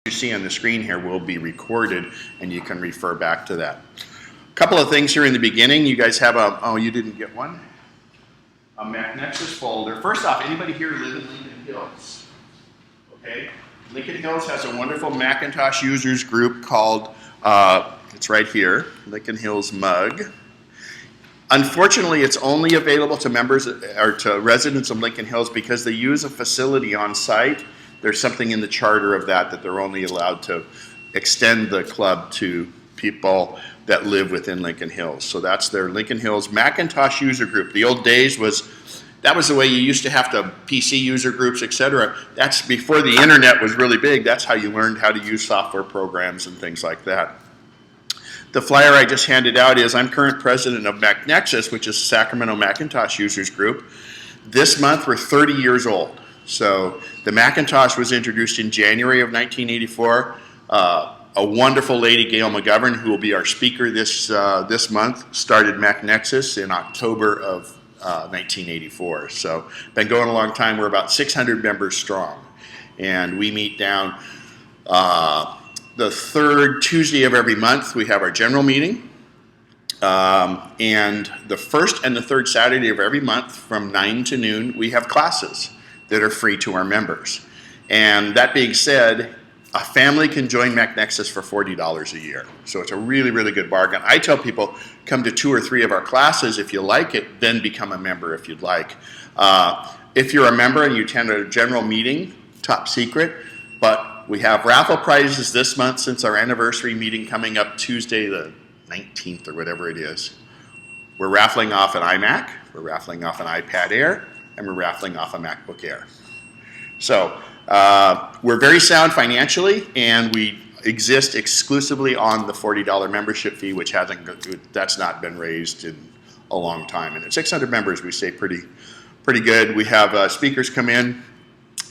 you see on the screen here will be recorded, and you can refer back to that. A couple of things here in the beginning. You guys have a, oh, you didn't get one? A MacNexus folder. First off, anybody here live in Lincoln Hills? Okay. Lincoln Hills has a wonderful Macintosh users group called, it's right here, Lincoln Hills Mug. Unfortunately, it's only available to members or to residents of Lincoln Hills because they use a facility on site. There's something in the charter of that they're only allowed to extend the club to people that live within Lincoln Hills. So that's their Lincoln Hills Macintosh user group. The old days that was the way you used to have to PC user groups, etc. That's before the internet was really big. That's how you learned how to use software programs and things like that. The flyer I just handed out is I'm current president of MacNexus, which is Sacramento Macintosh Users Group. This month we're 30 years old. So the Macintosh was introduced in January of 1984. A wonderful lady, Gail McGovern, who will be our speaker this month, started MacNexus in October of 1984. So been going a long time. We're about 600 members strong. And we meet down the third Tuesday of every month. We have our general meeting. And the first and the third Saturday of every month from 9 to noon, we have classes that are free to our members. And that being said, a family can join MacNexus for $40 a year. So it's a really, really good bargain. I tell people, come to 2 or 3 of our classes. If you like it, then become a member if you'd like. If you're a member and you attend a general meeting, top secret, but we have raffle prizes this month since our anniversary meeting coming up Tuesday the 19th or whatever it is. We're raffling off an iMac, we're raffling off an iPad Air, and we're raffling off a MacBook Air. So we're very sound financially, and we exist exclusively on the $40 membership fee, which that's not been raised in a long time. And at 600 members, we stay pretty good. We have speakers come in.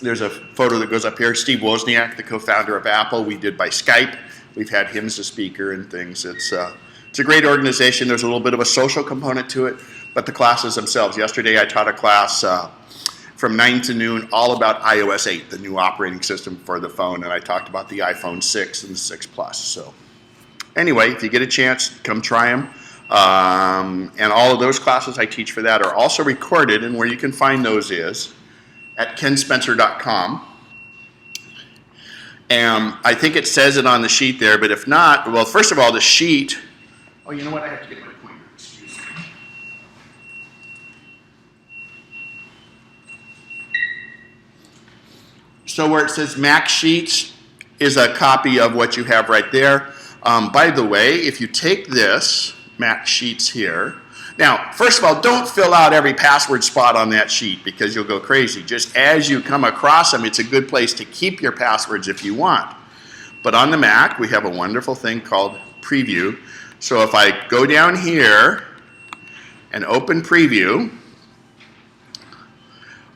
There's a photo that goes up here. Steve Wozniak, the co-founder of Apple, we did by Skype. We've had him as a speaker and things. It's a great organization. There's a little bit of a social component to it, but the classes themselves. Yesterday I taught a class from 9 to noon all about iOS 8, the new operating system for the phone, and I talked about the iPhone 6 and the 6 Plus. So anyway, if you get a chance, come try them. And all of those classes I teach for that are also recorded, and where you can find those is at kenspencer.com. And I think it says it on the sheet there, but if not, well, first of all, the sheet, oh, you know what, I have to get my pointer, excuse me. So where it says Mac Sheets is a copy of what you have right there. By the way, if you take this Mac Sheets here, now, first of all, don't fill out every password spot on that sheet because you'll go crazy. Just as you come across them, it's a good place to keep your passwords if you want. But on the Mac, we have a wonderful thing called Preview. So if I go down here and open Preview,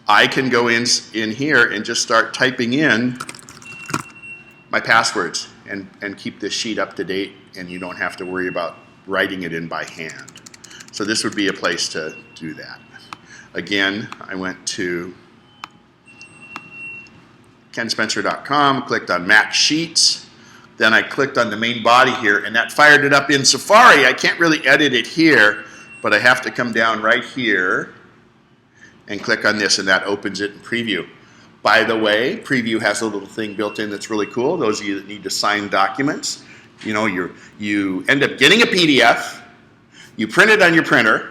I can go in here and just start typing in my passwords and keep this sheet up to date, and you don't have to worry about writing it in by hand. So this would be a place to do that. Again, I went to kenspencer.com, clicked on Mac Sheets, then I clicked on the main body here, and that fired it up in Safari. I can't really edit it here, but I have to come down right here and click on this, and that opens it in Preview. By the way, Preview has a little thing built in that's really cool. Those of you that need to sign documents, you know, you end up getting a PDF, you print it on your printer,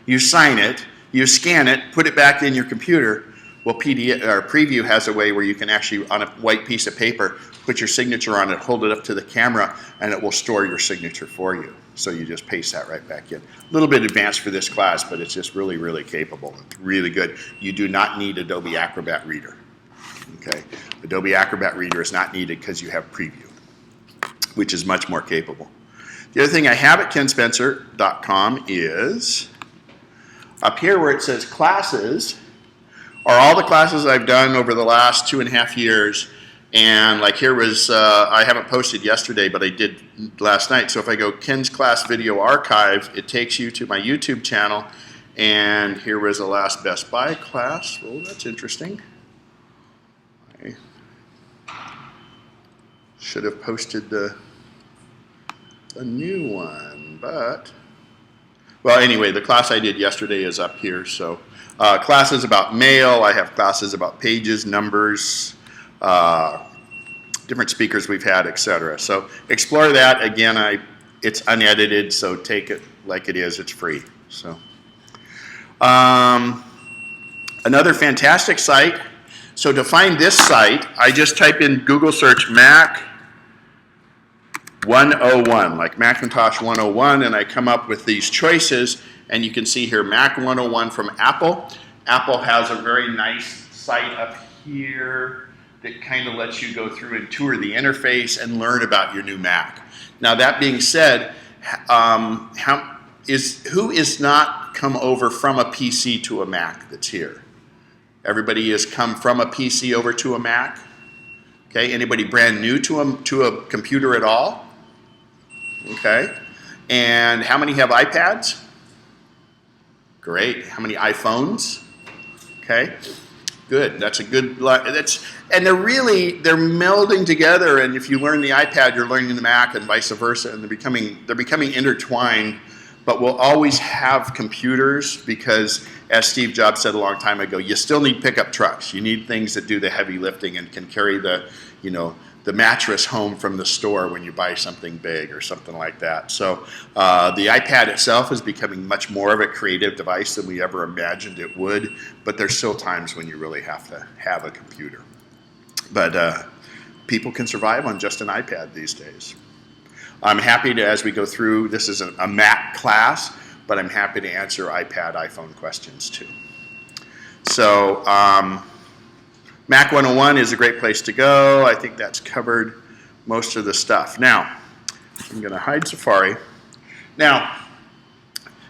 you sign it, you scan it, put it back in your computer. Well, Preview has a way where you can actually, on a white piece of paper, put your signature on it, hold it up to the camera, and it will store your signature for you. So you just paste that right back in. A little bit advanced for this class, but it's just really, really capable. It's really good. You do not need Adobe Acrobat Reader. Okay? Adobe Acrobat Reader is not needed because you have Preview, which is much more capable. The other thing I have at kenspencer.com is up here where it says classes are all the classes I've done over the last 2.5 years. And like here was, I haven't posted yesterday, but I did last night. So if I go Ken's Class Video Archive, it takes you to my YouTube channel. And here was the last Best Buy class. Oh, that's interesting. Should have posted the new one, but, well, anyway, the class I did yesterday is up here. So classes about mail, I have classes about pages, numbers, different speakers we've had, etc. So explore that. Again, it's unedited, so take it like it is. It's free. So another fantastic site. So to find this site, I just type in Google search Mac 101, like Macintosh 101, and I come up with these choices, and you can see here Mac 101 from Apple. Apple has a very nice site up here that kind of lets you go through and tour the interface and learn about your new Mac. Now that being said, who is not come over from a PC to a Mac that's here? Everybody has come from a PC over to a Mac? Okay, anybody brand new to a computer at all? Okay, and how many have iPads? Great. How many iPhones? Okay, good. That's a good. And they're melding together. And if you learn the iPad, you're learning the Mac, and vice versa. And they're becoming intertwined. But we'll always have computers because, as Steve Jobs said a long time ago, you still need pickup trucks. You need things that do the heavy lifting and can carry the mattress home from the store when you buy something big or something like that. So the iPad itself is becoming much more of a creative device than we ever imagined it would, but there's still times when you really have to have a computer. But people can survive on just an iPad these days. I'm happy to, as we go through, this is a Mac class, but I'm happy to answer iPad, iPhone questions too. So Mac 101 is a great place to go. I think that's covered most of the stuff. Now, I'm going to hide Safari. Now,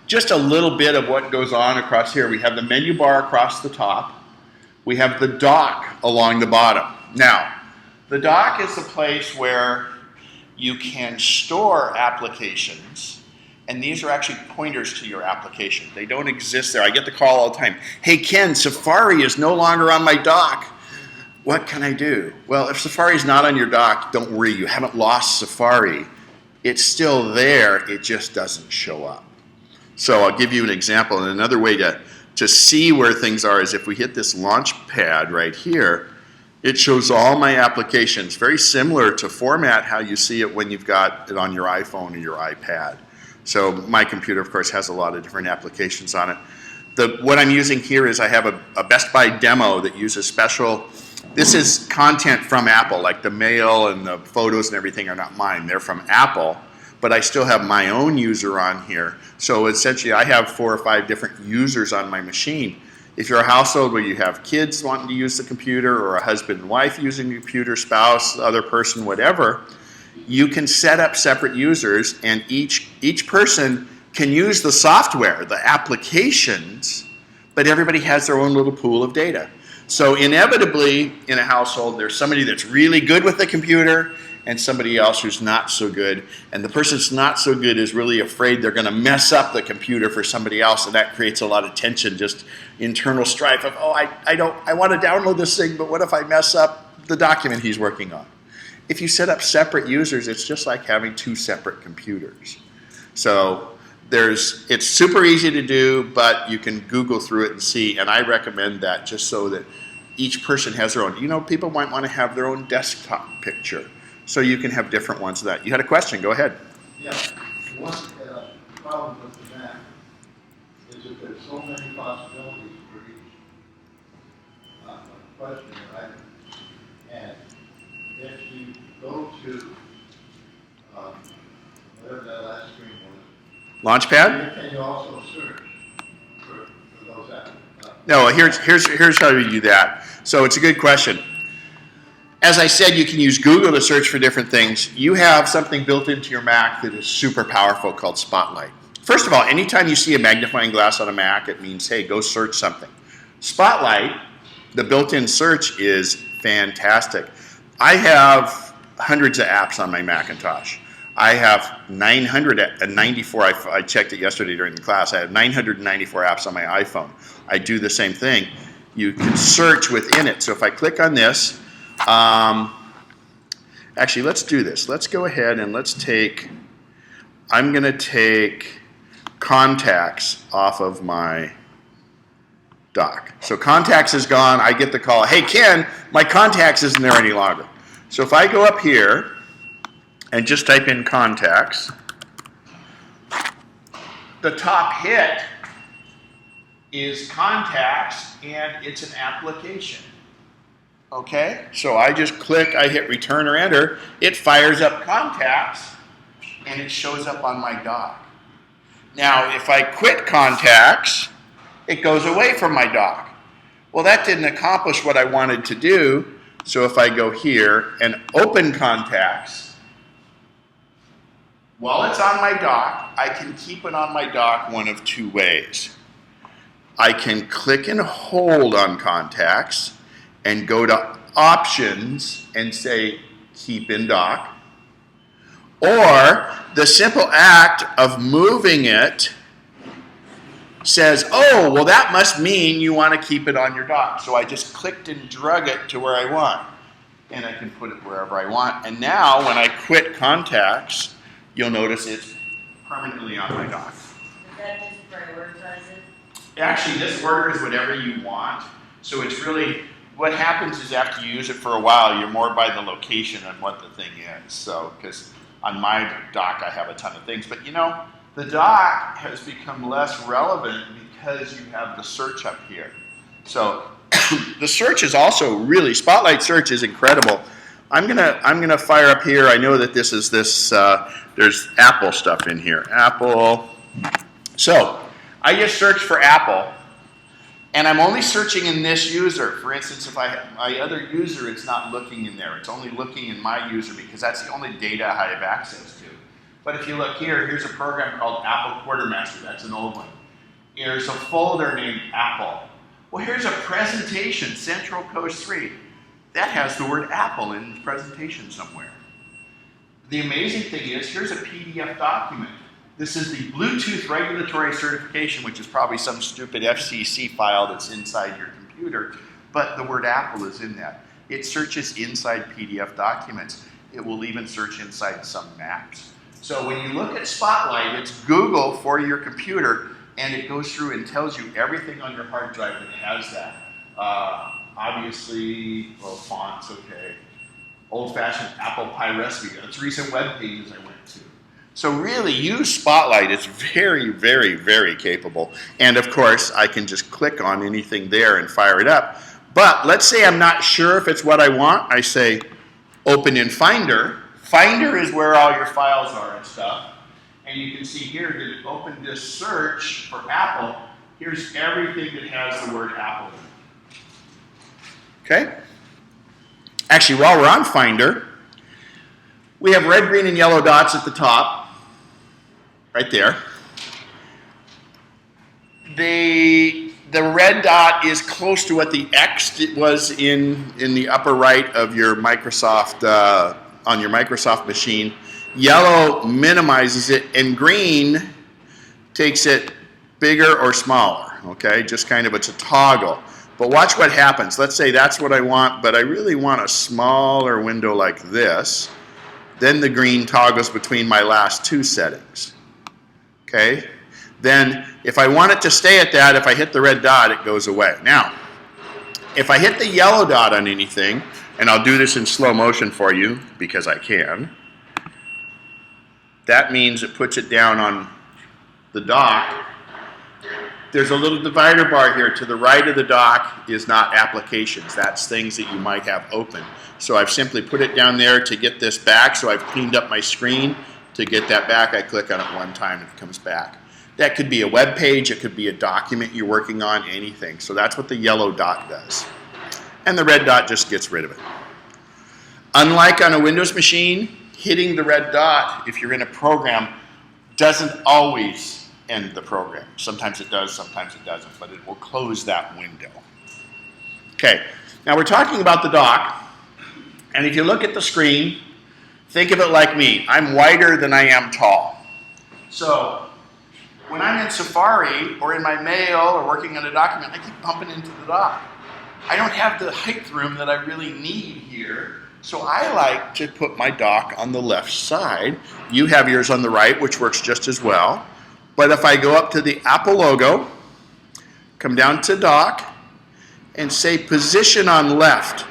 just a little bit of what goes on across here. We have the menu bar across the top. We have the dock along the bottom. Now, the dock is the place where you can store applications, and these are actually pointers to your application. They don't exist there. I get the call all the time. Hey, Ken, Safari is no longer on my dock. What can I do? Well, if Safari is not on your dock, don't worry. You haven't lost Safari. It's still there. It just doesn't show up. So I'll give you an example. And another way to see where things are is if we hit this launch pad right here, it shows all my applications, very similar to format how you see it when you've got it on your iPhone or your iPad. So my computer, of course, has a lot of different applications on it. What I'm using here is I have a Best Buy demo that uses special, this is content from Apple, like the mail and the photos and everything are not mine. They're from Apple, but I still have my own user on here. So essentially I have 4 or 5 different users on my machine. If you're a household where you have kids wanting to use the computer or a husband and wife using the computer, spouse, other person, whatever, you can set up separate users and each person can use the software, the applications, but everybody has their own little pool of data. So inevitably in a household there's somebody that's really good with the computer and somebody else who's not so good. And the person that's not so good is really afraid they're going to mess up the computer for somebody else, and that creates a lot of tension, just internal strife of, oh, I want to download this thing, but what if I mess up the document he's working on? If you set up separate users, it's just like having 2 separate computers. So it's super easy to do, but you can Google through it and see, and I recommend that just so that each person has their own. People might want to have their own desktop picture. So you can have different ones of that. You had a question, go ahead. Yeah, one problem with the Mac is that there's so many possibilities for each question, right? And if you go to whatever that last screen was, Launchpad? can you also search for those apps? No, here's how you do that. So it's a good question. As I said, you can use Google to search for different things. You have something built into your Mac that is super powerful called Spotlight. First of all, anytime you see a magnifying glass on a Mac, it means, hey, go search something. Spotlight, the built-in search, is fantastic. I have hundreds of apps on my Macintosh. I have 994, I checked it yesterday during the class, I have 994 apps on my iPhone. I do the same thing. You can search within it. So if I click on this, and Actually, let's do this. Let's go ahead and I'm going to take contacts off of my dock. So contacts is gone. I get the call, hey Ken, my contacts isn't there any longer. So if I go up here and just type in contacts, the top hit is contacts and it's an application. Okay, so I just click, I hit return or enter, it fires up contacts and it shows up on my dock. Now if I quit contacts, it goes away from my dock. Well, that didn't accomplish what I wanted to do, so if I go here and open contacts, while it's on my dock, I can keep it on my dock one of two ways. I can click and hold on contacts and go to options and say keep in dock, or the simple act of moving it says, oh, well that must mean you want to keep it on your dock. So I just clicked and drug it to where I want. And I can put it wherever I want. And now when I quit contacts, you'll notice it's permanently on my dock. Does that just prioritize it? Actually, this order is whatever you want. So it's really, what happens is after you use it for a while, you're more by the location and what the thing is. So, because on my dock I have a ton of things. But you know, the dock has become less relevant because you have the search up here. So the search is also really, Spotlight search is incredible. I'm gonna fire up here. I know that this is there's Apple stuff in here. Apple. So I just search for Apple, and I'm only searching in this user. For instance, if I have my other user, it's not looking in there. It's only looking in my user because that's the only data I have access to. But if you look here, here's a program called Apple Quartermaster. That's an old one. Here's a folder named Apple. Well, here's a presentation, Central Coast 3. That has the word Apple in the presentation somewhere. The amazing thing is, here's a PDF document. This is the Bluetooth regulatory certification, which is probably some stupid FCC file that's inside your computer, but the word Apple is in that. It searches inside PDF documents. It will even search inside some maps. So when you look at Spotlight, it's Google for your computer, and it goes through and tells you everything on your hard drive that has that. Obviously, well, fonts, okay. Old-fashioned apple pie recipe. That's recent web pages I went to. So really, use Spotlight. It's very, very, very capable. And of course, I can just click on anything there and fire it up. But let's say I'm not sure if it's what I want. I say, open in Finder. Finder is where all your files are and stuff. And you can see here that it opened this search for Apple. Here's everything that has the word Apple in it. Okay? Actually, while we're on Finder, we have red, green, and yellow dots at the top, right there. The red dot is close to what the X was in the upper right of your Microsoft, on your Microsoft machine. Yellow minimizes it, and green takes it bigger or smaller, okay? Just kind of, it's a toggle. But watch what happens. Let's say that's what I want, but I really want a smaller window like this. Then the green toggles between my last two settings, okay? Then if I want it to stay at that, if I hit the red dot, it goes away. Now, if I hit the yellow dot on anything, and I'll do this in slow motion for you because I can, that means it puts it down on the dock. There's a little divider bar here. To the right of the dock is not applications. That's things that you might have open. So I've simply put it down there to get this back. So I've cleaned up my screen. To get that back, I click on it one time and it comes back. That could be a web page. It could be a document you're working on, anything. So that's what the yellow dot does. And the red dot just gets rid of it. Unlike on a Windows machine, hitting the red dot, if you're in a program, doesn't always end the program. Sometimes it does, sometimes it doesn't, but it will close that window. Okay, now we're talking about the dock, and if you look at the screen, think of it like me. I'm wider than I am tall. So when I'm in Safari or in my mail or working on a document, I keep bumping into the dock. I don't have the height room that I really need here So I like to put my dock on the left side. You have yours on the right, which works just as well. But if I go up to the Apple logo, come down to dock, and say position on left.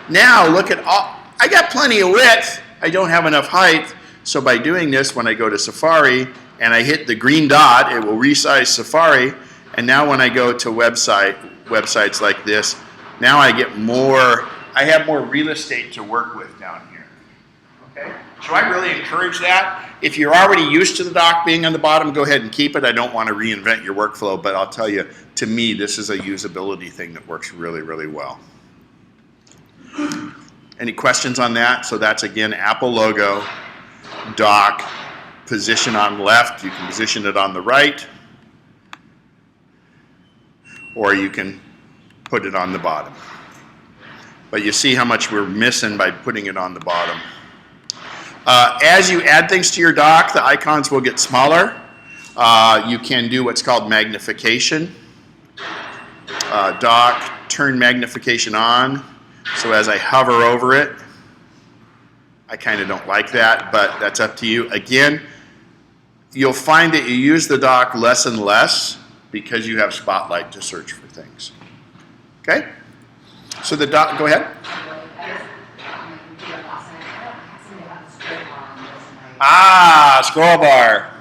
Now look at all, I got plenty of width. I don't have enough height. So by doing this, when I go to Safari and I hit the green dot, it will resize Safari. And now when I go to websites like this, now I get more, I have more real estate to work with down here. Okay? So I really encourage that. If you're already used to the dock being on the bottom, go ahead and keep it. I don't want to reinvent your workflow, but I'll tell you, to me, this is a usability thing that works really, really well. Any questions on that? So that's, again, Apple logo, dock, position on left. You can position it on the right, or you can put it on the bottom. But you see how much we're missing by putting it on the bottom. As you add things to your dock, the icons will get smaller. You can do what's called magnification. Dock, turn magnification on. So as I hover over it, I kind of don't like that, but that's up to you. Again, you'll find that you use the dock less and less because you have Spotlight to search for things. Okay? So the dock, go ahead. Ah, scroll bar.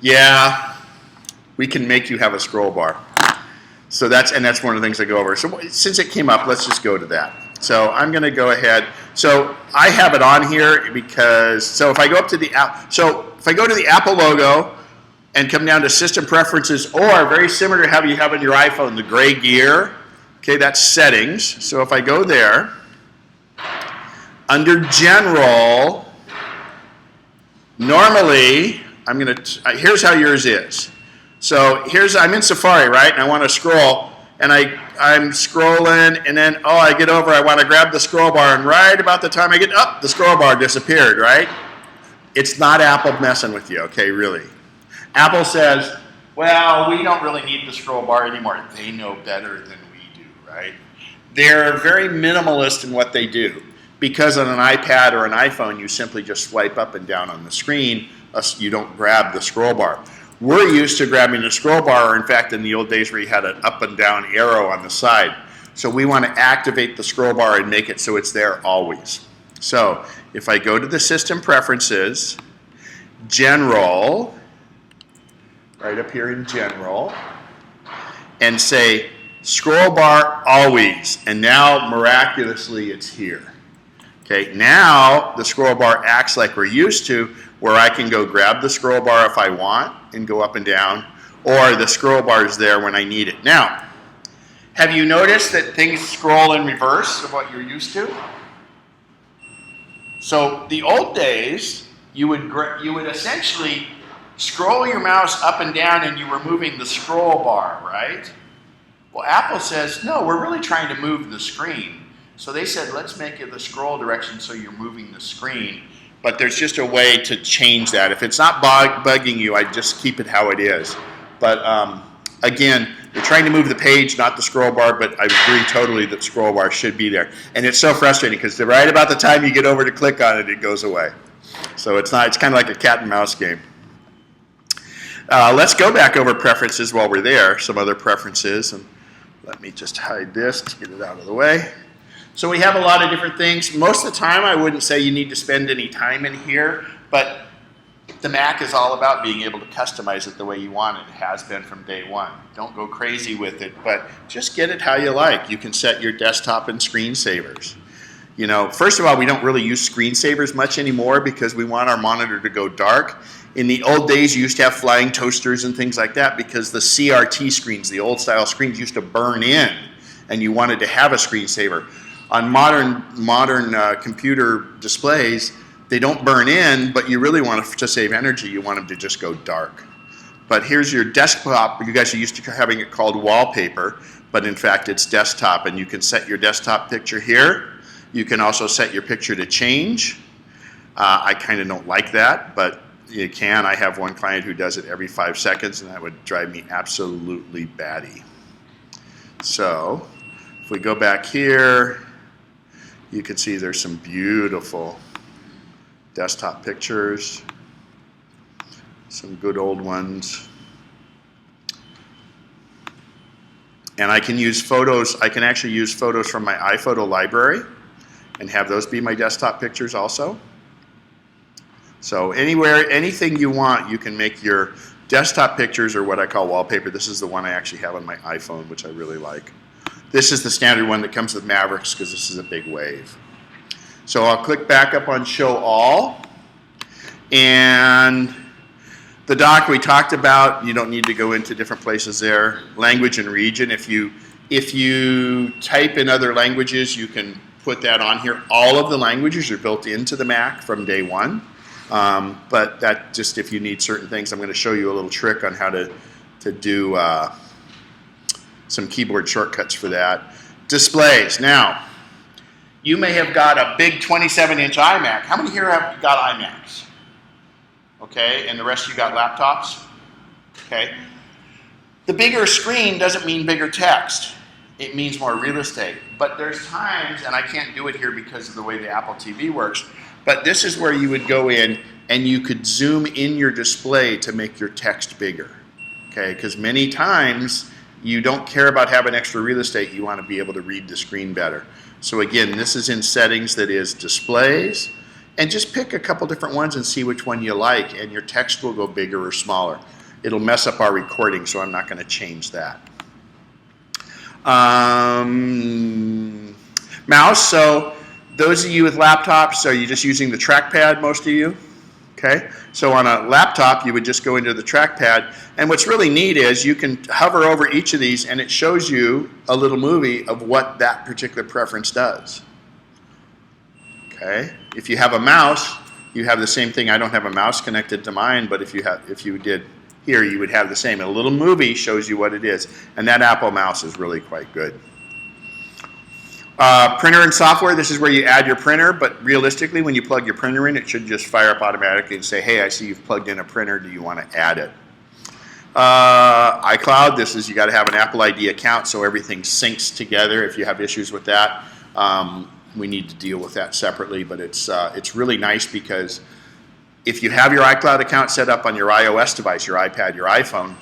Yeah, we can make you have a scroll bar. So that's one of the things I go over. So since it came up, let's just go to that. So I'm going to go ahead. So I have it on here because, so if I go up to the app, so if I go to the Apple logo and come down to System Preferences, or very similar to how you have on your iPhone, the gray gear, okay, that's Settings. So if I go there, under General, normally, I'm going to, here's how yours is. So I'm in Safari, right, and I want to scroll, and I'm scrolling, and then, I get over, I want to grab the scroll bar, and right about the time I get up, the scroll bar disappeared, right? It's not Apple messing with you, okay, really. Apple says, well, we don't really need the scroll bar anymore. They know better than we do, right? They're very minimalist in what they do. Because on an iPad or an iPhone, you simply just swipe up and down on the screen. You don't grab the scroll bar. We're used to grabbing the scroll bar, or in fact, in the old days where you had an up and down arrow on the side. So we want to activate the scroll bar and make it so it's there always. So if I go to the System Preferences, General, right up here in General, and say scroll bar always, and now miraculously it's here. Okay, now the scroll bar acts like we're used to, where I can go grab the scroll bar if I want and go up and down, or the scroll bar is there when I need it. Now, have you noticed that things scroll in reverse of what you're used to? So the old days, you would essentially scroll your mouse up and down and you were moving the scroll bar, right? Well, Apple says, no, we're really trying to move the screen. So they said, let's make it the scroll direction so you're moving the screen. But there's just a way to change that. If it's not bugging you, I just keep it how it is. But again, you're trying to move the page, not the scroll bar, but I agree totally that scroll bar should be there. And it's so frustrating because right about the time you get over to click on it, it goes away. So it's kind of like a cat and mouse game. Let's go back over preferences while we're there, some other preferences. And let me just hide this to get it out of the way. So we have a lot of different things. Most of the time, I wouldn't say you need to spend any time in here, but the Mac is all about being able to customize it the way you want it. It has been from day one. Don't go crazy with it, but just get it how you like. You can set your desktop and screensavers. You know, first of all, we don't really use screensavers much anymore because we want our monitor to go dark. In the old days, you used to have flying toasters and things like that because the CRT screens, the old style screens, used to burn in, and you wanted to have a screensaver. On modern computer displays, they don't burn in, but you really want to save energy. You want them to just go dark. But here's your desktop. You guys are used to having it called wallpaper, but in fact it's desktop, and you can set your desktop picture here. You can also set your picture to change. I kind of don't like that, but you can. I have one client who does it every 5 seconds, and that would drive me absolutely batty. So if we go back here, You can see there's some beautiful desktop pictures, some good old ones. And I can use photos, I can actually use photos from my iPhoto library and have those be my desktop pictures also. So anywhere, anything you want, you can make your desktop pictures, or what I call wallpaper. This is the one I actually have on my iPhone, which I really like. This is the standard one that comes with Mavericks because this is a big wave. So I'll click back up on Show All. And the dock we talked about, you don't need to go into different places there. Language and region, if you type in other languages, you can put that on here. All of the languages are built into the Mac from day one. But that just, if you need certain things, I'm going to show you a little trick on how to do some keyboard shortcuts for that. Displays. Now, you may have got a big 27-inch iMac. How many here have got iMacs? Okay, and the rest of you got laptops? Okay. The bigger screen doesn't mean bigger text. It means more real estate. But there's times, and I can't do it here because of the way the Apple TV works, but this is where you would go in and you could zoom in your display to make your text bigger. Okay, because many times you don't care about having extra real estate, you want to be able to read the screen better. So again, this is in settings that is displays, and just pick a couple different ones and see which one you like, and your text will go bigger or smaller. It'll mess up our recording, so I'm not going to change that. Mouse, so those of you with laptops, are you just using the trackpad, most of you? Okay, so on a laptop, you would just go into the trackpad, and what's really neat is you can hover over each of these, and it shows you a little movie of what that particular preference does. Okay, if you have a mouse, you have the same thing. I don't have a mouse connected to mine, but if you did here, you would have the same. A little movie shows you what it is, and that Apple mouse is really quite good. Printer and software, this is where you add your printer, but realistically, when you plug your printer in, it should just fire up automatically and say, hey, I see you've plugged in a printer, do you want to add it? iCloud, this is, you got to have an Apple ID account so everything syncs together. If you have issues with that, we need to deal with that separately, but it's really nice because if you have your iCloud account set up on your iOS device, your iPad, your iPhone,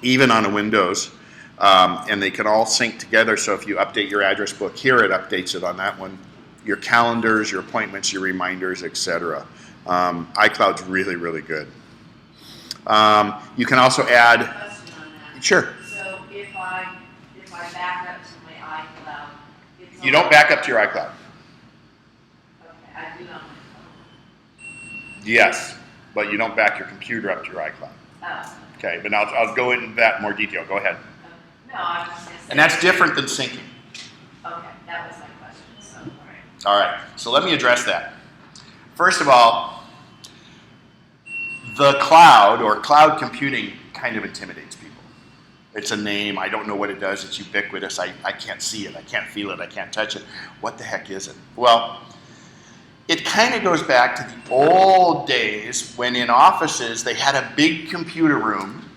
even on a Windows, and they can all sync together, so if you update your address book here, it updates it on that one. Your calendars, your appointments, your reminders, etc. iCloud's really, really good. You can also add... Question on that. Sure. So if I back up to my iCloud, it's You don't back up to your iCloud. Okay, I do on my phone. Yes, but you don't back your computer up to your iCloud. Oh. Okay, but I'll go into that in more detail. Go ahead. No, I was just going to say. And that's different than syncing. Okay, that was my question, so, all right. All right, so let me address that. First of all, the cloud or cloud computing kind of intimidates people. It's a name, I don't know what it does, it's ubiquitous, I can't see it, I can't feel it, I can't touch it. What the heck is it? Well, it kind of goes back to the old days when in offices they had a big computer room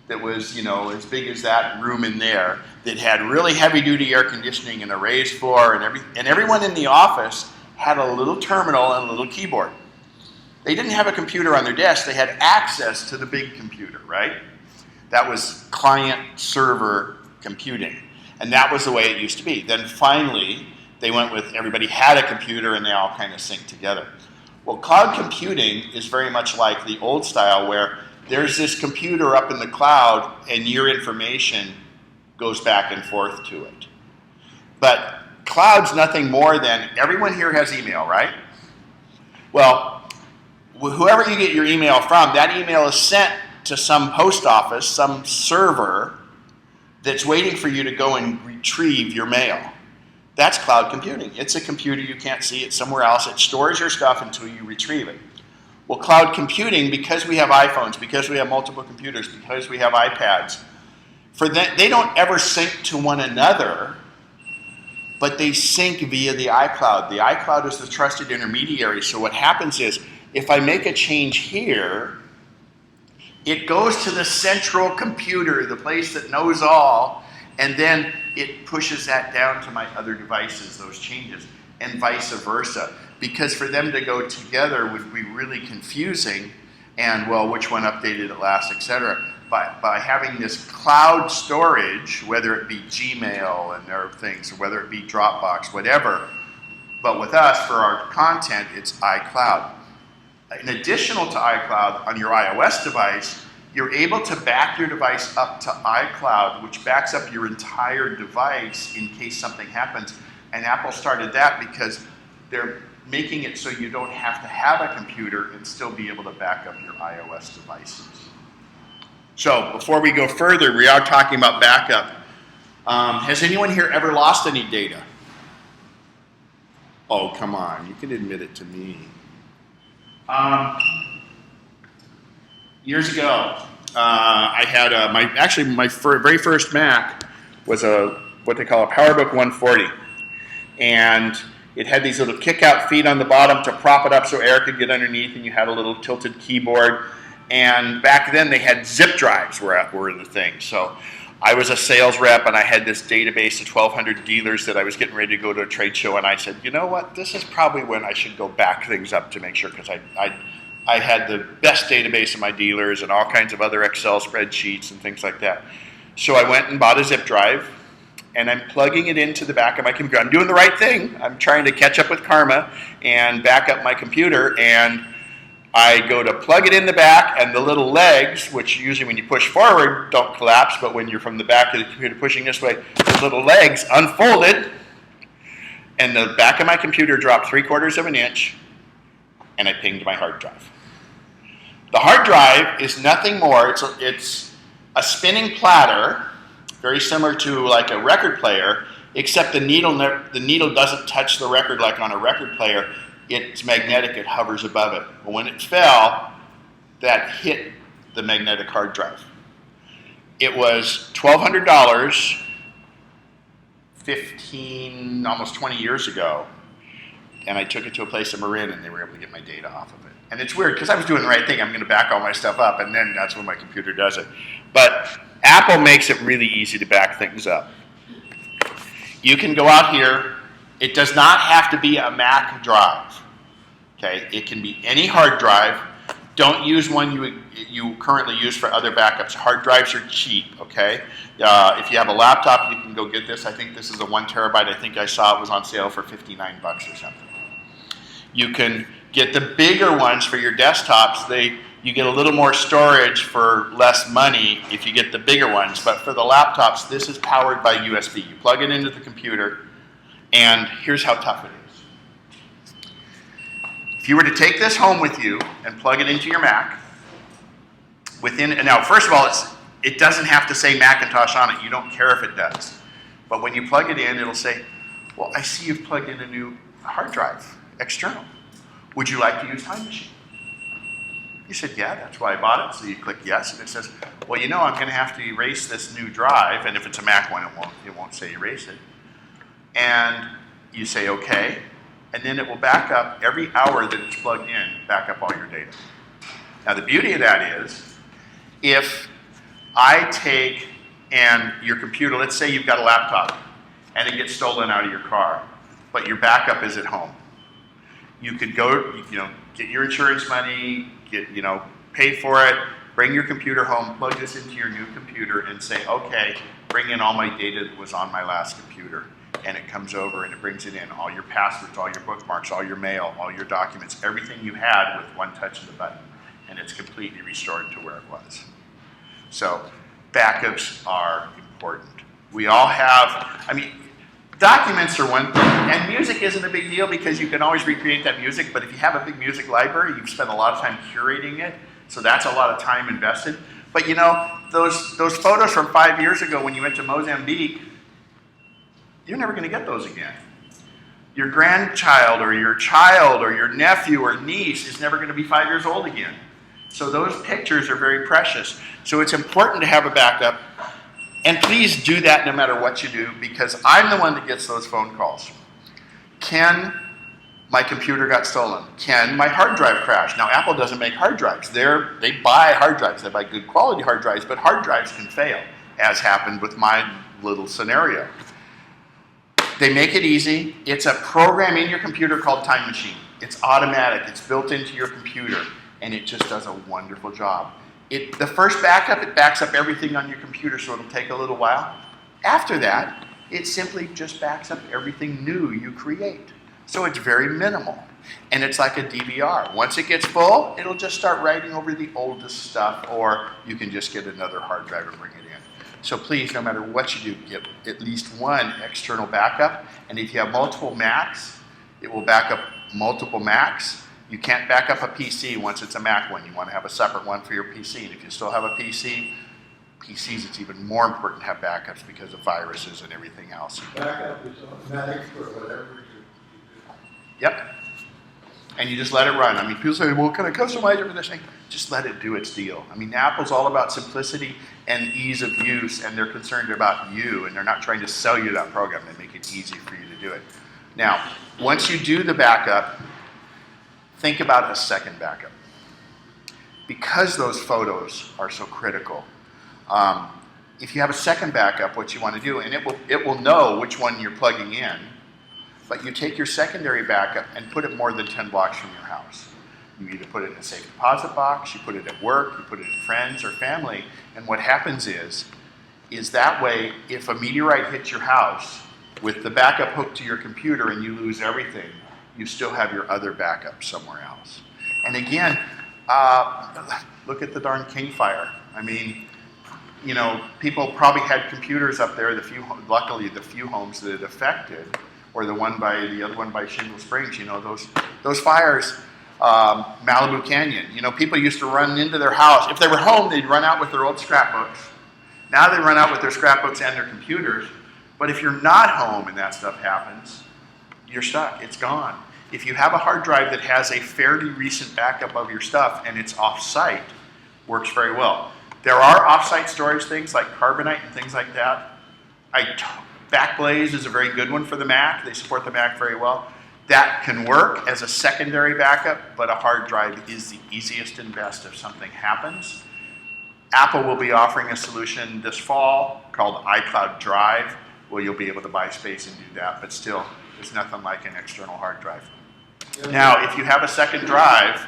that was, you know, as big as that room in there, that had really heavy-duty air conditioning and a raised floor, and everyone in the office had a little terminal and a little keyboard. They didn't have a computer on their desk, they had access to the big computer, right? That was client-server computing, and that was the way it used to be. Then finally, they went with everybody had a computer and they all kind of synced together. Well, cloud computing is very much like the old style where there's this computer up in the cloud and your information goes back and forth to it. But cloud's nothing more than, everyone here has email, right? Well, whoever you get your email from, that email is sent to some post office, some server that's waiting for you to go and retrieve your mail. That's cloud computing. It's a computer, you can't see it somewhere else. It stores your stuff until you retrieve it. Well, cloud computing, because we have iPhones, because we have multiple computers, because we have iPads, for that, they don't ever sync to one another, but they sync via the iCloud. The iCloud is the trusted intermediary, so what happens is, if I make a change here, it goes to the central computer, the place that knows all, and then it pushes that down to my other devices, those changes. and vice versa. Because for them to go together would be really confusing, and well, which one updated it last, etc. By having this cloud storage, whether it be Gmail and their things, or whether it be Dropbox, whatever, but with us, for our content, it's iCloud. In additional to iCloud, on your iOS device, you're able to back your device up to iCloud, which backs up your entire device in case something happens. And Apple started that because they're making it so you don't have to have a computer and still be able to back up your iOS devices. So before we go further, we are talking about backup. Has anyone here ever lost any data? Oh, come on, you can admit it to me. Years ago, I had my very first Mac was what they call a PowerBook 140, and it had these little kick-out feet on the bottom to prop it up so air could get underneath, and you had a little tilted keyboard. And back then, they had zip drives were the thing. So I was a sales rep, and I had this database of 1,200 dealers that I was getting ready to go to a trade show, and I said, you know what, this is probably when I should go back things up to make sure, because I had the best database of my dealers and all kinds of other Excel spreadsheets and things like that. So I went and bought a zip drive, and I'm plugging it into the back of my computer. I'm doing the right thing. I'm trying to catch up with karma and back up my computer, and I go to plug it in the back, and the little legs, which usually when you push forward don't collapse, but when you're from the back of the computer pushing this way, the little legs unfolded, and the back of my computer dropped 3/4 of an inch, and I pinged my hard drive. The hard drive is nothing more, it's a spinning platter, very similar to like a record player, except the needle doesn't touch the record like on a record player. It's magnetic, it hovers above it. But when it fell, that hit the magnetic hard drive. It was $1,200, almost 20 years ago, and I took it to a place in Marin, and they were able to get my data off of it. And it's weird, because I was doing the right thing. I'm going to back all my stuff up, and then that's when my computer does it. But Apple makes it really easy to back things up. You can go out here. It does not have to be a Mac drive. Okay, it can be any hard drive. Don't use one you currently use for other backups. Hard drives are cheap. Okay, if you have a laptop, you can go get this. I think this is a 1 terabyte. I think I saw it was on sale for $59 or something. You can get the bigger ones for your desktops. You get a little more storage for less money if you get the bigger ones. But for the laptops, this is powered by USB. You plug it into the computer, and here's how tough it is. If you were to take this home with you and plug it into your Mac, now first of all, it doesn't have to say Macintosh on it. You don't care if it does. But when you plug it in, it'll say, well, I see you've plugged in a new hard drive, external. Would you like to use Time Machine? You said, yeah, that's why I bought it. So you click yes, and it says, well, you know, I'm going to have to erase this new drive, and if it's a Mac one, it won't say erase it. And you say okay, and then it will back up every hour that it's plugged in, back up all your data. Now the beauty of that is, if I take and your computer, let's say you've got a laptop, and it gets stolen out of your car, but your backup is at home. You could go, get your insurance money, pay for it, bring your computer home, plug this into your new computer, and say, okay, bring in all my data that was on my last computer. And it comes over and it brings it in, all your passwords, all your bookmarks, all your mail, all your documents, everything you had with one touch of the button. And it's completely restored to where it was. So backups are important. We all have, documents are one thing, and music isn't a big deal because you can always recreate that music, but if you have a big music library, you've spent a lot of time curating it, so that's a lot of time invested. But those photos from 5 years ago when you went to Mozambique, you're never going to get those again. Your grandchild or your child or your nephew or niece is never going to be 5 years old again. So those pictures are very precious. So it's important to have a backup. And please do that no matter what you do, because I'm the one that gets those phone calls. Ken, my computer got stolen. Ken, my hard drive crashed. Now Apple doesn't make hard drives. They buy hard drives. They buy good quality hard drives, but hard drives can fail, as happened with my little scenario. They make it easy. It's a program in your computer called Time Machine. It's automatic. It's built into your computer, and it just does a wonderful job. The first backup, it backs up everything on your computer, so it'll take a little while. After that, it simply just backs up everything new you create. So it's very minimal. And it's like a DVR. Once it gets full, it'll just start writing over the oldest stuff, or you can just get another hard drive and bring it in. So please, no matter what you do, get at least one external backup. And if you have multiple Macs, it will back up multiple Macs. You can't back up a PC once it's a Mac one. You want to have a separate one for your PC. And if you still have a PCs, it's even more important to have backups because of viruses and everything else. Backup is automatic for whatever you do. Yep. And you just let it run. I mean, people say, well, can I customize it for this thing? Just let it do its deal. I mean, Apple's all about simplicity and ease of use, and they're concerned about you, and they're not trying to sell you that program. They make it easy for you to do it. Now, once you do the backup, think about a second backup. Because those photos are so critical, if you have a second backup, what you want to do, and it will know which one you're plugging in, but you take your secondary backup and put it more than 10 blocks from your house. You either put it in a safe deposit box, you put it at work, you put it in friends or family, and what happens is that way, if a meteorite hits your house with the backup hooked to your computer and you lose everything, you still have your other backup somewhere else. And again, look at the darn King fire. I mean, you know, people probably had computers up there, luckily the few homes that it affected, or the other one by Shingle Springs, you know, those fires, Malibu Canyon, you know, people used to run into their house. If they were home, they'd run out with their old scrapbooks. Now they run out with their scrapbooks and their computers. But if you're not home and that stuff happens, you're stuck, it's gone. If you have a hard drive that has a fairly recent backup of your stuff and it's off-site, works very well. There are off-site storage things like Carbonite and things like that. Backblaze is a very good one for the Mac. They support the Mac very well. That can work as a secondary backup, but a hard drive is the easiest and best if something happens. Apple will be offering a solution this fall called iCloud Drive, where you'll be able to buy space and do that, but still, there's nothing like an external hard drive. Now, if you have a second drive,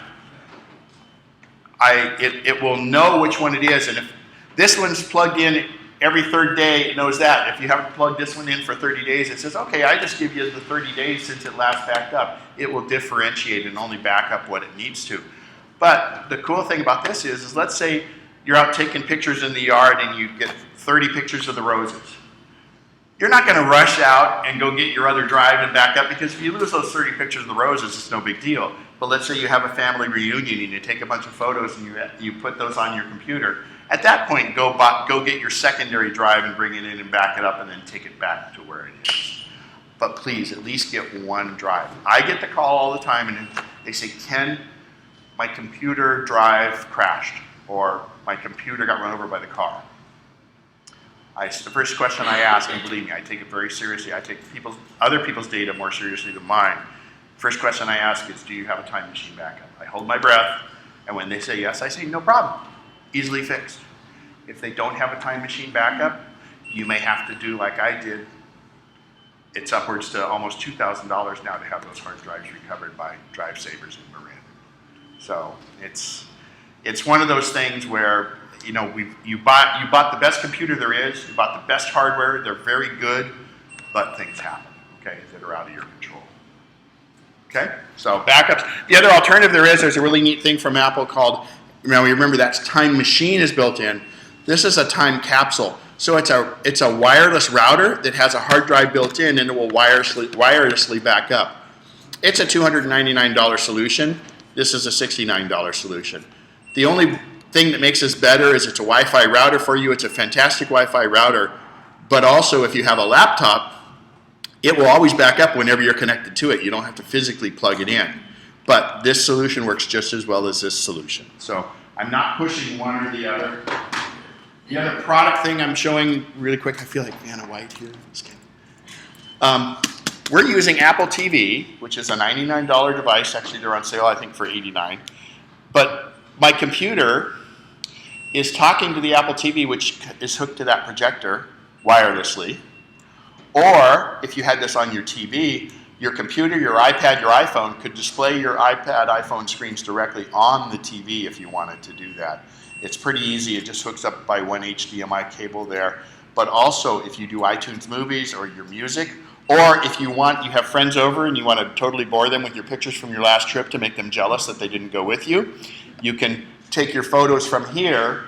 it will know which one it is, and if this one's plugged in every third day, it knows that. If you haven't plugged this one in for 30 days, it says, okay, I just give you the 30 days since it last backed up. It will differentiate and only back up what it needs to. But the cool thing about this is let's say you're out taking pictures in the yard and you get 30 pictures of the roses. You're not going to rush out and go get your other drive and back up, because if you lose those 30 pictures of the roses, it's no big deal. But let's say you have a family reunion and you take a bunch of photos and you put those on your computer. At that point, go get your secondary drive and bring it in and back it up and then take it back to where it is. But please, at least get one drive. I get the call all the time and they say, Ken, my computer drive crashed, or my computer got run over by the car. The first question I ask, and believe me, I take it very seriously. I take other people's data more seriously than mine. First question I ask is, do you have a time machine backup? I hold my breath, and when they say yes, I say, no problem. Easily fixed. If they don't have a time machine backup, you may have to do like I did. It's upwards to almost $2,000 now to have those hard drives recovered by Drive Savers in Marin. So it's one of those things where, you know, you bought the best computer there is, you bought the best hardware, they're very good, but things happen, okay, that are out of your control. Okay, so backups. The other alternative there's a really neat thing from Apple called, remember that's Time Machine is built in. This is a time capsule. So it's a wireless router that has a hard drive built in, and it will wirelessly back up. It's a $299 solution. This is a $69 solution. The only thing that makes this better is it's a Wi-Fi router for you. It's a fantastic Wi-Fi router, but also if you have a laptop, it will always back up whenever you're connected to it. You don't have to physically plug it in. But this solution works just as well as this solution. So I'm not pushing one or the other. The other product thing I'm showing really quick, I feel like Vanna White here. We're using Apple TV, which is a $99 device. Actually, they're on sale, I think, for $89. But my computer is talking to the Apple TV, which is hooked to that projector wirelessly, Or if you had this on your TV, your computer, your iPad, your iPhone could display your iPad, iPhone screens directly on the TV if you wanted to do that. It's pretty easy. It just hooks up by one HDMI cable there. But also, if you do iTunes movies or your music, or if you have friends over and you want to totally bore them with your pictures from your last trip to make them jealous that they didn't go with you, you can take your photos from here,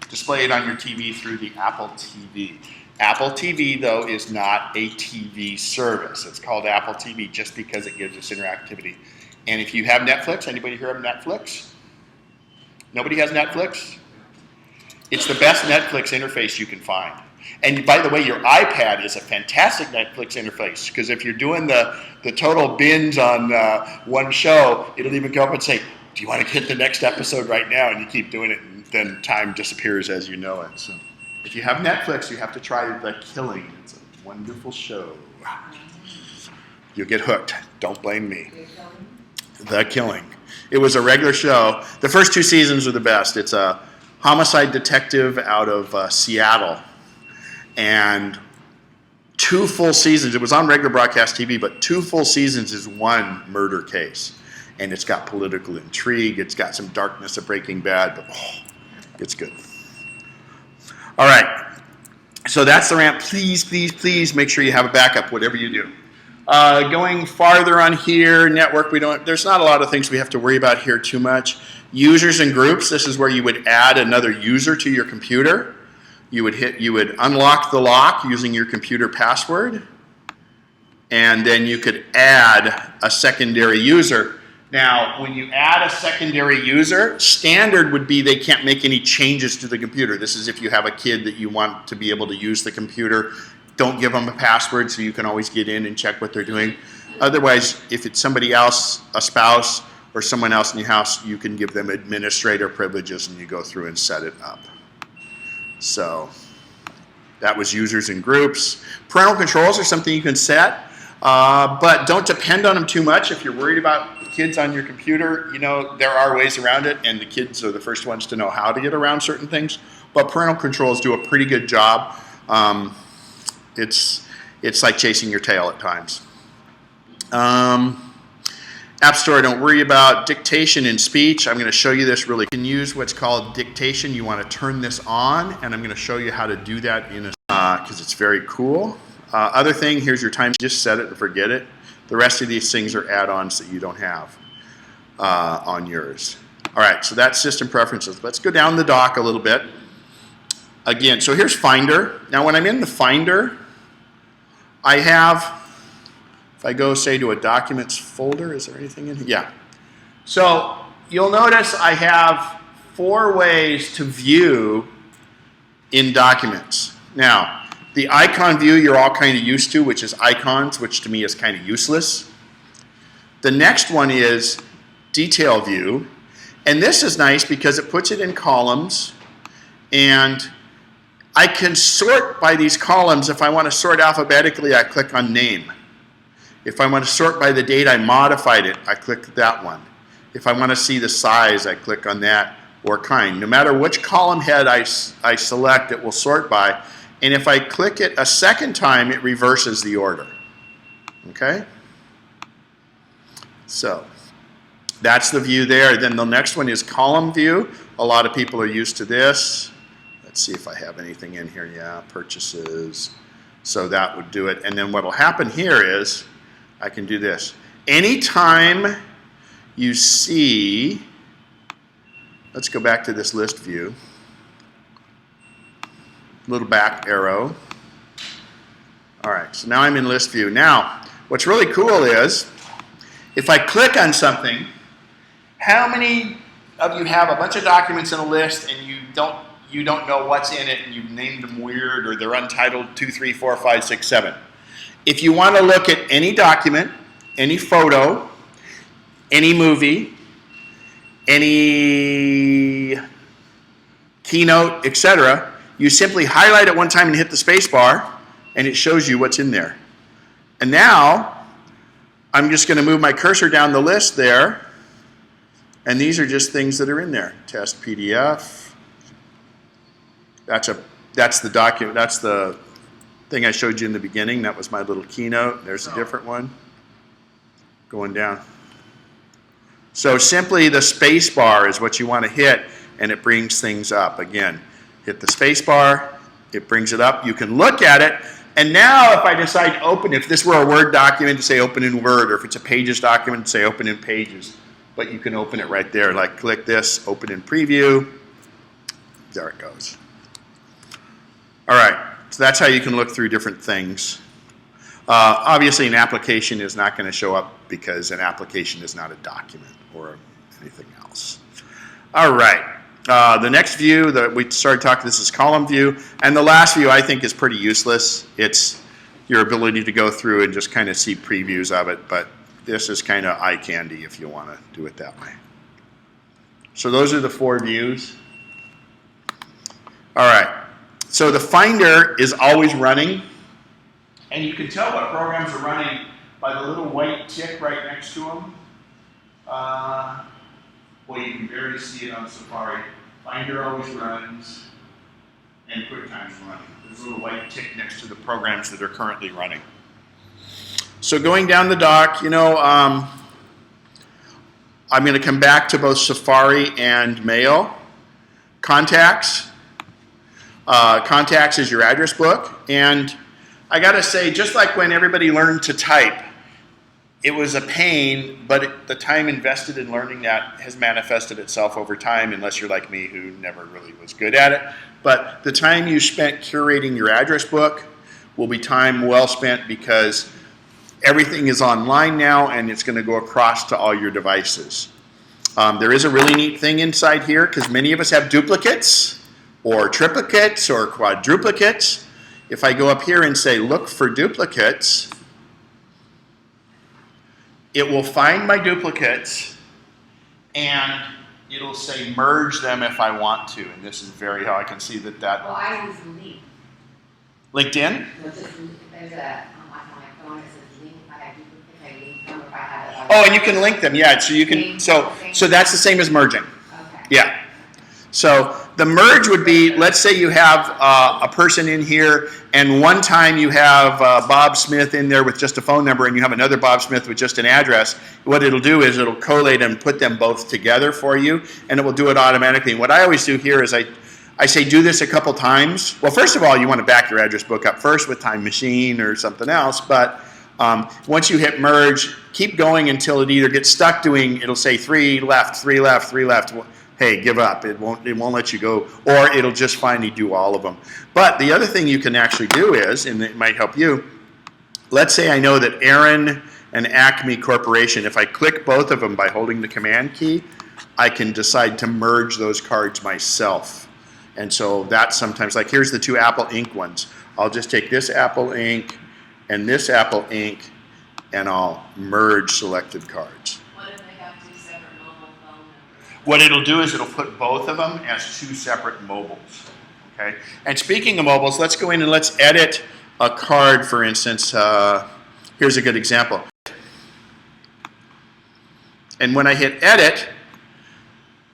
display it on your TV through the Apple TV. Apple TV, though, is not a TV service. It's called Apple TV just because it gives us interactivity. And if you have Netflix, anybody here have Netflix? Nobody has Netflix? It's the best Netflix interface you can find. And by the way, your iPad is a fantastic Netflix interface, because if you're doing the total binge on one show, it'll even go up and say, do you want to get the next episode right now? And you keep doing it, and then time disappears as you know it. So if you have Netflix, you have to try The Killing. It's a wonderful show. You'll get hooked. Don't blame me. The Killing. It was a regular show. The first 2 seasons are the best. It's a homicide detective out of Seattle. And 2 full seasons. It was on regular broadcast TV, but 2 full seasons is one murder case. And it's got political intrigue. It's got some darkness of Breaking Bad, but it's good. All right. So that's the rant. Please, please, please make sure you have a backup, whatever you do. Going farther on here, network, there's not a lot of things we have to worry about here too much. Users and groups, this is where you would add another user to your computer. You would unlock the lock using your computer password, and then you could add a secondary user. Now, when you add a secondary user, standard would be they can't make any changes to the computer. This is if you have a kid that you want to be able to use the computer. Don't give them a password so you can always get in and check what they're doing. Otherwise, if it's somebody else, a spouse, or someone else in your house, you can give them administrator privileges and you go through and set it up. So that was users and groups. Parental controls are something you can set, but don't depend on them too much. If you're worried about kids on your computer, there are ways around it, and the kids are the first ones to know how to get around certain things. But parental controls do a pretty good job. It's like chasing your tail at times. App Store, don't worry about dictation and speech. I'm going to show you this really. You can use what's called dictation. You want to turn this on, and I'm going to show you how to do that because it's very cool. Other thing, here's your time. Just set it and forget it. The rest of these things are add-ons that you don't have on yours. All right, so that's system preferences. Let's go down the dock a little bit. Again, so here's Finder. Now, when I'm in the Finder, I have, if I go, say, to a documents folder, is there anything in here? Yeah. So you'll notice I have 4 ways to view in documents. Now, the icon view you're all kind of used to, which is icons, which to me is kind of useless. The next one is detail view. And this is nice because it puts it in columns, and I can sort by these columns. If I want to sort alphabetically, I click on name. If I want to sort by the date I modified it, I click that one. If I want to see the size, I click on that, or kind. No matter which column head I select, it will sort by. And if I click it a second time, it reverses the order. Okay? So that's the view there. Then the next one is column view. A lot of people are used to this. Let's see if I have anything in here. Yeah, purchases. So that would do it. And then what will happen here is I can do this. Anytime you see, let's go back to this list view. Little back arrow. All right, so now I'm in list view. Now, what's really cool is if I click on something, how many of you have a bunch of documents in a list and you don't know what's in it and you've named them weird or they're untitled 2, 3, 4, 5, 6, 7. If you want to look at any document, any photo, any movie, any keynote, etc., you simply highlight it one time and hit the space bar, and it shows you what's in there. And now, I'm just going to move my cursor down the list there, and these are just things that are in there. Test PDF. That's the document. That's the thing I showed you in the beginning. That was my little keynote. There's a different one going down. So simply the space bar is what you want to hit, and it brings things up. Again, hit the space bar, it brings it up. You can look at it, and now if I decide to open, if this were a Word document, to say open in Word, or if it's a Pages document, say open in Pages. But you can open it right there. Like click this, open in Preview. There it goes. All right, so that's how you can look through different things. Obviously, an application is not going to show up because an application is not a document or anything else. All right, the next view that we started talking, this is column view, and the last view I think is pretty useless. It's your ability to go through and just kind of see previews of it, but this is kind of eye candy if you want to do it that way. So those are the 4 views. All right, so the Finder is always running. And you can tell what programs are running by the little white tick right next to them. Well, you can barely see it on Safari. Finder always runs, and QuickTime's running. There's a little white tick next to the programs that are currently running. So going down the dock, you know, I'm going to come back to both Safari and Mail. Contacts. Contacts is your address book, and I got to say, just like when everybody learned to type, it was a pain, but the time invested in learning that has manifested itself over time, unless you're like me who never really was good at it. But the time you spent curating your address book will be time well spent because everything is online now and it's going to go across to all your devices. There is a really neat thing inside here because many of us have duplicates or triplicates or quadruplicates. If I go up here and say, look for duplicates, it will find my duplicates and it'll say merge them if I want to. And this is very how I can see that. Well, I use Link. LinkedIn? There's a, on my phone, it says Link. I have duplicates, I link them if I have it. Oh, and you can link them, yeah. So you can, so that's the same as merging. Okay. Yeah. So the merge would be, let's say you have a person in here and one time you have Bob Smith in there with just a phone number and you have another Bob Smith with just an address. What it'll do is it'll collate and put them both together for you and it will do it automatically. And what I always do here is I say do this a couple times. Well, first of all, you want to back your address book up first with Time Machine or something else, but once you hit merge, keep going until it either gets stuck doing, it'll say 3 left, 3 left, 3 left. Hey, give up. It won't let you go, or it'll just finally do all of them. But the other thing you can actually do is, and it might help you, let's say I know that Aaron and Acme Corporation, if I click both of them by holding the command key, I can decide to merge those cards myself. And so that's sometimes, like here's the 2 Apple Inc. ones. I'll just take this Apple Inc. and this Apple Inc. and I'll merge selected cards. What if they have 2 separate mobile phone numbers? What it'll do is it'll put both of them as 2 separate mobiles. Okay. And speaking of mobiles, let's go in and let's edit a card, for instance. Here's a good example. And when I hit edit,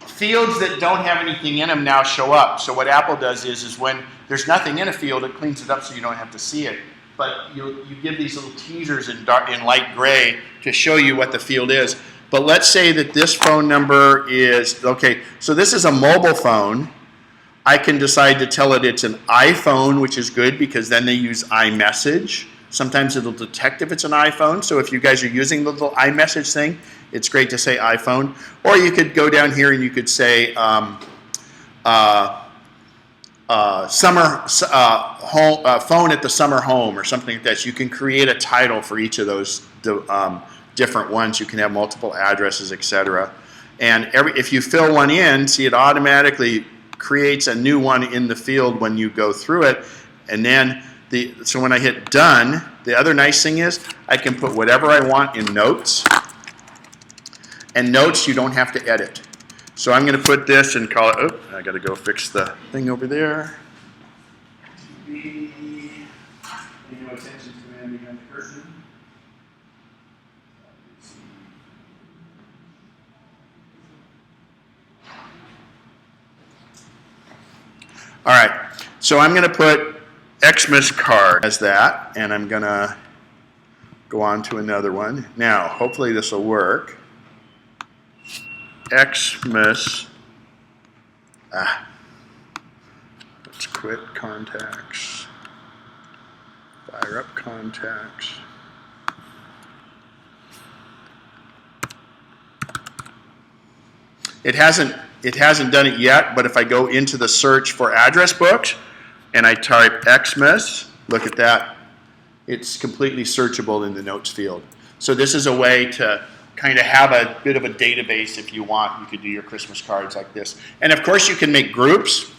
fields that don't have anything in them now show up. So what Apple does is when there's nothing in a field, it cleans it up so you don't have to see it. But you give these little teasers in light gray to show you what the field is. But let's say that this phone number is, okay, so this is a mobile phone. I can decide to tell it it's an iPhone, which is good because then they use iMessage. Sometimes it'll detect if it's an iPhone. So if you guys are using the little iMessage thing, it's great to say iPhone. Or you could go down here and you could say summer phone at the summer home or something like that. So you can create a title for each of those different ones. You can have multiple addresses, etc. And if you fill one in, see, it automatically creates a new one in the field when you go through it. And then so when I hit done, the other nice thing is I can put whatever I want in notes. And notes you don't have to edit. So I'm going to put this and call it, oh, I got to go fix the thing over there. TV, pay no attention to the man behind the curtain. All right, so I'm going to put Xmas card as that, and I'm gonna go on to another one. Now, hopefully this will work. Xmas. Let's quit contacts. Fire up contacts. It hasn't done it yet, but if I go into the search for address books and I type Xmas, look at that. It's completely searchable in the notes field. So this is a way to kind of have a bit of a database if you want. You could do your Christmas cards like this. And of course you can make groups.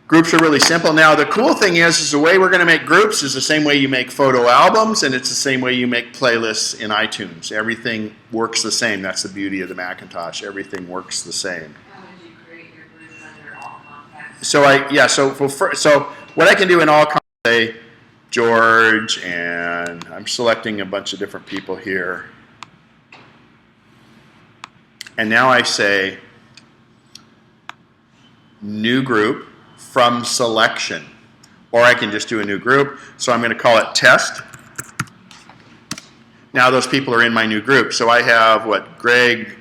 Groups are really simple. Now the cool thing is the way we're going to make groups is the same way you make photo albums, and it's the same way you make playlists in iTunes. Everything works the same. That's the beauty of the Macintosh. Everything works the same. How would you create your groups under all contacts? So what I can do in all contacts, say George, and I'm selecting a bunch of different people here. And now I say new group from selection. Or I can just do a new group. So I'm going to call it test. Now those people are in my new group. So I have what? Greg,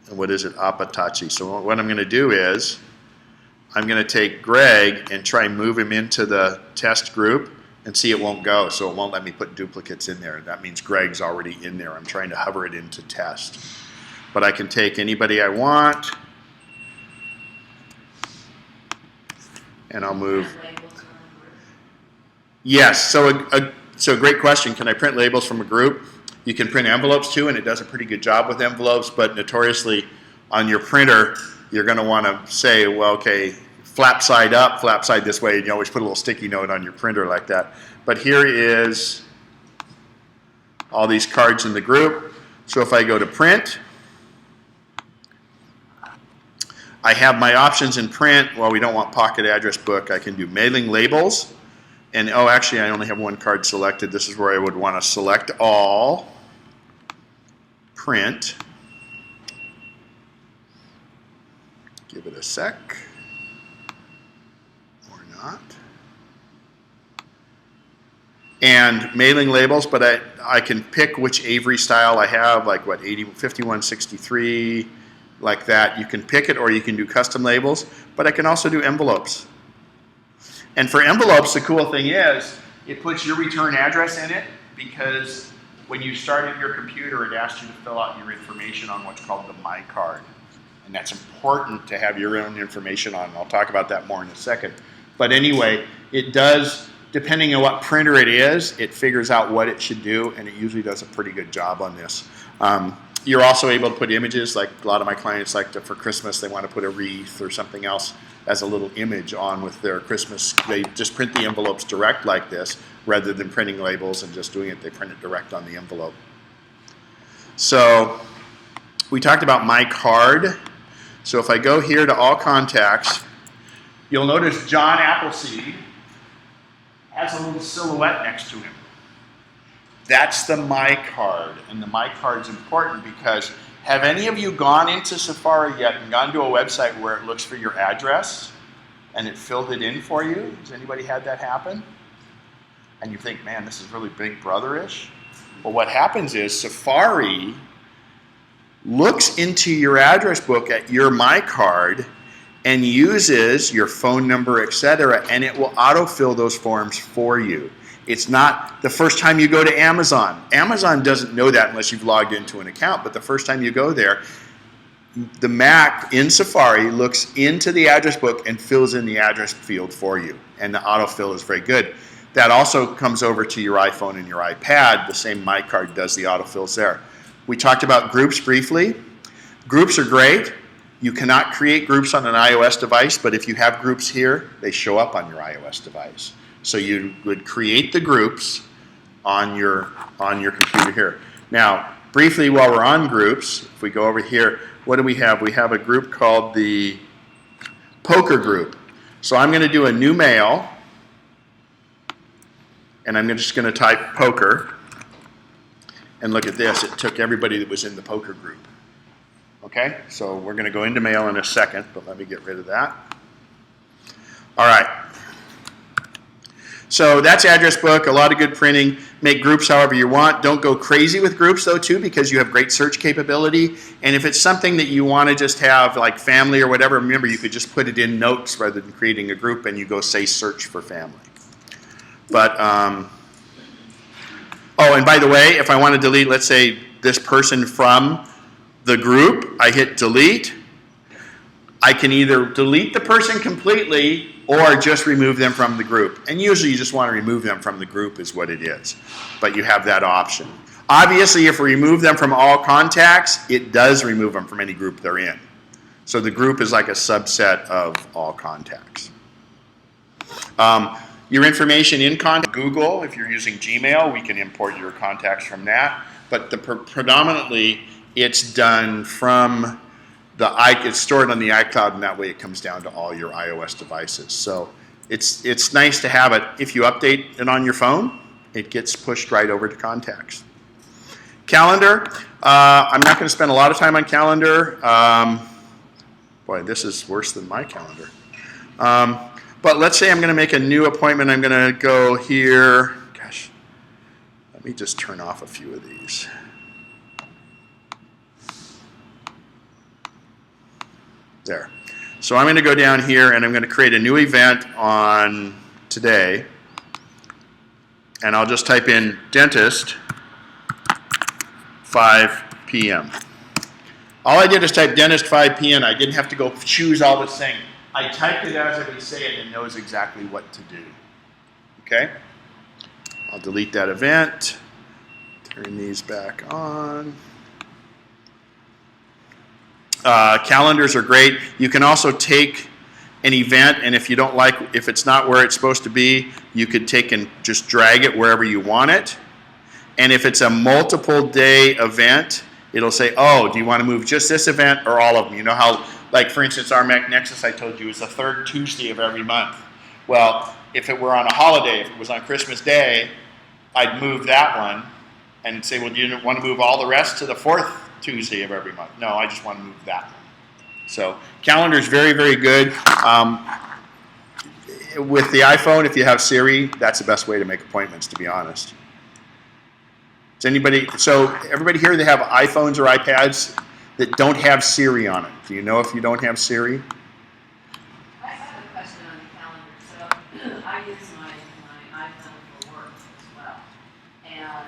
what is it? Apatachi. So what I'm going to do is I'm going to take Greg and try and move him into the test group and see it won't go. So it won't let me put duplicates in there. That means Greg's already in there. I'm trying to hover it into test. But I can take anybody I want. And I'll move. Yes, so a great question. Can I print labels from a group? You can print envelopes too, and it does a pretty good job with envelopes, but notoriously on your printer, you're going to want to say, well, okay, flap side up, flap side this way, and you always put a little sticky note on your printer like that. But here is all these cards in the group. So if I go to print, I have my options in print. Well, we don't want pocket address book. I can do mailing labels. And oh, actually, I only have one card selected. This is where I would want to select all, print, give it a sec, or not. And mailing labels, but I can pick which Avery style I have, like what, 5163, like that. You can pick it, or you can do custom labels, but I can also do envelopes. And for envelopes, the cool thing is it puts your return address in it, because when you started your computer, it asked you to fill out your information on what's called the My Card. And that's important to have your own information on. I'll talk about that more in a second. But anyway, it does, depending on what printer it is, it figures out what it should do, and it usually does a pretty good job on this. You're also able to put images, like a lot of my clients like to, for Christmas, they want to put a wreath or something else as a little image on with their Christmas. They just print the envelopes direct like this, rather than printing labels and just doing it, they print it direct on the envelope. So we talked about My Card. So if I go here to all contacts, you'll notice John Appleseed has a little silhouette next to him. That's the My Card, and the My Card's important because have any of you gone into Safari yet and gone to a website where it looks for your address and it filled it in for you? Has anybody had that happen? And you think, man, this is really Big Brother-ish? Well, what happens is Safari looks into your address book at your My Card and uses your phone number, etc., and it will autofill those forms for you. It's not the first time you go to Amazon. Amazon doesn't know that unless you've logged into an account, but the first time you go there, the Mac in Safari looks into the address book and fills in the address field for you, and the autofill is very good. That also comes over to your iPhone and your iPad. The same My Card does the autofills there. We talked about groups briefly. Groups are great. You cannot create groups on an iOS device, but if you have groups here, they show up on your iOS device. So you would create the groups on your computer here. Now, briefly, while we're on groups, if we go over here, what do we have? We have a group called the Poker Group. So I'm going to do a new mail, and I'm just going to type poker. And look at this. It took everybody that was in the poker group. Okay? So we're going to go into mail in a second, but let me get rid of that. All right. So that's address book, a lot of good printing. Make groups however you want. Don't go crazy with groups though too, because you have great search capability. And if it's something that you want to just have like family or whatever, remember you could just put it in notes rather than creating a group and you go say search for family. But, oh, and by the way, if I want to delete, let's say this person from the group, I hit delete. I can either delete the person completely or just remove them from the group. And usually you just want to remove them from the group is what it is. But you have that option. Obviously, if we remove them from all contacts, it does remove them from any group they're in. So the group is like a subset of all contacts. Your information in contact, Google, if you're using Gmail, we can import your contacts from that. But predominantly, it's done from it's stored on the iCloud, and that way it comes down to all your iOS devices. So it's nice to have it. If you update it on your phone, it gets pushed right over to contacts. Calendar. I'm not going to spend a lot of time on calendar. Boy, this is worse than my calendar. But let's say I'm going to make a new appointment. I'm going to go here. Gosh, let me just turn off a few of these. There. So I'm going to go down here and I'm going to create a new event on today. And I'll just type in dentist 5 p.m. All I did is type dentist 5 p.m. I didn't have to go choose all this thing. I typed it as I would say it and knows exactly what to do. Okay? I'll delete that event. Turn these back on. Calendars are great. You can also take an event, and if you don't like, if it's not where it's supposed to be, you could take and just drag it wherever you want it. And if it's a multiple day event, it'll say, oh, do you want to move just this event or all of them? You know how, like for instance, our Mac Nexus I told you is the third Tuesday of every month. Well, if it were on a holiday, if it was on Christmas Day, I'd move that one and say, well, do you want to move all the rest to the fourth Tuesday of every month? No, I just want to move that one. So calendar is very, very good. With the iPhone, if you have Siri, that's the best way to make appointments, to be honest. Does anybody, so everybody here that have iPhones or iPads that don't have Siri on it? Do you know if you don't have Siri? I have a question on the calendar. So I use my iPhone for work as well. And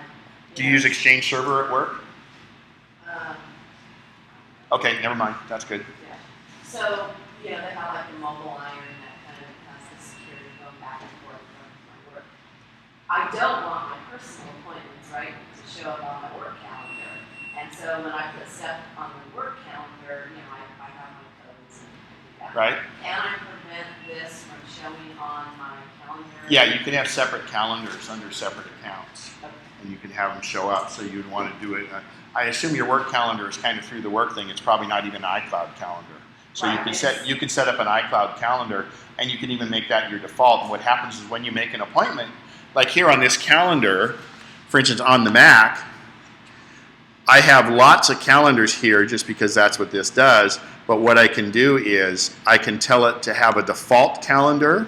do you use Exchange Server at work? Okay, never mind. That's good. Yeah. So, they have like the mobile iron that kind of has the security going back and forth from my work. I don't want my personal appointments, right, to show up on my work calendar. And so when I put stuff on the work calendar, I have my codes and do that. Right. Can I prevent this from showing on my calendar? Yeah, you can have separate calendars under separate accounts. Okay. And you can have them show up, so you'd want to do it. I assume your work calendar is kind of through the work thing. It's probably not even an iCloud calendar. So right. you can set up an iCloud calendar, and you can even make that your default. And what happens is when you make an appointment, like here on this calendar, for instance, on the Mac, I have lots of calendars here just because that's what this does. But what I can do is I can tell it to have a default calendar,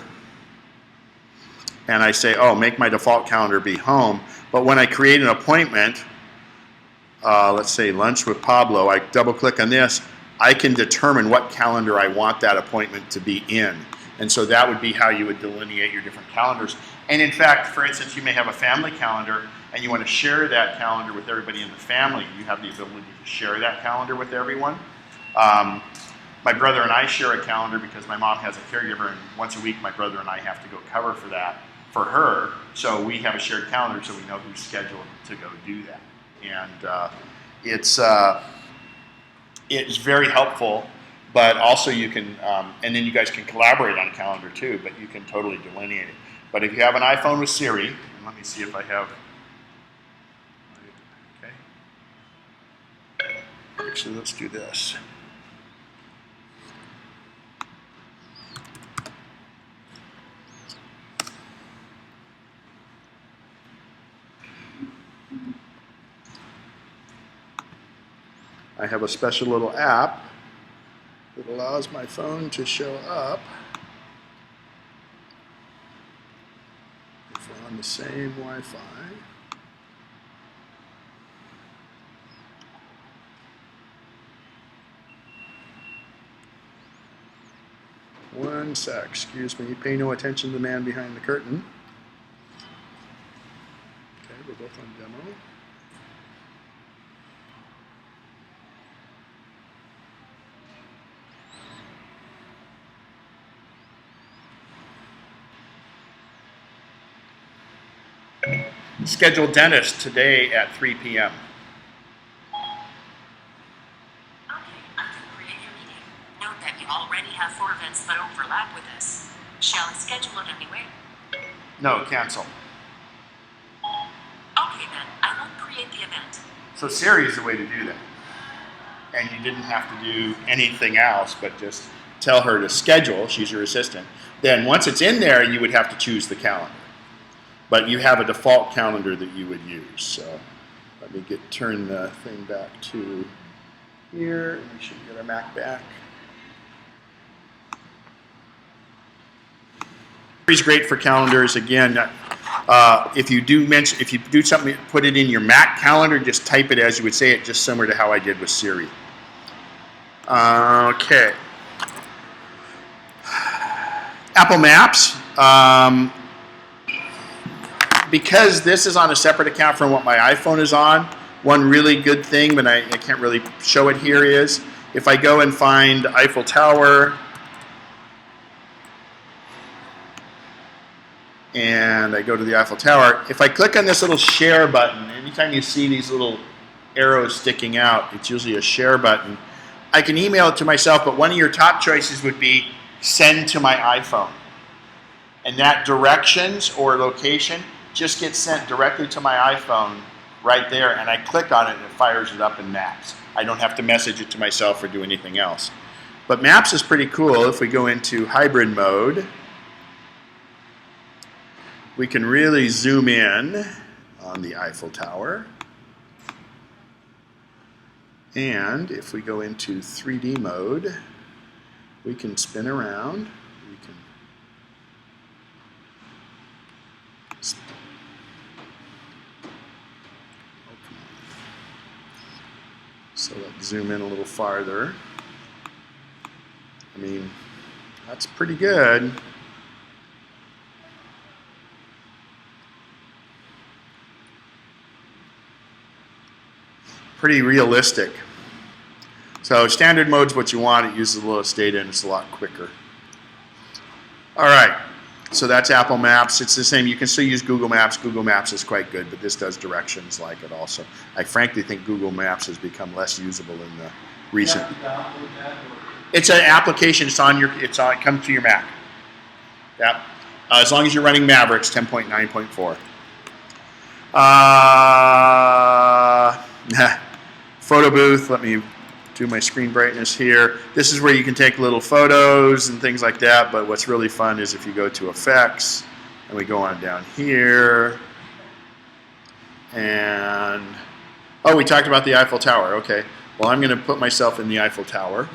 and I say, oh, make my default calendar be home. But when I create an appointment, let's say lunch with Pablo, I double click on this, I can determine what calendar I want that appointment to be in. And so that would be how you would delineate your different calendars. And in fact, for instance, you may have a family calendar and you want to share that calendar with everybody in the family. You have the ability to share that calendar with everyone. My brother and I share a calendar because my mom has a caregiver, and once a week my brother and I have to go cover for that for her. So we have a shared calendar so we know who's scheduled to go do that. And it's very helpful, but also you can, and then you guys can collaborate on a calendar too, but you can totally delineate it. But if you have an iPhone with Siri, and let me see if I have, okay. Actually, let's do this. I have a special little app that allows my phone to show up. on the same Wi-Fi. One sec, excuse me. Pay no attention to the man behind the curtain. Okay, we're both on demo. Scheduled dentist today at 3 p.m. Okay, I can create your meeting. Note that you already have 4 events that overlap with this. Shall I schedule it anyway? No, cancel. Okay then, I will create the event. So Siri is the way to do that. And you didn't have to do anything else but just tell her to schedule. She's your assistant. Then once it's in there, you would have to choose the calendar. But you have a default calendar that you would use. So let me turn the thing back to here. And we should get our Mac back. Siri's great for calendars. Again, if you do something, put it in your Mac calendar. Just type it as you would say it, just similar to how I did with Siri. Okay. Apple Maps. Because this is on a separate account from what my iPhone is on, one really good thing, but I can't really show it here, is if I go and find Eiffel Tower, and I go to the Eiffel Tower, if I click on this little share button, anytime you see these little arrows sticking out, it's usually a share button. I can email it to myself, but one of your top choices would be send to my iPhone. And that directions or location just gets sent directly to my iPhone right there, and I click on it and it fires it up in Maps. I don't have to message it to myself or do anything else. But Maps is pretty cool. If we go into hybrid mode, we can really zoom in on the Eiffel Tower. And if we go into 3D mode, we can spin around. We can So let's zoom in a little farther. I mean, that's pretty good. Pretty realistic. So standard mode's what you want. It uses a little data and it's a lot quicker. All right. So that's Apple Maps. It's the same. You can still use Google Maps. Google Maps is quite good, but this does directions like it also. I frankly think Google Maps has become less usable in the recent. It's an application. It comes to your Mac. Yep. As long as you're running Mavericks 10.9.4. Photo booth. Let me do my screen brightness here. This is where you can take little photos and things like that, but what's really fun is if you go to effects and we go on down here and oh, we talked about the Eiffel Tower. Okay, well, I'm going to put myself in the Eiffel Tower,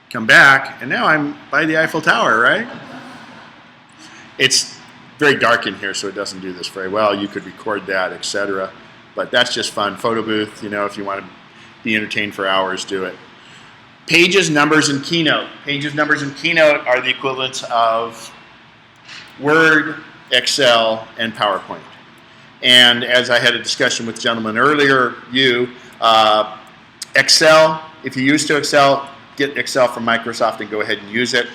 come back, and now I'm by the Eiffel Tower, right? It's very dark in here, so it doesn't do this very well. You could record that, etc. But that's just fun. Photo booth, you know, if you want to be entertained for hours, do it. Pages, numbers, and Keynote. Pages, numbers, and Keynote are the equivalents of Word, Excel, and PowerPoint. And as I had a discussion with a gentleman earlier, Excel, if you're used to Excel, get Excel from Microsoft and go ahead and use it.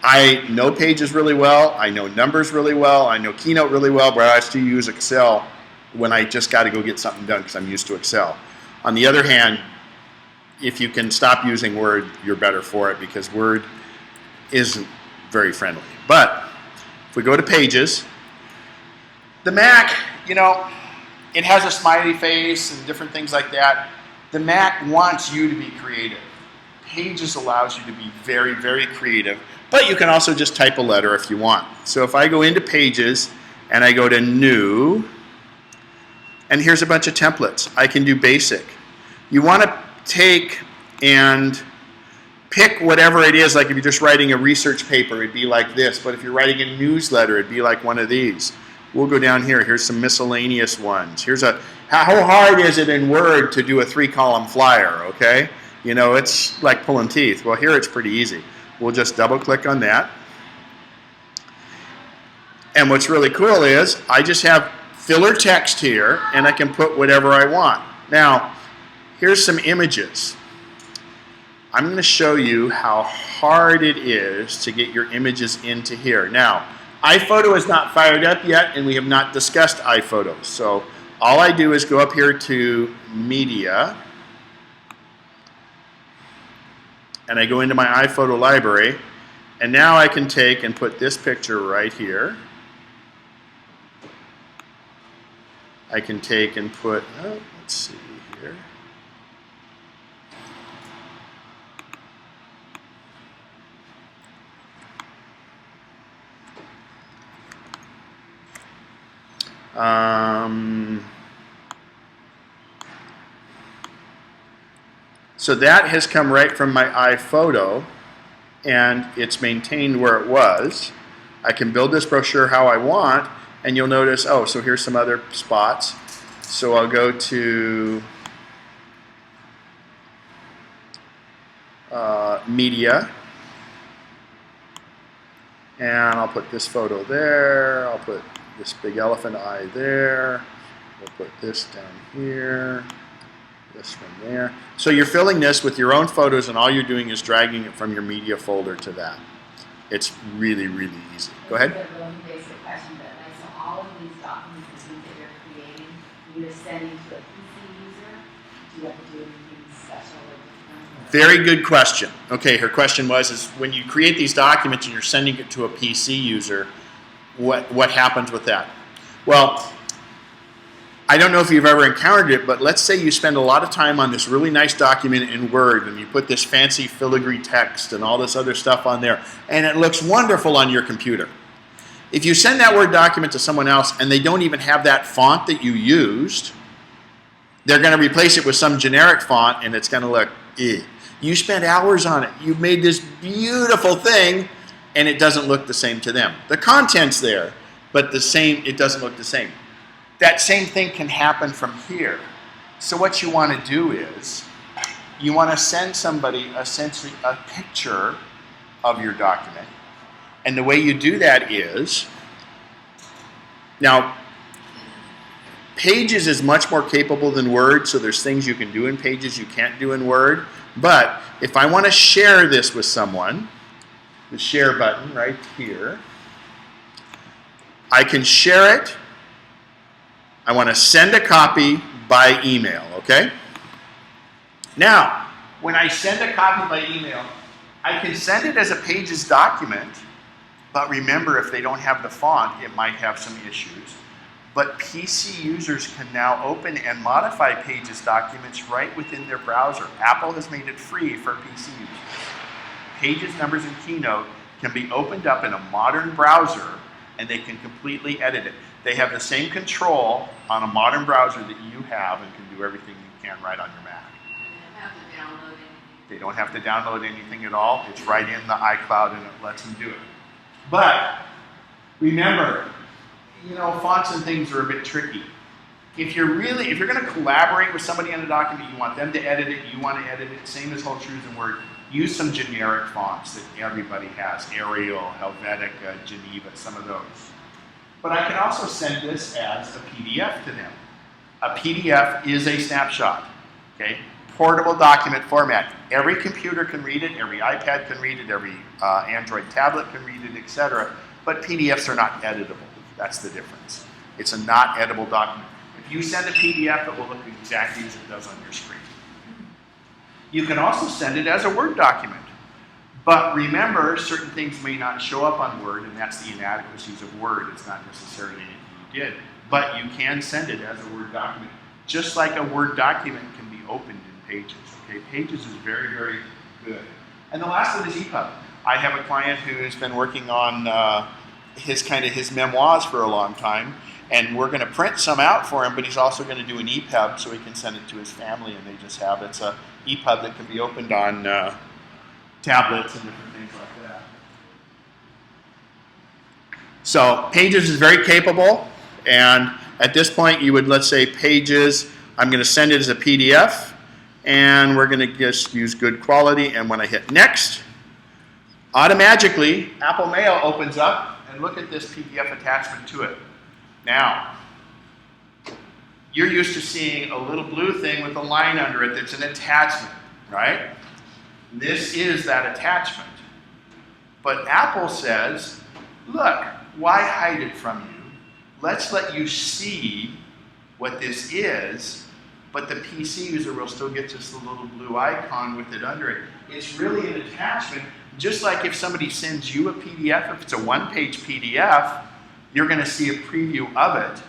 I know Pages really well. I know Numbers really well. I know Keynote really well, but I still use Excel when I just got to go get something done because I'm used to Excel. On the other hand, if you can stop using Word, you're better for it because Word isn't very friendly. But if we go to Pages, the Mac, you know, it has a smiley face and different things like that. The Mac wants you to be creative. Pages allows you to be very, very creative, but you can also just type a letter if you want. So if I go into Pages and I go to New, and here's a bunch of templates. I can do basic. You want to take and pick whatever it is. Like if you're just writing a research paper, it'd be like this. But if you're writing a newsletter, it'd be like one of these. We'll go down here. Here's some miscellaneous ones. Here's how hard is it in Word to do a 3-column flyer, okay? You know, it's like pulling teeth. Well, here it's pretty easy. We'll just double click on that. And what's really cool is I just have filler text here, and I can put whatever I want. Now, here's some images. I'm going to show you how hard it is to get your images into here. Now, iPhoto is not fired up yet, and we have not discussed iPhotos. So all I do is go up here to Media, and I go into my iPhoto library, and now I can take and put this picture right here. I can take and put, let's see here. So that has come right from my iPhoto, and it's maintained where it was. I can build this brochure how I want, and you'll notice, oh, so here's some other spots. So I'll go to Media, and I'll put this photo there. I'll put this big elephant eye there. We'll put this down here. This from there. So you're filling this with your own photos, and all you're doing is dragging it from your media folder to that. It's really, really easy. Go ahead. This is a really basic question, but like, so all of these documents and things that you're creating, you're sending to a PC user. Do you have to do anything special or different? Very good question. Okay, her question was, is when you create these documents and you're sending it to a PC user, what happens with that? Well, I don't know if you've ever encountered it, but let's say you spend a lot of time on this really nice document in Word, and you put this fancy filigree text and all this other stuff on there, and it looks wonderful on your computer. If you send that Word document to someone else and they don't even have that font that you used, they're going to replace it with some generic font, and it's going to look, eh. You spent hours on it. You made this beautiful thing, and it doesn't look the same to them. The content's there, but it doesn't look the same. That same thing can happen from here. So what you want to do is, you want to send somebody essentially a picture of your document. And the way you do that is, now, Pages is much more capable than Word, so there's things you can do in Pages you can't do in Word. But if I want to share this with someone, the share button right here, I can share it. I want to send a copy by email, okay? Now, when I send a copy by email, I can send it as a Pages document, but remember, if they don't have the font, it might have some issues. But PC users can now open and modify Pages documents right within their browser. Apple has made it free for PC users. Pages, Numbers, and Keynote can be opened up in a modern browser, and they can completely edit it. They have the same control on a modern browser that you have, and can do everything you can right on your Mac. They don't have to download anything at all. It's right in the iCloud, and it lets them do it. But remember, you know, fonts and things are a bit tricky. If you're going to collaborate with somebody on a document, you want them to edit it, you want to edit it, same as holds true in Word, use some generic fonts that everybody has, Arial, Helvetica, Geneva, some of those. But I can also send this as a PDF to them. A PDF is a snapshot, okay? Portable document format. Every computer can read it, every iPad can read it, every Android tablet can read it, etc. But PDFs are not editable. That's the difference. It's a not editable document. If you send a PDF, it will look exactly as it does on your screen. You can also send it as a Word document. But remember, certain things may not show up on Word, and that's the inadequacies of Word. It's not necessarily anything you did. But you can send it as a Word document. Just like a Word document can be opened in Pages. Okay, Pages is very, very good. And the last one is EPUB. I have a client who's been working on his memoirs for a long time, and we're going to print some out for him, but he's also going to do an EPUB so he can send it to his family, and they just have it's a EPUB that can be opened on tablets and different things like that. So Pages is very capable, and at this point you would, let's say Pages, I'm going to send it as a PDF, and we're going to just use good quality, and when I hit next, automatically Apple Mail opens up, and look at this PDF attachment to it. Now, you're used to seeing a little blue thing with a line under it that's an attachment, right? This is that attachment. But Apple says, look, why hide it from you? Let's let you see what this is, but the PC user will still get just a little blue icon with it under it. It's really an attachment, just like if somebody sends you a PDF, if it's a one-page PDF, you're going to see a preview of it.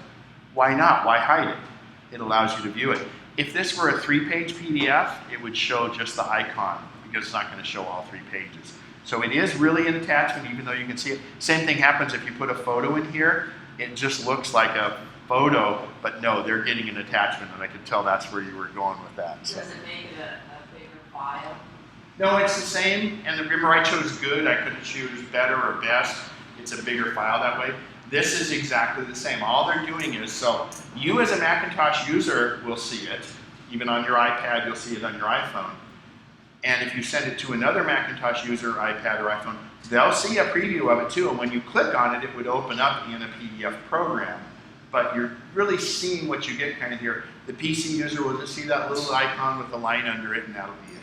Why not? Why hide it? It allows you to view it. If this were a 3-page PDF, it would show just the icon, because it's not going to show all 3 pages. So it is really an attachment, even though you can see it. Same thing happens if you put a photo in here. It just looks like a photo, but no, they're getting an attachment, and I could tell that's where you were going with that. So. Does it make it a bigger file? No, it's the same, and remember I chose good, I couldn't choose better or best. It's a bigger file that way. This is exactly the same. All they're doing is, so you as a Macintosh user will see it. Even on your iPad, you'll see it on your iPhone. And if you send it to another Macintosh user, iPad or iPhone, they'll see a preview of it too, and when you click on it, it would open up in a PDF program. But you're really seeing what you get kind of here. The PC user will just see that little icon with the line under it, and that'll be it.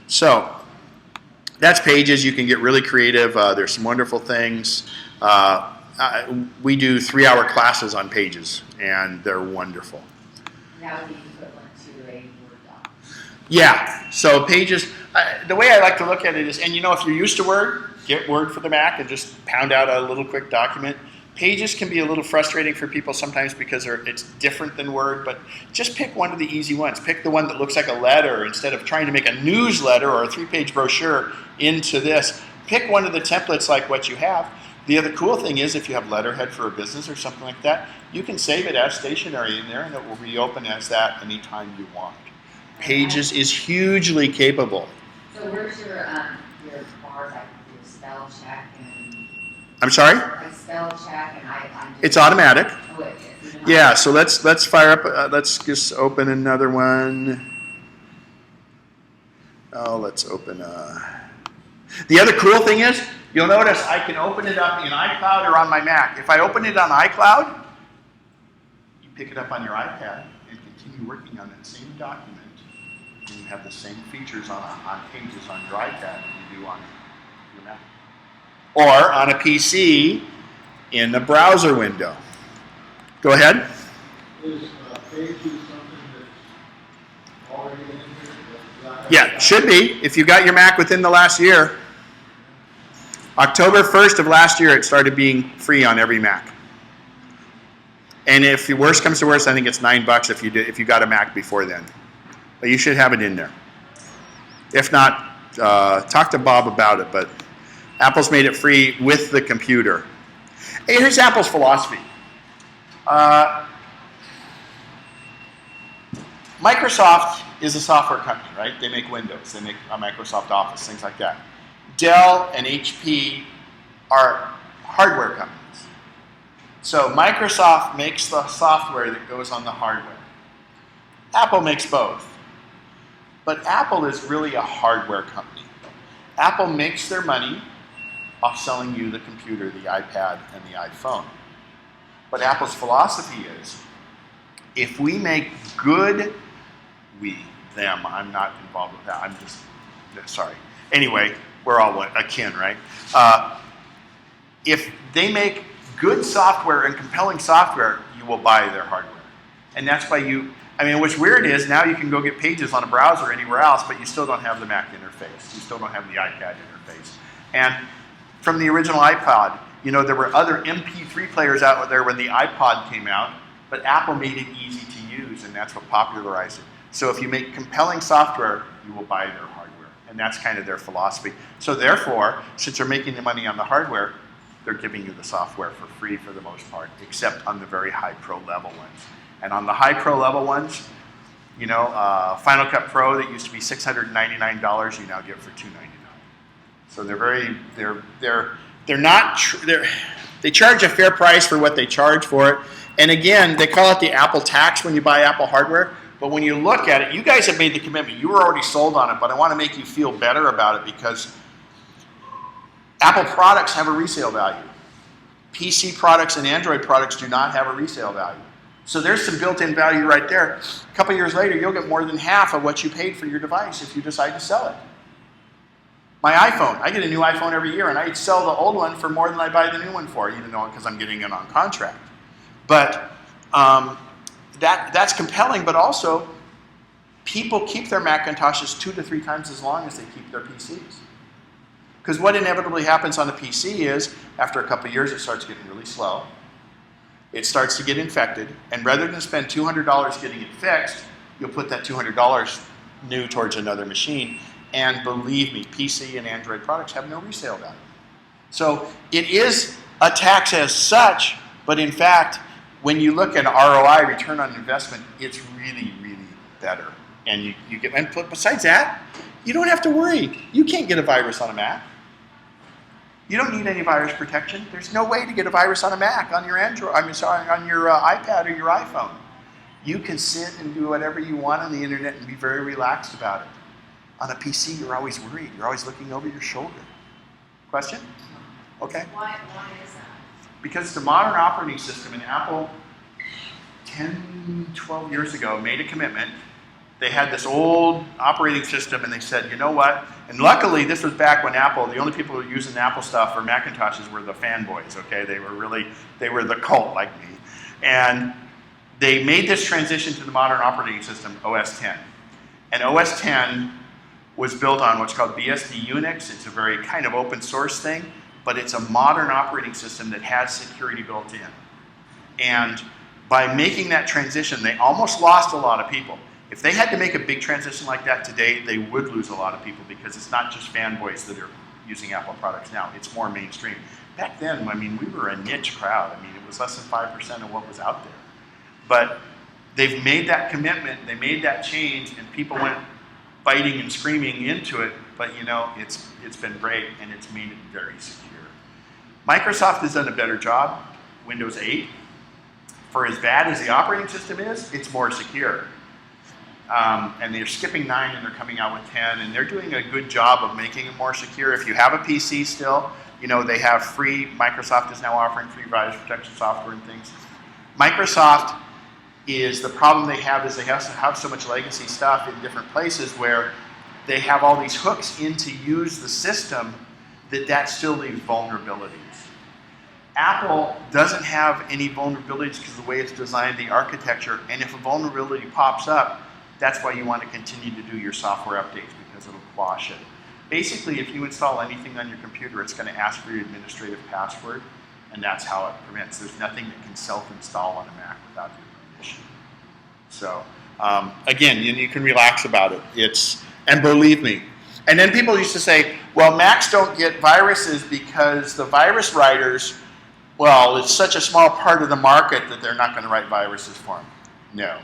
So, that's Pages. You can get really creative. There's some wonderful things. We do 3-hour classes on Pages, and they're wonderful. That would be equivalent to a Word doc. Yeah, so Pages, the way I like to look at it is, and you know, if you're used to Word, get Word for the Mac and just pound out a little quick document. Pages can be a little frustrating for people sometimes because it's different than Word, but just pick one of the easy ones. Pick the one that looks like a letter instead of trying to make a newsletter or a 3-page brochure into this. Pick one of the templates like what you have. The other cool thing is if you have letterhead for a business or something like that, you can save it as stationery in there and it will reopen as that anytime you want. Pages is hugely capable. So where's your bars? I can do a spell check and I'm sorry? a spell check and I It's automatic. Oh, it is. Yeah, so let's fire up, let's just open another one. Oh, let's open, the other cool thing is, you'll notice I can open it up in iCloud or on my Mac. If I open it on iCloud, you pick it up on your iPad and continue working on that same document, and you have the same features on Pages on your iPad that you do on your Mac. Or on a PC in the browser window. Go ahead. Is Pages something that's already in here? Yeah, it should be. If you got your Mac within the last year. October 1st of last year, it started being free on every Mac. And if the worst comes to worst, I think it's $9 if you got a Mac before then. But you should have it in there. If not, talk to Bob about it. But Apple's made it free with the computer. Hey, here's Apple's philosophy. Microsoft is a software company, right? They make Windows, they make Microsoft Office, things like that. Dell and HP are hardware companies. So Microsoft makes the software that goes on the hardware. Apple makes both. But Apple is really a hardware company. Apple makes their money off selling you the computer, the iPad, and the iPhone. But Apple's philosophy is, if we make good, them, I'm not involved with that, I'm just, sorry. Anyway, we're all akin, right? If they make good software and compelling software, you will buy their hardware. And that's why what's weird is now you can go get Pages on a browser anywhere else, but you still don't have the Mac interface. You still don't have the iPad interface. And from the original iPod, there were other MP3 players out there when the iPod came out, but Apple made it easy to use, and that's what popularized it. So if you make compelling software, you will buy their hardware. And that's kind of their philosophy. So therefore, since they're making the money on the hardware, they're giving you the software for free for the most part, except on the very high pro level ones. And on the high pro level ones, You know, Final Cut Pro that used to be $699, you now get for $299. So they charge a fair price for what they charge for it. And again, they call it the Apple tax when you buy Apple hardware. But when you look at it, you guys have made the commitment. You were already sold on it, but I want to make you feel better about it because Apple products have a resale value. PC products and Android products do not have a resale value. So there's some built-in value right there. A couple years later, you'll get more than half of what you paid for your device if you decide to sell it. My iPhone, I get a new iPhone every year, and I sell the old one for more than I buy the new one for, even though because I'm getting it on contract. But that's compelling, but also people keep their Macintoshes 2 to 3 times as long as they keep their PCs. Because what inevitably happens on a PC is, after a couple of years, it starts getting really slow. It starts to get infected, and rather than spend $200 getting it fixed, you'll put that $200 new towards another machine. And believe me, PC and Android products have no resale value. So it is a tax as such, but in fact, when you look at ROI, return on investment, it's really, really better. And you get, and besides that, you don't have to worry. You can't get a virus on a Mac. You don't need any virus protection. There's no way to get a virus on a Mac, on your Android. on your iPad or your iPhone. You can sit and do whatever you want on the internet and be very relaxed about it. On a PC, you're always worried. You're always looking over your shoulder. Question? Okay. Why is that? Because it's a modern operating system, and Apple 10, 12 years ago made a commitment. They had this old operating system, and they said, you know what? And luckily, this was back when Apple, the only people who were using Apple stuff for Macintoshes were the fanboys, okay? They were the cult like me. And they made this transition to the modern operating system, OS 10. And OS 10 was built on what's called BSD Unix. It's a very kind of open source thing, but it's a modern operating system that has security built in. And by making that transition, they almost lost a lot of people. If they had to make a big transition like that today, they would lose a lot of people because it's not just fanboys that are using Apple products now. It's more mainstream. Back then, I mean, we were a niche crowd. I mean, it was less than 5% of what was out there. But they've made that commitment, they made that change, and people went fighting and screaming into it, but you know, it's been great, and it's made it very secure. Microsoft has done a better job. Windows 8, for as bad as the operating system is, it's more secure. And they're skipping 9 and they're coming out with 10, and they're doing a good job of making it more secure. If you have a PC still, you know, they have free, Microsoft is now offering free virus protection software and things. Microsoft is, the problem they have is they have so much legacy stuff in different places where they have all these hooks in to use the system that still leaves vulnerabilities. Apple doesn't have any vulnerabilities because of the way it's designed, the architecture, and if a vulnerability pops up, that's why you want to continue to do your software updates, because it'll quash it. Basically, if you install anything on your computer, it's going to ask for your administrative password, and that's how it prevents. There's nothing that can self-install on a Mac without your permission. So, again, you can relax about it. And believe me. And then people used to say, well, Macs don't get viruses because the virus writers, well, it's such a small part of the market that they're not going to write viruses for them. No.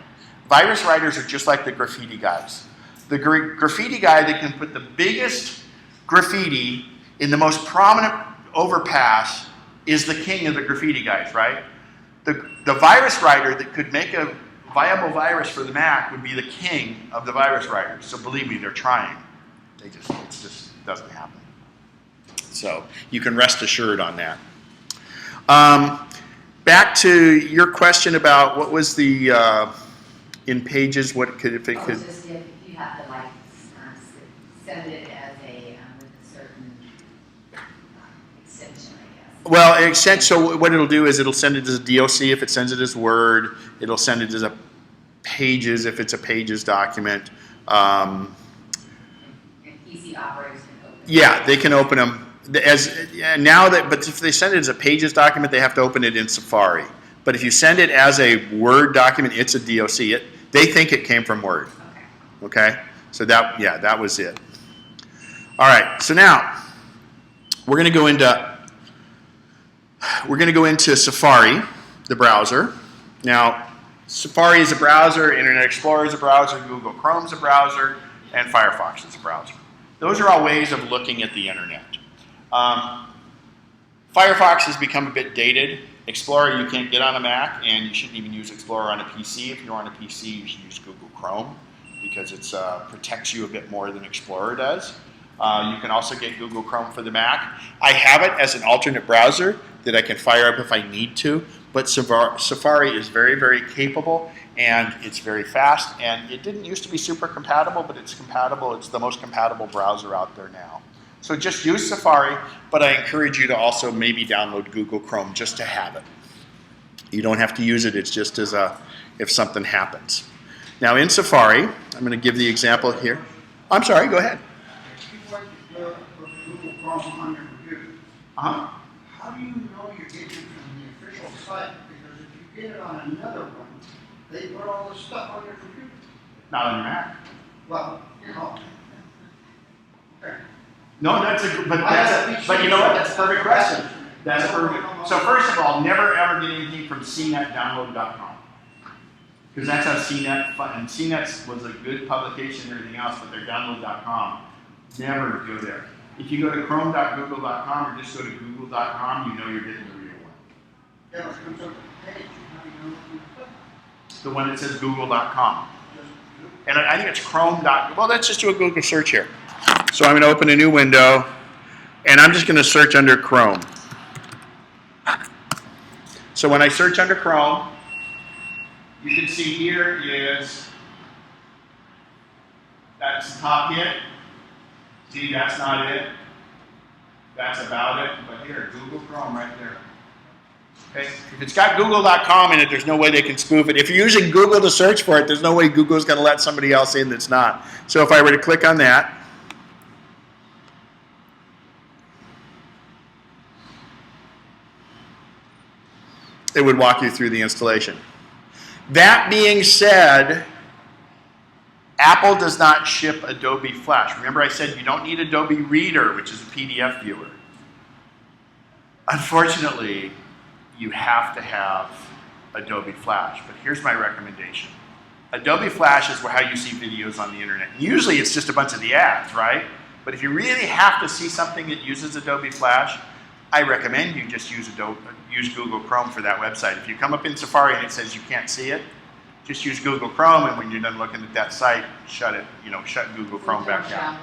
Virus writers are just like the graffiti guys. The graffiti guy that can put the biggest graffiti in the most prominent overpass is the king of the graffiti guys, right? The virus writer that could make a viable virus for the Mac would be the king of the virus writers. So believe me, they're trying. It just doesn't happen. So you can rest assured on that. Back to your question about what was the in Pages, what could, if it could... Just if you have to like send it as a, with a certain extension, I guess. Well, so what it'll do is it'll send it as a DOC if it sends it as Word. It'll send it as a Pages if it's a Pages document. And PC operators can open it. Yeah, they can open them. But if they send it as a Pages document, they have to open it in Safari. But if you send it as a Word document, it's a DOC. They think it came from Word. Okay? So that was it. All right. So now we're going to go into Safari, the browser. Now, Safari is a browser, Internet Explorer is a browser, Google Chrome is a browser, and Firefox is a browser. Those are all ways of looking at the internet. Firefox has become a bit dated. Explorer you can't get on a Mac, and you shouldn't even use Explorer on a PC. If you're on a PC, you should use Google Chrome because it protects you a bit more than Explorer does. You can also get Google Chrome for the Mac. I have it as an alternate browser that I can fire up if I need to, but Safari is very, very capable, and it's very fast, and it didn't used to be super compatible, but it's compatible. It's the most compatible browser out there now. So just use Safari, but I encourage you to also maybe download Google Chrome just to have it. You don't have to use it. It's just as if something happens. Now in Safari, I'm going to give the example here. I'm sorry, go ahead. If you like to put Google Chrome on your computer, how do you know you're getting it from the official site? Because if you get it on another one, they put all this stuff on your computer. Not on your Mac. Well, you know. Okay. No, but you know what? That's a perfect question. That's perfect. So first of all, never ever get anything from cnetdownload.com. Because that's how CNET, and CNET was a good publication and everything else, but they're download.com. Never go there. If you go to chrome.google.com or just go to google.com, you know you're getting the real one. Yeah, it comes up with the page. How do you know what you put? The one that says google.com. And I think it's chrome.com. Well, let's just do a Google search here. So I'm going to open a new window, and I'm just going to search under Chrome. So when I search under Chrome, you can see here is, that's the top hit. See, that's not it. That's about it. But here, Google Chrome right there. Okay. If it's got google.com in it, there's no way they can spoof it. If you're using Google to search for it, there's no way Google's going to let somebody else in that's not. So if I were to click on that, it would walk you through the installation. That being said, Apple does not ship Adobe Flash. Remember I said you don't need Adobe Reader, which is a PDF viewer. Unfortunately, you have to have Adobe Flash, but here's my recommendation. Adobe Flash is how you see videos on the internet. Usually it's just a bunch of the ads, right? But if you really have to see something that uses Adobe Flash, I recommend you just use Google Chrome for that website. If you come up in Safari and it says you can't see it, just use Google Chrome, and when you're done looking at that site, shut Google Chrome back down.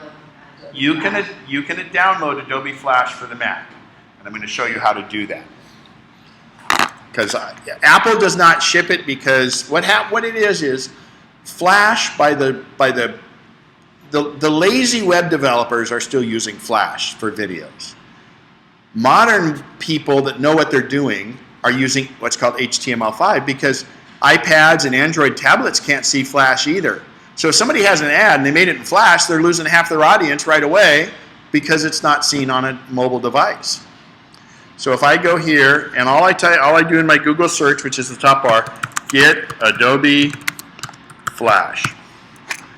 You can download Adobe Flash for the Mac, and I'm going to show you how to do that. Because Apple does not ship it because what it is Flash by the lazy web developers are still using Flash for videos. Modern people that know what they're doing are using what's called HTML5 because iPads and Android tablets can't see Flash either. So if somebody has an ad and they made it in Flash, they're losing half their audience right away because it's not seen on a mobile device. So if I go here and all I do in my Google search, which is the top bar, get Adobe Flash,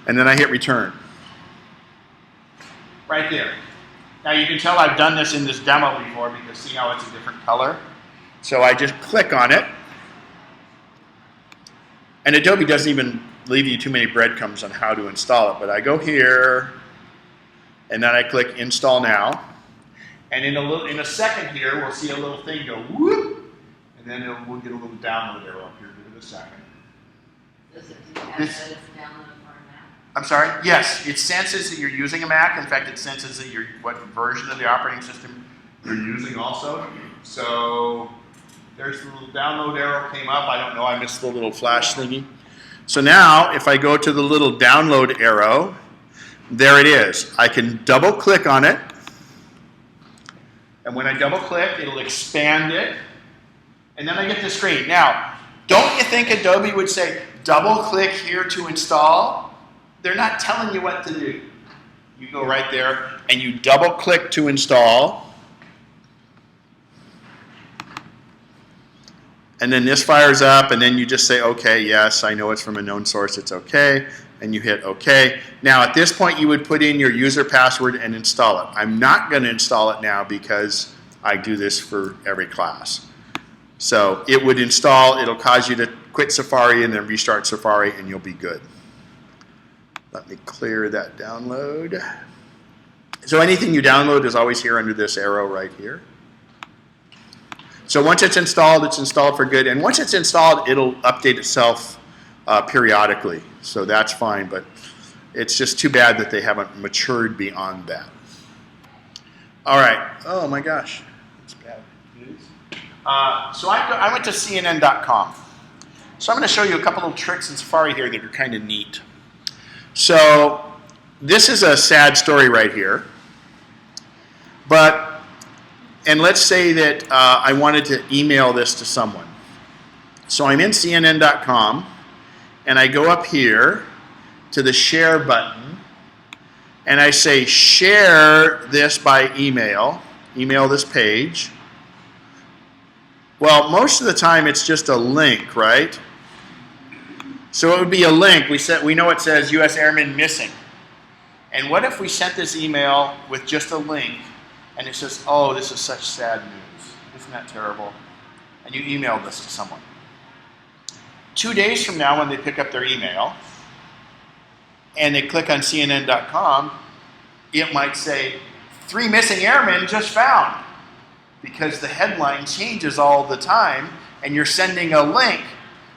and then I hit return. Right there. Now you can tell I've done this in this demo before because see how it's a different color? So I just click on it, and Adobe doesn't even leave you too many breadcrumbs on how to install it, but I go here, and then I click Install Now, and in a second here, we'll see a little thing go whoop, and then we'll get a little download arrow up here. Give it a second. Does it do that it's downloaded for a Mac? I'm sorry? Yes, it senses that you're using a Mac. In fact, it senses that what version of the operating system you're using also. So there's the little download arrow came up. I don't know, I missed the little flash thingy. So now, if I go to the little download arrow, there it is. I can double click on it. And when I double click, it'll expand it. And then I get the screen. Now, don't you think Adobe would say, double click here to install? They're not telling you what to do. You go right there and you double click to install. And then this fires up, and then you just say, okay, yes, I know it's from a known source, it's okay. And you hit okay. Now at this point you would put in your user password and install it. I'm not going to install it now because I do this for every class. So it would install, it'll cause you to quit Safari and then restart Safari and you'll be good. Let me clear that download. So anything you download is always here under this arrow right here. So once it's installed for good. And once it's installed, it'll update itself periodically. So that's fine, but it's just too bad that they haven't matured beyond that. All right. Oh my gosh. That's bad news. So I went to CNN.com. So I'm going to show you a couple little tricks in Safari here that are kind of neat. So this is a sad story right here. And let's say that I wanted to email this to someone. So I'm in CNN.com, and I go up here to the share button, and I say share this by email this page. Well, most of the time it's just a link, right? So it would be a link. We know it says U.S. Airmen missing. And what if we sent this email with just a link, and it says, oh, this is such sad news. Isn't that terrible? And you emailed this to someone. 2 days from now, when they pick up their email, and they click on CNN.com, it might say, 3 missing airmen just found. Because the headline changes all the time, and you're sending a link.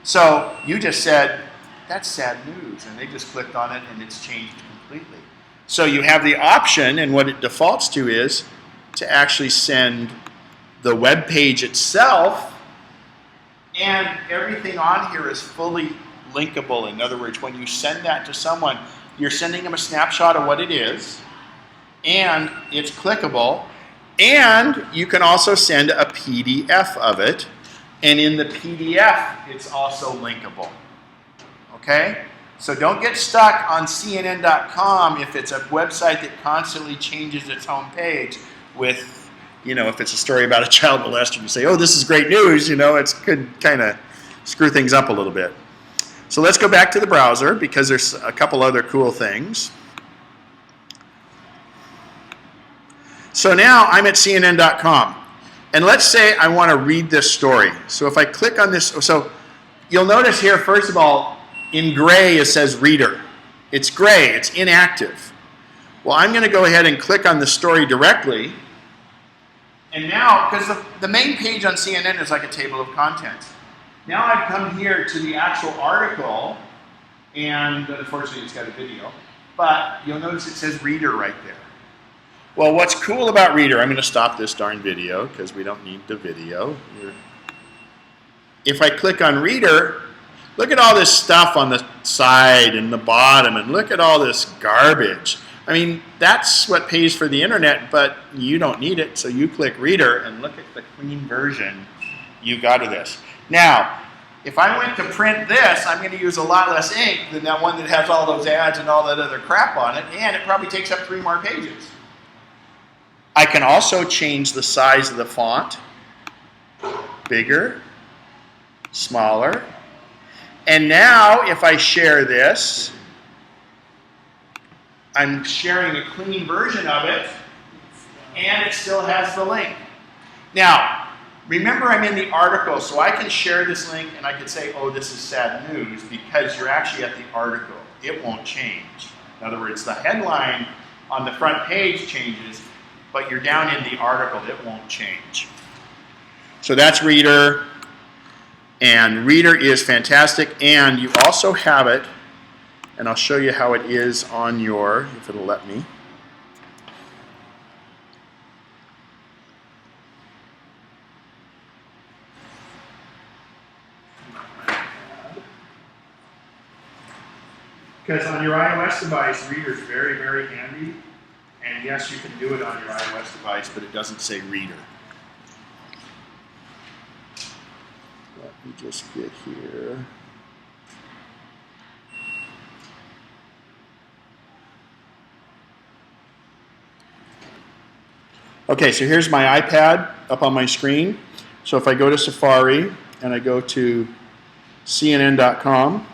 So you just said, that's sad news, and they just clicked on it, and it's changed completely. So you have the option, and what it defaults to is to actually send the web page itself, and everything on here is fully linkable. In other words, when you send that to someone, you're sending them a snapshot of what it is, and it's clickable, and you can also send a PDF of it, and in the PDF, it's also linkable. Okay? So don't get stuck on CNN.com if it's a website that constantly changes its home page with, if it's a story about a child molester, you say, oh, this is great news, it could kind of screw things up a little bit. So let's go back to the browser because there's a couple other cool things. So now I'm at CNN.com. And let's say I want to read this story. So if I click on this, so you'll notice here, first of all, in gray it says reader. It's gray, it's inactive. Well, I'm going to go ahead and click on the story directly. And now, because the main page on CNN is like a table of contents. Now I've come here to the actual article, and unfortunately it's got a video, but you'll notice it says reader right there. Well, what's cool about reader, I'm going to stop this darn video because we don't need the video. If I click on reader, look at all this stuff on the side and the bottom, and look at all this garbage. I mean, that's what pays for the internet, but you don't need it, so you click reader and look at the clean version you got of this. Now, if I went to print this, I'm going to use a lot less ink than that one that has all those ads and all that other crap on it, and it probably takes up 3 more pages. I can also change the size of the font, bigger, smaller, and now if I share this, I'm sharing a clean version of it, and it still has the link. Now, remember I'm in the article, so I can share this link and I can say, oh, this is sad news, because you're actually at the article. It won't change. In other words, the headline on the front page changes, but you're down in the article, it won't change. So that's Reader, and Reader is fantastic, and you also have it, and I'll show you how it is on your, if it'll let me. Because on your iOS device, Reader is very, very handy. And yes, you can do it on your iOS device, but it doesn't say Reader. Let me just get here. Okay, so here's my iPad up on my screen. So if I go to Safari and I go to CNN.com,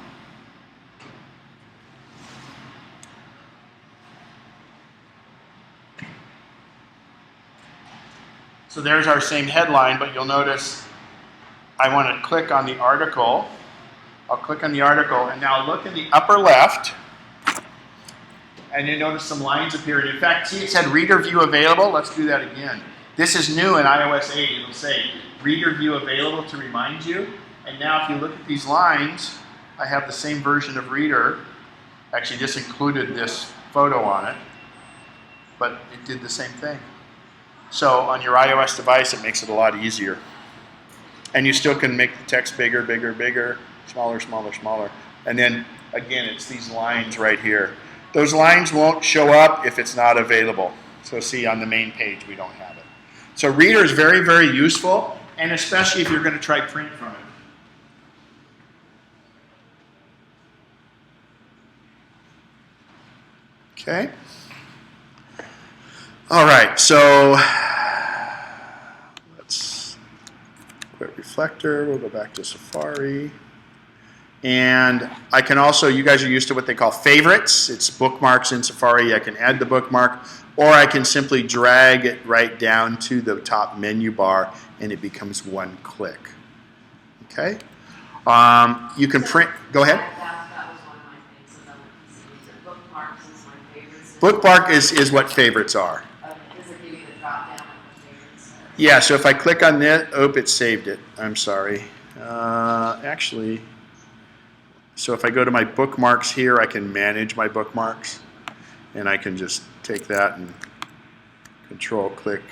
so there's our same headline, but you'll notice I want to click on the article. I'll click on the article, and now look in the upper left, and you notice some lines appear. And in fact, see it said Reader View Available? Let's do that again. This is new in iOS 8. It'll say Reader View Available to remind you. And now if you look at these lines, I have the same version of Reader. Actually, just included this photo on it, but it did the same thing. So on your iOS device, it makes it a lot easier. And you still can make the text bigger, bigger, bigger, smaller, smaller, smaller. And then, again, it's these lines right here. Those lines won't show up if it's not available. So see, on the main page, we don't have it. So Reader is very, very useful, and especially if you're going to try print from it. Okay. All right, so let's quit Reflector. We'll go back to Safari. And I can also, you guys are used to what they call favorites. It's bookmarks in Safari. I can add the bookmark, or I can simply drag it right down to the top menu bar, and it becomes one click. Okay? You can print, go ahead. That was one of my things about the PC. The bookmarks is my favorites. Bookmark is what favorites are. Does it give you the drop down of the favorites? Yeah, so if I click on that, it saved it. I'm sorry. Actually, so if I go to my bookmarks here, I can manage my bookmarks. And I can just take that and control click.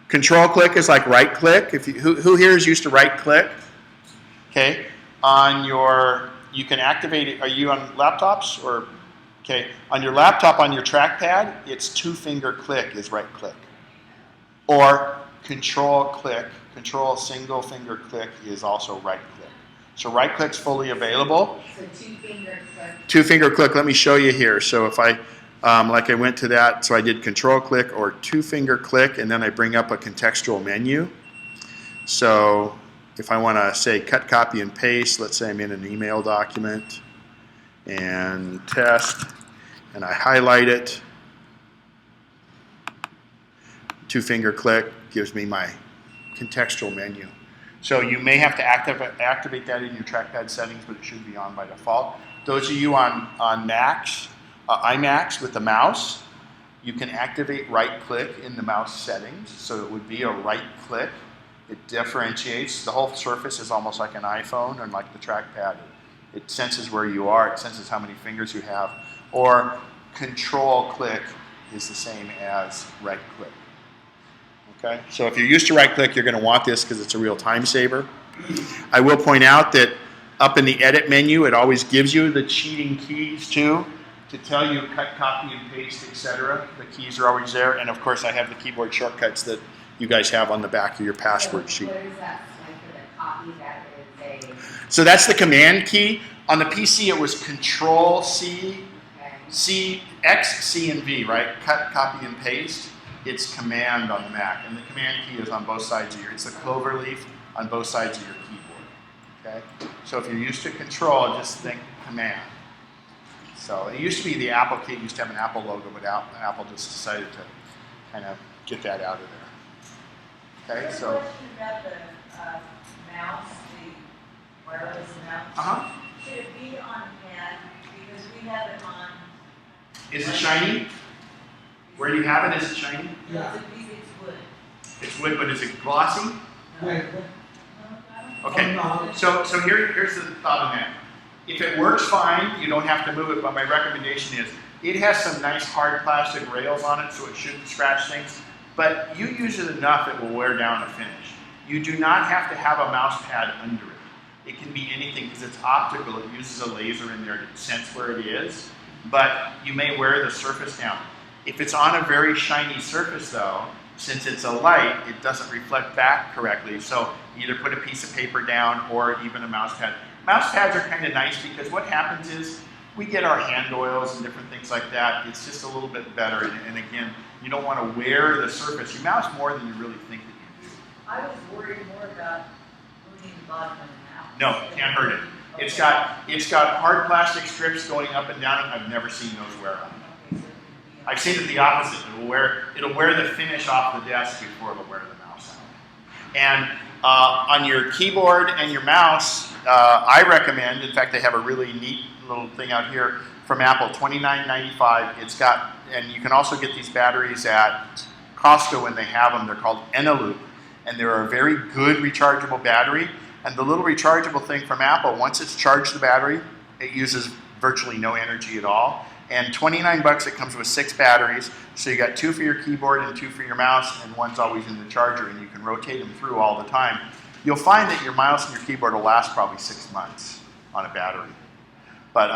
Control click is like right click. If you, who here is used to right click? Okay. On your, you can activate it. Are you on laptops or? Okay. On your laptop, on your trackpad, it's 2-finger click is right click. Or control click, control single finger click is also right click. So right click's fully available. So 2-finger click. 2-finger click, let me show you here. So if I, like I went to that, so I did control click or 2-finger click, and then I bring up a contextual menu. So if I want to say cut, copy, and paste, let's say I'm in an email document, and test, and I highlight it. 2-finger click gives me my contextual menu. So you may have to activate that in your trackpad settings, but it should be on by default. Those of you on Macs, iMacs with the mouse, you can activate right click in the mouse settings. So it would be a right click. It differentiates. The whole surface is almost like an iPhone and like the trackpad. It senses where you are. It senses how many fingers you have. Or control click is the same as right click. Okay, so if you're used to right click, you're going to want this because it's a real time saver. I will point out that up in the edit menu, it always gives you the cheating keys too, to tell you cut, copy, and paste, etc. The keys are always there, and of course I have the keyboard shortcuts that you guys have on the back of your password sheet. What is that like for the copy that is a? So that's the command key. On the PC, it was Control C, Okay. C, X, C, and V, right? Cut, copy, and paste. It's command on the Mac, and the command key is on both sides of it's the clover leaf on both sides of your keyboard. Okay? So if you're used to control, just think command. So it used to be the Apple key used to have an Apple logo, but Apple just decided to kind of get that out of there. Okay, so. Question about the mouse, the wireless mouse. Uh-huh. Should it be on pad? Because we have it on. Is it shiny? Where you have it, is it shiny? Yeah. It's wood. It's wood, but is it glossy? Wait, Okay, so here's the thought on that. If it works fine, you don't have to move it, but my recommendation is it has some nice hard plastic rails on it, so it shouldn't scratch things, but you use it enough it will wear down a finish. You do not have to have a mouse pad under it. It can be anything because it's optical. It uses a laser in there to sense where it is, but you may wear the surface down. If it's on a very shiny surface though, since it's a light, it doesn't reflect back correctly. So either put a piece of paper down or even a mouse pad. Mouse pads are kind of nice because what happens is we get our hand oils and different things like that. It's just a little bit better. And again, you don't want to wear the surface. You mouse more than you really think that you do. I was worried more about moving the bottom of the mouse. No, can't hurt it. It's got hard plastic strips going up and down. I've never seen those wear on. Okay, so I've seen it the opposite. It'll wear the finish off the desk before it'll wear the mouse out. And On your keyboard and your mouse, I recommend, in fact, they have a really neat little thing out here from Apple, $29.95. It's got, and you can also get these batteries at Costco when they have them. They're called Eneloop, and they're a very good rechargeable battery. And the little rechargeable thing from Apple, once it's charged the battery, it uses virtually no energy at all. And 29 bucks, it comes with 6 batteries. So you got 2 for your keyboard and 2 for your mouse, and one's always in the charger, and you can rotate them through all the time. You'll find that your mouse and your keyboard will last probably 6 months on a battery. But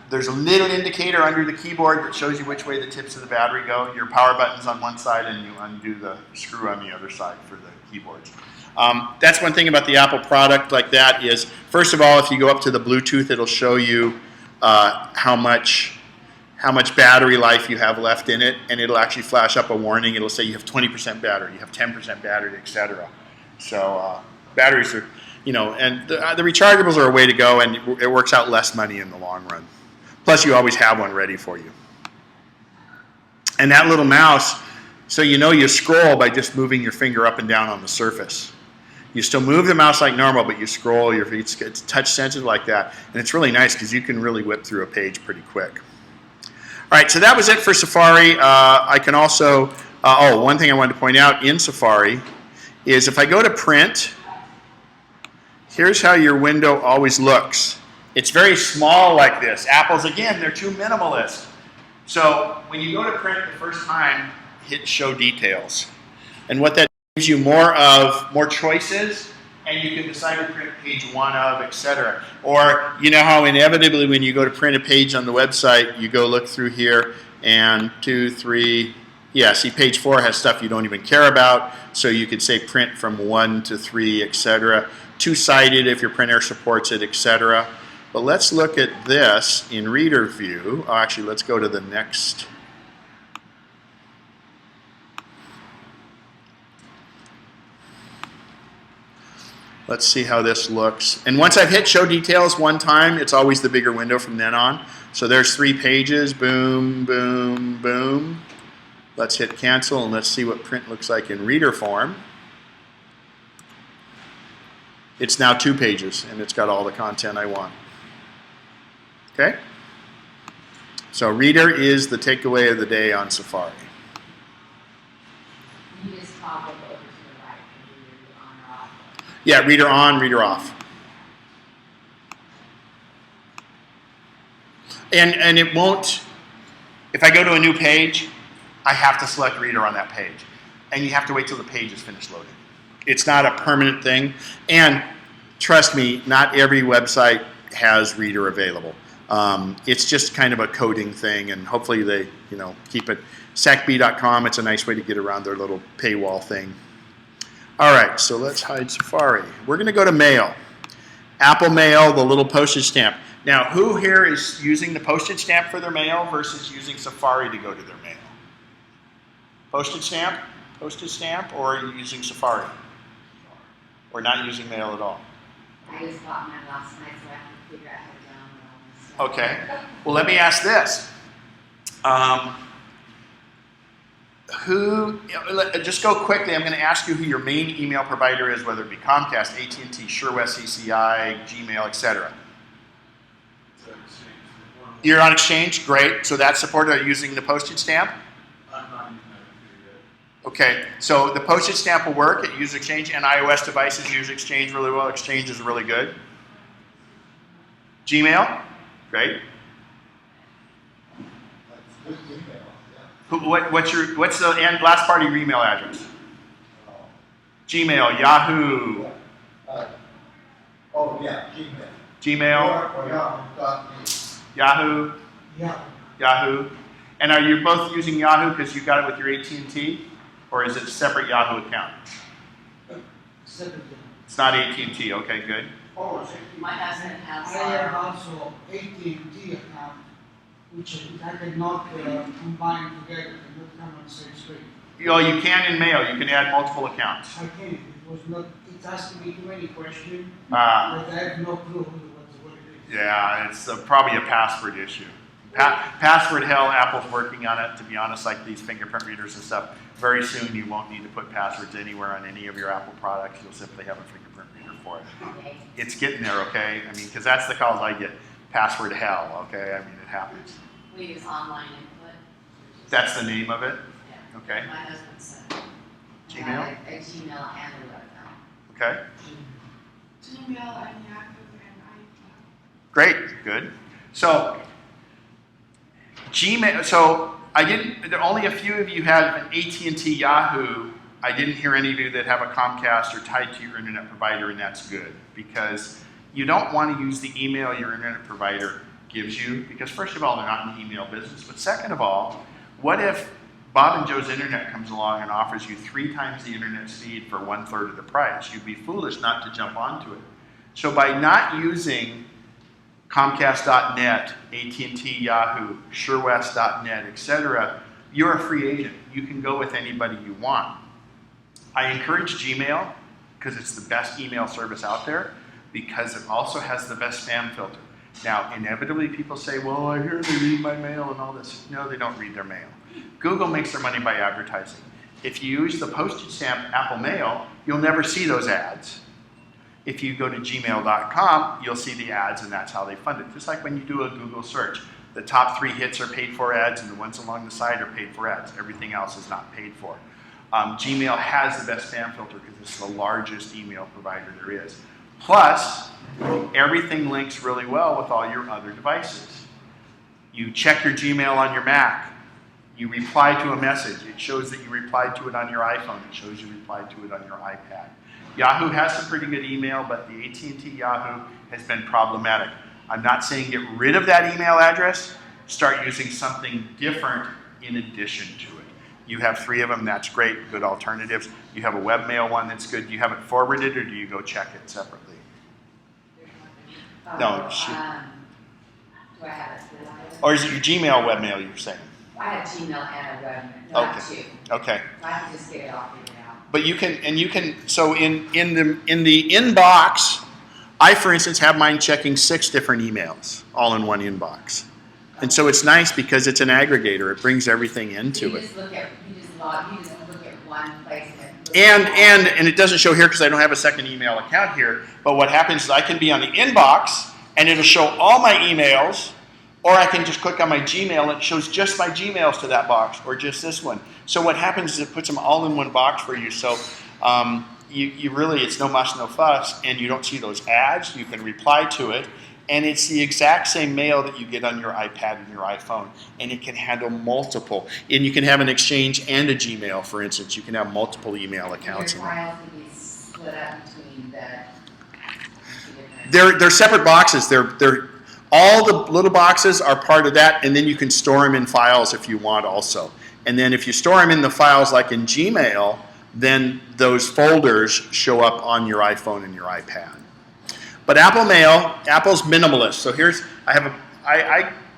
there's a little indicator under the keyboard that shows you which way the tips of the battery go. Your power button's on one side, and you undo the screw on the other side for the keyboards. That's one thing about the Apple product like that is, first of all, if you go up to the Bluetooth, it'll show you how much battery life you have left in it, and it'll actually flash up a warning. It'll say you have 20% battery, you have 10% battery, etc. So batteries are, and the rechargeables are a way to go, and it works out less money in the long run. Plus, you always have one ready for you. And that little mouse, so you scroll by just moving your finger up and down on the surface. You still move the mouse like normal, but you scroll, it's touch sensitive like that. And it's really nice because you can really whip through a page pretty quick. All right, so that was it for Safari. I can also, one thing I wanted to point out in Safari is if I go to print, here's how your window always looks. It's very small like this. Apple's, again, they're too minimalist. So when you go to print the first time, hit show details. And what that gives you more choices, and you can decide to print page 1 of, etc. Or you know how inevitably when you go to print a page on the website, you go look through here and 2, 3, yeah, see page 4 has stuff you don't even care about, so you could say print from 1 to 3, etc. Two-sided if your printer supports it, etc. But let's look at this in reader view. Actually, let's go to the next. Let's see how this looks. And once I've hit show details one time, it's always the bigger window from then on. So there's 3 pages, boom, boom, boom. Let's hit cancel and let's see what print looks like in reader form. It's now 2 pages and it's got all the content I want. Okay? So reader is the takeaway of the day on Safari. You just toggle over to the right and do your on or off. Yeah, reader on, reader off. And it won't, if I go to a new page, I have to select reader on that page. And you have to wait till the page is finished loading. It's not a permanent thing. And trust me, not every website has reader available. It's just kind of a coding thing, and hopefully they, keep it. SACB.com, it's a nice way to get around their little paywall thing. All right, so let's hide Safari. We're going to go to Mail. Apple Mail, the little postage stamp. Now, who here is using the postage stamp for their mail versus using Safari to go to their mail? Postage stamp, or are you using Safari? Or not using mail at all? I just bought mine last night, so I have to figure out how to download all this stuff. Okay. Well, let me ask this. Just go quickly, I'm going to ask you who your main email provider is, whether it be Comcast, AT&T, SureWest, CCI, Gmail, etc. You're on Exchange? Great. So that's supported using the postage stamp? I'm not using that. Okay, so the postage stamp will work. It uses Exchange, and iOS devices use Exchange really well. Exchange is really good. Gmail? Great. That's good email, yeah. What's the last part of your email address? Gmail, Yahoo, Gmail. Gmail, Or Yahoo.me. Yahoo, Yeah. Yahoo. And are you both using Yahoo because you got it with your AT&T, or is it a separate Yahoo account? Separately. It's not AT&T. Okay, good. Oh, My husband has, I have also AT&T account, which I cannot combine together, cannot come on the same screen. You can in Mail. You can add multiple accounts. I can, it was not, it asked me too many questions, but Ah. I have no clue what it is. Yeah, it's probably a password issue. Password hell, Apple's working on it. To be honest, like these fingerprint readers and stuff, very soon you won't need to put passwords anywhere on any of your Apple products. You'll simply have a fingerprint reader for it. Okay. It's getting there, okay? I mean, because that's the calls I get. Password hell, okay? I mean, it happens. We use online input. That's the name of it? Yeah. Okay. My husband said. Gmail? A Gmail and a web account. Okay. Gmail and Yahoo and iCloud. Great, good. So, Gmail, so only a few of you have an AT&T Yahoo. I didn't hear any of you that have a Comcast or tied to your internet provider, and that's good, because you don't want to use the email your internet provider gives you, because first of all, they're not in the email business, but second of all, what if Bob and Joe's Internet comes along and offers you 3 times the internet speed for 1/3 of the price? You'd be foolish not to jump onto it. So by not using Comcast.net, AT&T, Yahoo, SureWest.net, etc., you're a free agent. You can go with anybody you want. I encourage Gmail because it's the best email service out there, because it also has the best spam filter. Now, inevitably people say, well, I hear they read my mail and all this. No, they don't read their mail. Google makes their money by advertising. If you use the postage stamp Apple Mail, you'll never see those ads. If you go to gmail.com, you'll see the ads, and that's how they fund it. Just like when you do a Google search, the top 3 hits are paid for ads, and the ones along the side are paid for ads. Everything else is not paid for. Gmail has the best spam filter because it's the largest email provider there is. Plus, everything links really well with all your other devices. You check your Gmail on your Mac. You reply to a message. It shows that you replied to it on your iPhone. It shows you replied to it on your iPad. Yahoo has some pretty good email, but the AT&T Yahoo has been problematic. I'm not saying get rid of that email address. Start using something different in addition to it. You have 3 of them. That's great. Good alternatives. You have a webmail one that's good. Do you have it forwarded, or do you go check it separately? No, shoot. Do I have it? Or is it your Gmail webmail you're saying? I have Gmail and a web, no, I have 2. Okay. I have to just get it all figured out. But you can, so in the inbox, I, for instance, have mine checking 6 different emails, all in one inbox. And so it's nice because it's an aggregator. It brings everything into it. You just look at one place. And it doesn't show here because I don't have a second email account here, but what happens is I can be on the inbox and it'll show all my emails, or I can just click on my Gmail and it shows just my Gmails to that box, or just this one. So what happens is it puts them all in one box for you. So you really, it's no muss, no fuss, and you don't see those ads. You can reply to it, and it's the exact same mail that you get on your iPad and your iPhone, and it can handle multiple. And you can have an Exchange and a Gmail, for instance. You can have multiple email accounts. Your files can be split up between the 2 different. They're separate boxes. They're all the little boxes are part of that, and then you can store them in files if you want also. And then if you store them in the files like in Gmail, then those folders show up on your iPhone and your iPad. But Apple Mail, Apple's minimalist. So here's, I'm a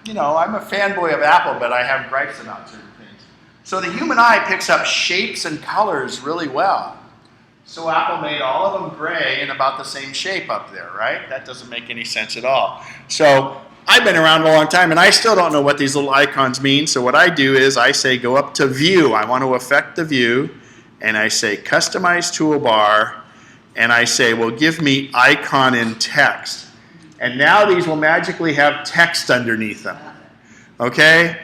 fanboy of Apple, but I have gripes about certain things. So the human eye picks up shapes and colors really well. So Apple made all of them gray and about the same shape up there, right? That doesn't make any sense at all. So I've been around a long time, and I still don't know what these little icons mean. So what I do is I say go up to View. I want to affect the view, and I say Customize Toolbar, and I say, well, give me icon in text. And now these will magically have text underneath them, okay?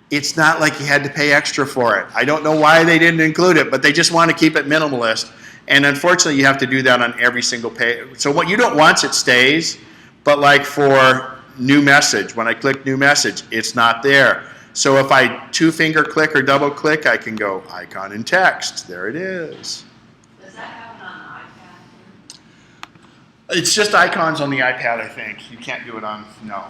It's not like you had to pay extra for it. I don't know why they didn't include it, but they just want to keep it minimalist. And unfortunately, you have to do that on every single page. So what you don't want, it stays, but like for new message, when I click new message, it's not there. So if I 2-finger click or double click, I can go icon in text. There it is. Does that happen on the iPad? It's just icons on the iPad, I think. You can't do it on, no.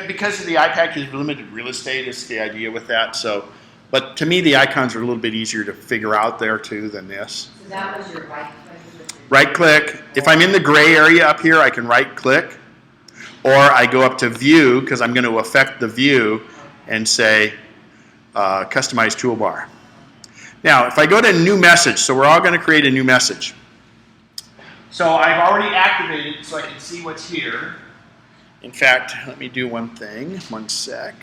Because of the iPad is limited real estate is the idea with that. So, but to me, the icons are a little bit easier to figure out there too than this. So that was your right click? Right click. If I'm in the gray area up here, I can right click. Or I go up to View because I'm going to affect the view and say Customize Toolbar. Now, if I go to New Message, so we're all going to create a new message. So I've already activated so I can see what's here. In fact, let me do one thing, one sec.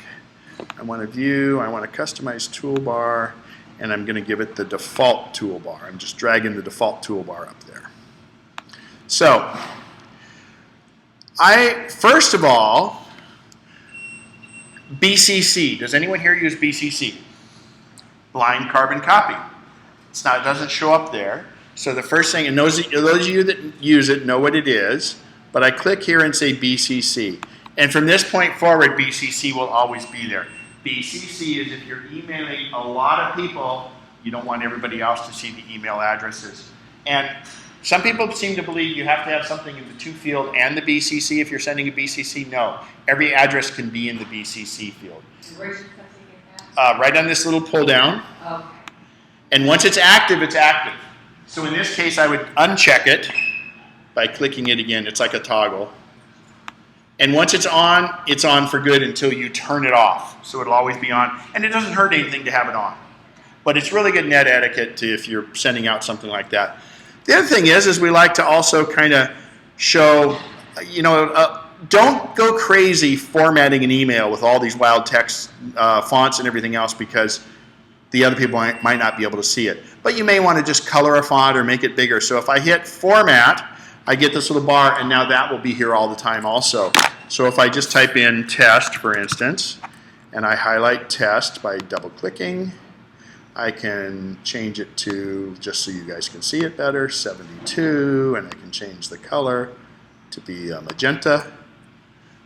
I want to view, I want to customize toolbar, and I'm going to give it the default toolbar. I'm just dragging the default toolbar up there. So, first of all, BCC. Does anyone here use BCC? Blind carbon copy. It doesn't show up there. So the first thing, and those of you that use it know what it is, but I click here and say BCC. And from this point forward, BCC will always be there. BCC is if you're emailing a lot of people, you don't want everybody else to see the email addresses. And some people seem to believe you have to have something in the to field and the BCC if you're sending a BCC. No, every address can be in the BCC field. So where's your supposed to get that? Right on this little pull down. Okay. And once it's active, it's active. So in this case, I would uncheck it by clicking it again. It's like a toggle. And once it's on for good until you turn it off. So it'll always be on. And it doesn't hurt anything to have it on. But it's really good net etiquette if you're sending out something like that. The other thing is we like to also kind of show, don't go crazy formatting an email with all these wild text fonts and everything else because the other people might not be able to see it. But you may want to just color a font or make it bigger. So if I hit format, I get this little bar, and now that will be here all the time also. So if I just type in test, for instance, and I highlight test by double-clicking, I can change it to, just so you guys can see it better, 72, and I can change the color to be magenta.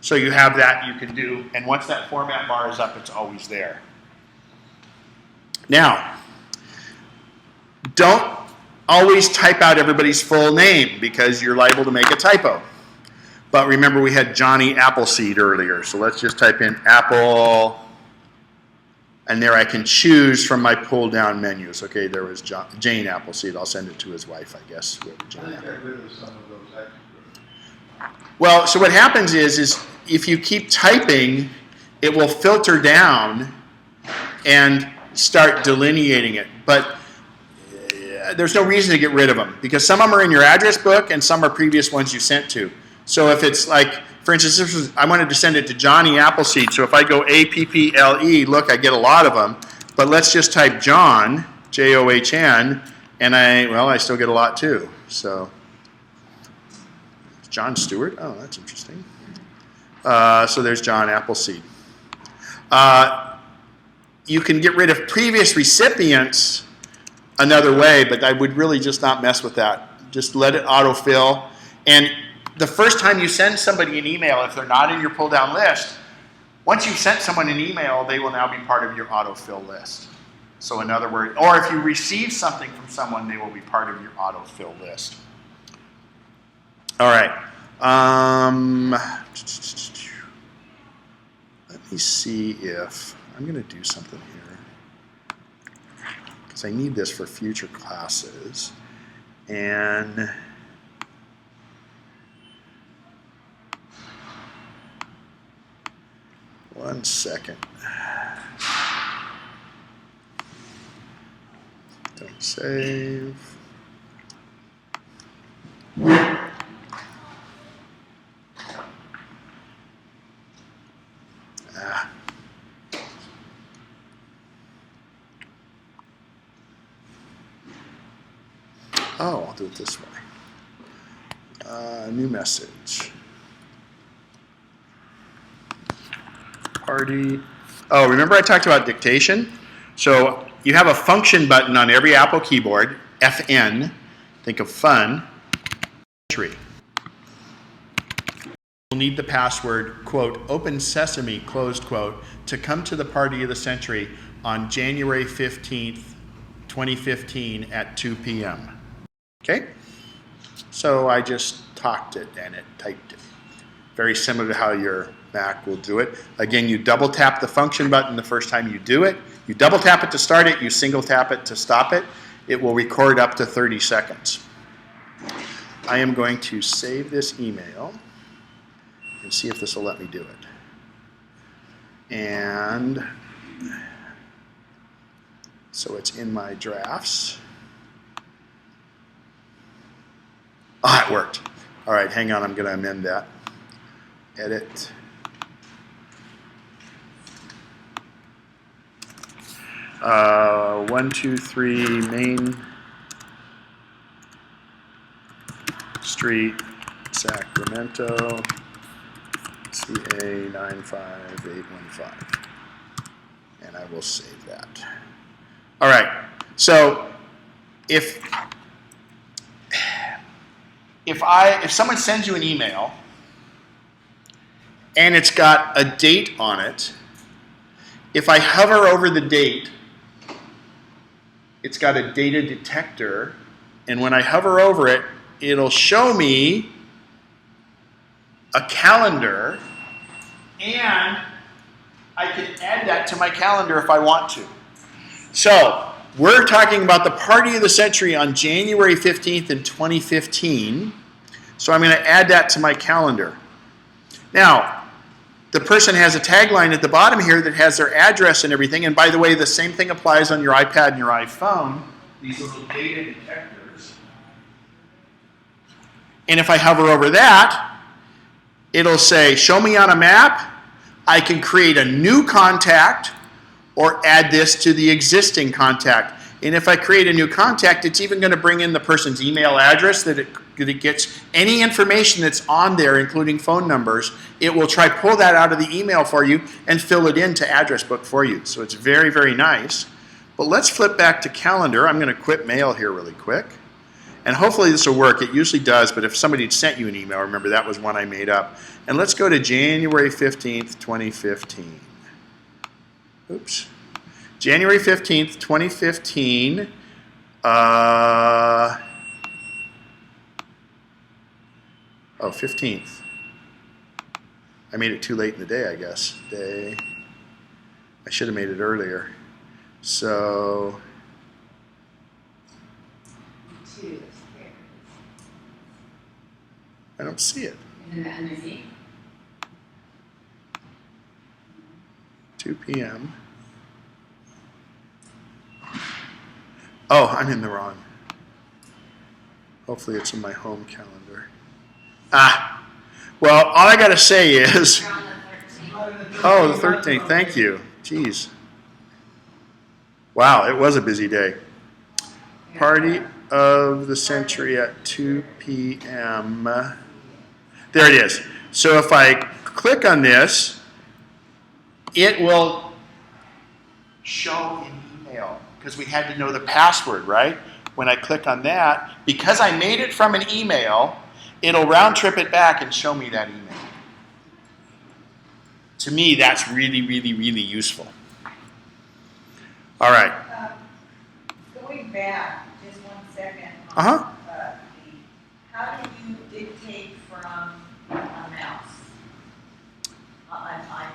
So you have that you can do, and once that format bar is up, it's always there. Now, don't always type out everybody's full name because you're liable to make a typo. But remember we had Johnny Appleseed earlier, so let's just type in Apple, and there I can choose from my pull down menus. Okay, there was Jane Appleseed. I'll send it to his wife, I guess. I think I rid of some of those extras. Well, so what happens is if you keep typing, it will filter down and start delineating it. But there's no reason to get rid of them because some of them are in your address book and some are previous ones you sent to. So if it's like, for instance, I wanted to send it to Johnny Appleseed. So if I go APPLE, look, I get a lot of them. But let's just type John, John, and I still get a lot too. So John Stewart. Oh, that's interesting. So there's John Appleseed. You can get rid of previous recipients another way, but I would really just not mess with that. Just let it autofill. And the first time you send somebody an email, if they're not in your pull-down list, once you've sent someone an email, they will now be part of your autofill list. So in other words, or if you receive something from someone, they will be part of your autofill list. All right. Let me see if I'm going to do something here because I need this for future classes. And one second. Don't save. Oh, I'll do it this way. New message. Party. Oh, remember I talked about dictation? So you have a function button on every Apple keyboard, FN, think of fun, century. You'll need the password, quote, open sesame, closed quote, to come to the party of the century on January 15th, 2015 at 2 p.m. Okay? So I just talked it and it typed it. Very similar to how your Mac will do it. Again, you double tap the function button the first time you do it. You double tap it to start it. You single tap it to stop it. It will record up to 30 seconds. I am going to save this email and see if this will let me do it. And so it's in my drafts. Ah, it worked. All right, hang on. I'm going to amend that. edit. Uh, 123 Main Street, Sacramento, CA 95815. And I will save that. All right. So if someone sends you an email and it's got a date on it, if I hover over the date, it's got a data detector, and when I hover over it, it'll show me a calendar, and I can add that to my calendar if I want to. So we're talking about the party of the century on January 15th in 2015. So I'm going to add that to my calendar. Now, the person has a tagline at the bottom here that has their address and everything. And by the way, the same thing applies on your iPad and your iPhone. These little data detectors. And if I hover over that, it'll say, show me on a map. I can create a new contact or add this to the existing contact. And if I create a new contact, it's even going to bring in the person's email address that it gets any information that's on there, including phone numbers. It will try to pull that out of the email for you and fill it into address book for you. So it's very, very nice. But let's flip back to calendar. I'm going to quit mail here really quick. And hopefully this will work. It usually does, but if somebody had sent you an email, remember that was one I made up. And let's go to January 15th, 2015. Oops. January 15th, 2015. Oh, 15th. I made it too late in the day, I guess. Day. I should have made it earlier. So. I don't see it. Under Z? 2 p.m. Oh, I'm in the wrong. Hopefully it's in my home calendar. Ah, well, all I got to say is, oh, the 13th, thank you. Jeez. Wow, it was a busy day. Party of the century at 2 p.m. There it is. So if I click on this, it will show an email because we had to know the password, right? When I click on that, because I made it from an email, it'll round trip it back and show me that email. To me, that's really, really, really useful. All right. Going back, just 1 second. Uh-huh. How do you dictate from a mouse? An iPad?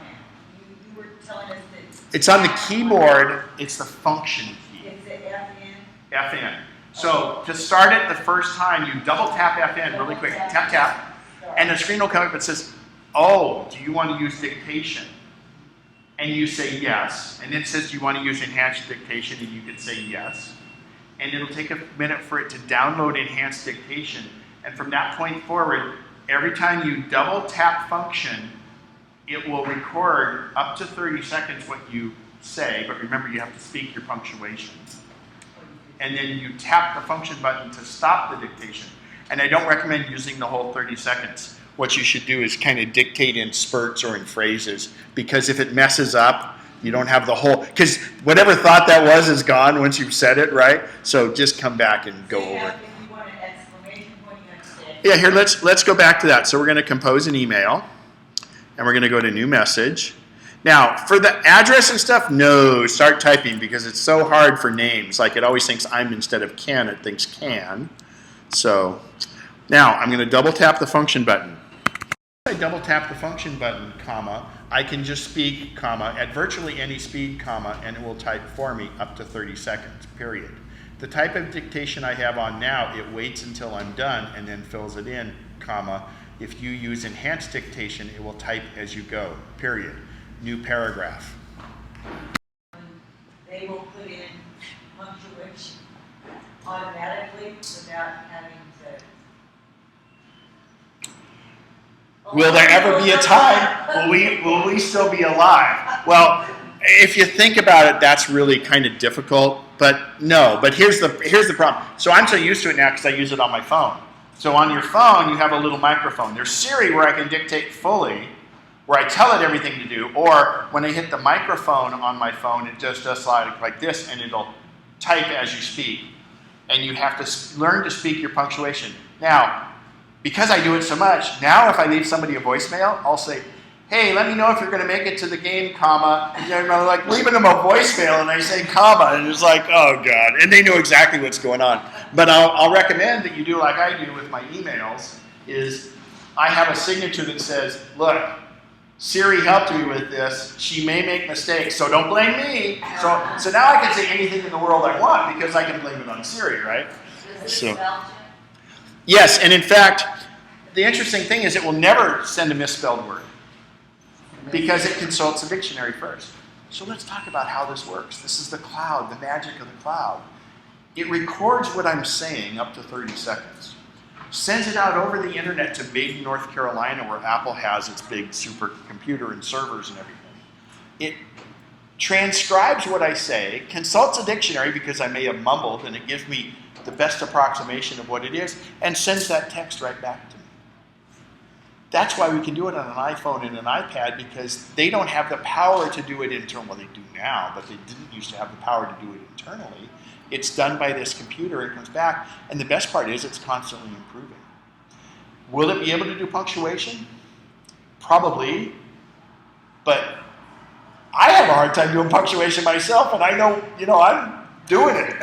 You were telling us that... It's on the keyboard. It's the function key. Is it FN? FN. So to start it the first time, you double tap FN really quick. Tap, tap. And the screen will come up and says, oh, do you want to use dictation? And you say yes. And it says, do you want to use enhanced dictation? And you can say yes. And it'll take a minute for it to download enhanced dictation. And from that point forward, every time you double tap function, it will record up to 30 seconds what you say, but remember you have to speak your punctuation. And then you tap the function button to stop the dictation. And I don't recommend using the whole 30 seconds. What you should do is kind of dictate in spurts or in phrases, because if it messes up, you don't have the whole, because whatever thought that was is gone once you've said it, right? So just come back and go over it. If you want an exclamation point, you have to say... Yeah, here, let's go back to that. So we're going to compose an email, and we're going to go to new message. Now, for the address and stuff, no, start typing, because it's so hard for names. Like it always thinks I'm instead of can, it thinks can. So now I'm going to double tap the function button. If I double tap the function button, comma, I can just speak, comma, at virtually any speed, comma, and it will type for me up to 30 seconds, period. The type of dictation I have on now, it waits until I'm done and then fills it in, comma. If you use enhanced dictation, it will type as you go, period. New paragraph. They will put in punctuation automatically without having to... Will there ever be a time will we still be alive? Well, if you think about it, that's really kind of difficult. But no. But here's the problem. So I'm so used to it now because I use it on my phone. So on your phone, you have a little microphone. There's Siri where I can dictate fully, where I tell it everything to do. Or when I hit the microphone on my phone, it just does like this, and it'll type as you speak. And you have to learn to speak your punctuation. Now, because I do it so much, now if I leave somebody a voicemail, I'll say, hey, let me know if you're going to make it to the game, comma. And I'm like leaving them a voicemail, and I say comma, and it's like, oh, God. And they know exactly what's going on. But I'll recommend that you do like I do with my emails, is I have a signature that says, look, Siri helped me with this. She may make mistakes, so don't blame me. So now I can say anything in the world I want because I can blame it on Siri, right? Does it spell check? Yes, and in fact, the interesting thing is it will never send a misspelled word because it consults a dictionary first. So let's talk about how this works. This is the cloud, the magic of the cloud. It records what I'm saying up to 30 seconds, sends it out over the internet to Maiden, North Carolina, where Apple has its big supercomputer and servers and everything. It transcribes what I say, consults a dictionary because I may have mumbled, and it gives me the best approximation of what it is, and sends that text right back to me. That's why we can do it on an iPhone and an iPad, because they don't have the power to do it internally. Well, they do now, but they didn't used to have the power to do it internally. It's done by this computer and comes back, and the best part is it's constantly improving. Will it be able to do punctuation? Probably, but I have a hard time doing punctuation myself, and I know, I'm doing it.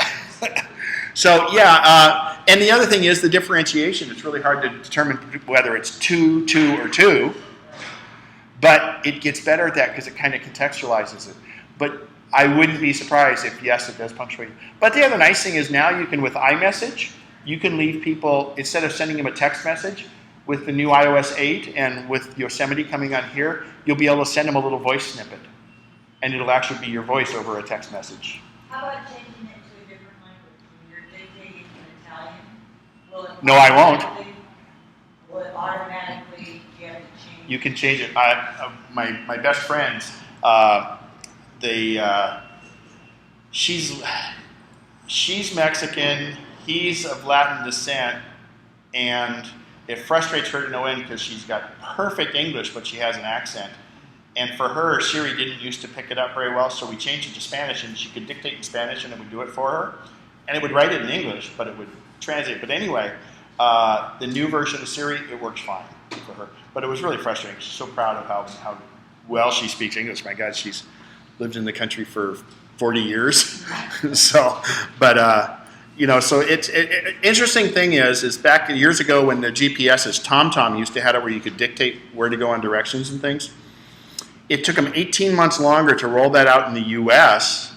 So yeah, and the other thing is the differentiation. It's really hard to determine whether it's two, or two, but it gets better at that because it kind of contextualizes it. But I wouldn't be surprised if, yes, it does punctuate. But the other nice thing is now you can, with iMessage, you can leave people, instead of sending them a text message, with the new iOS 8 and with Yosemite coming on here, you'll be able to send them a little voice snippet. And it'll actually be your voice over a text message. How about changing it to a different language? When you're dictating in Italian, will it No, I won't. Will it automatically get to change? You can change it. My best friends, she's Mexican, he's of Latin descent, and it frustrates her to no end because she's got perfect English, but she has an accent. And for her, Siri didn't used to pick it up very well, so we changed it to Spanish, and she could dictate in Spanish, and it would do it for her. And it would write it in English, but it would translate. But anyway, the new version of Siri, it works fine for her. But it was really frustrating. She's so proud of how well she speaks English. My God, she's lived in the country for 40 years. So interesting thing is back years ago when the GPSs, TomTom used to have it where you could dictate where to go on directions and things. It took them 18 months longer to roll that out in the U.S.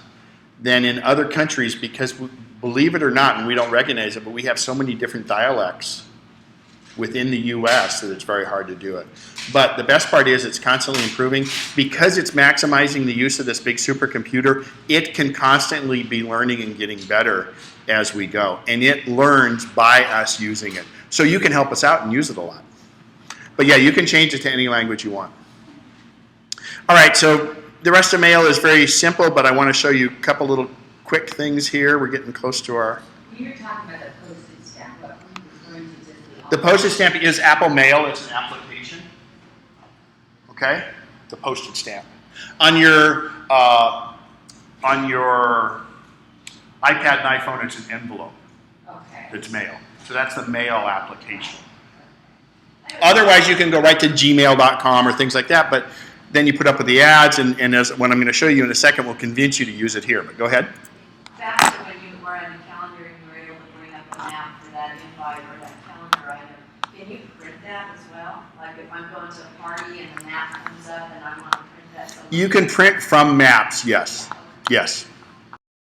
than in other countries because, believe it or not, and we don't recognize it, but we have so many different dialects within the U.S. that it's very hard to do it. But the best part is it's constantly improving. Because it's maximizing the use of this big supercomputer, it can constantly be learning and getting better as we go. And it learns by us using it. So you can help us out and use it a lot. But yeah, you can change it to any language you want. All right, so the rest of mail is very simple, but I want to show you a couple little quick things here. We're getting close to our... When you're talking about the postage stamp, what are you referring to? Just The postage stamp is Apple Mail. It's an application. Okay? The postage stamp. On your iPad and iPhone, it's an envelope. Okay. It's mail. So that's the mail application. Otherwise, you can go right to gmail.com or things like that, but then you put up with the ads, and as what I'm going to show you in a second will convince you to use it here. But go ahead. Back to when you were on the calendar and you were able to bring up a map for that invite or that calendar item, can you print that as well? Like if I'm going to a party and the map comes up and I want to print that somewhere? You can print from maps, yes. Yes.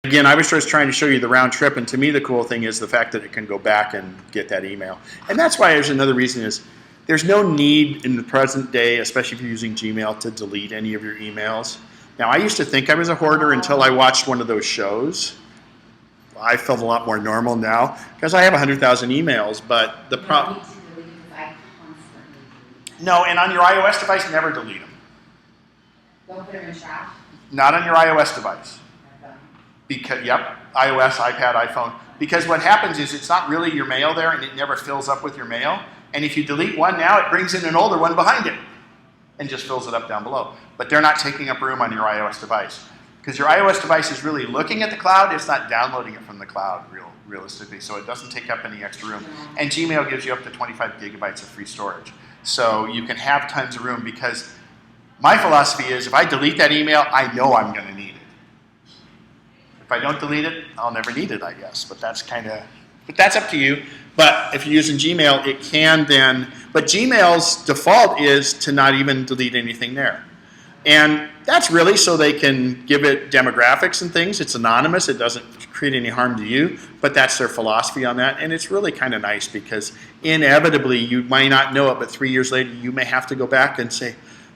Again, I was just trying to show you the round trip, and to me the cool thing is the fact that it can go back and get that email. And that's why there's another reason is there's no need in the present day, especially if you're using Gmail, to delete any of your emails. Now, I used to think I was a hoarder until I watched one of those shows. I felt a lot more normal now because I have 100,000 emails, but the problem... No, and on your iOS device, never delete them. Don't put them in trash. Not on your iOS device. Okay. Because, yep, iOS, iPad, iPhone. Because what happens is it's not really your mail there and it never fills up with your mail. And if you delete one now, it brings in an older one behind it and just fills it up down below. But they're not taking up room on your iOS device. Because your iOS device is really looking at the cloud, it's not downloading it from the cloud realistically, so it doesn't take up any extra room. And Gmail gives you up to 25 gigabytes of free storage. So you can have tons of room because my philosophy is if I delete that email, I know I'm going to need it. If I don't delete it, I'll never need it, I guess. But that's up to you. But if you're using Gmail, it can then, but Gmail's default is to not even delete anything there. And that's really so they can give it demographics and things. It's anonymous. It doesn't create any harm to you. But that's their philosophy on that. And it's really kind of nice because inevitably you might not know it, but 3 years later you may have to go back and say,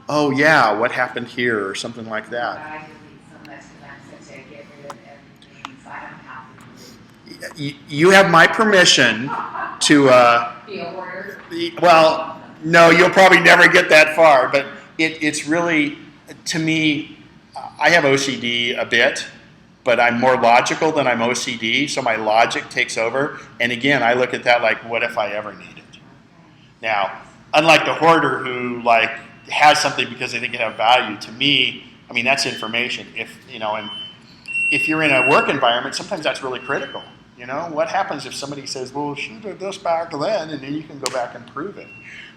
oh yeah, what happened here or something like that. I delete so much because I'm such a get rid of everything, so I don't have to delete. You have my permission to... Be a hoarder. Well, no, you'll probably never get that far. But it's really... To me, I have OCD a bit, but I'm more logical than I'm OCD, so my logic takes over. And again, I look at that like, what if I ever need it? Now, unlike the hoarder who like has something because they think it has value, to me, I mean, that's information. And if you're in a work environment, sometimes that's really critical. What happens if somebody says, well, she did this back then, and then you can go back and prove it.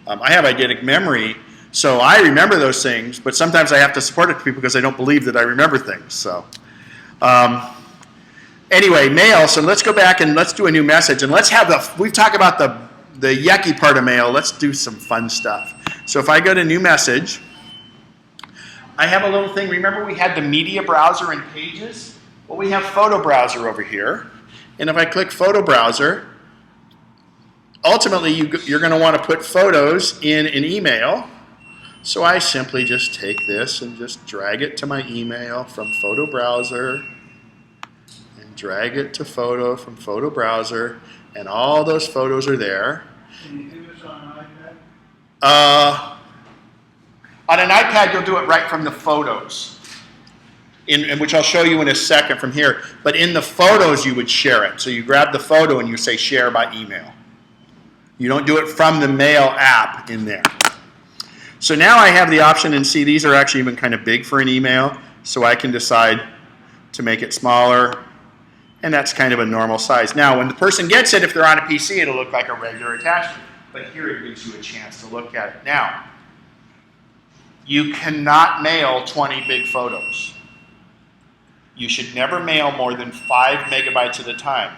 I have eidetic memory, so I remember those things, but sometimes I have to support it to people because I don't believe that I remember things. So anyway, mail. So let's go back and let's do a new message. And let's have we've talked about the yucky part of mail. Let's do some fun stuff. So if I go to new message, I have a little thing. Remember we had the media browser and pages? Well, we have photo browser over here. And if I click photo browser, ultimately you're going to want to put photos in an email. So I simply just take this and just drag it to my email from photo browser and drag it to photo from photo browser, and all those photos are there. Can you do this on an iPad? On an iPad, you'll do it right from the photos, in which I'll show you in a second from here. But in the photos, you would share it. So you grab the photo and you say share by email. You don't do it from the mail app in there. So now I have the option, and see, these are actually even kind of big for an email, so I can decide to make it smaller, and that's kind of a normal size. Now, when the person gets it, if they're on a PC, it'll look like a regular attachment, but here it gives you a chance to look at it. Now, you cannot mail 20 big photos. You should never mail more than 5 megabytes at a time.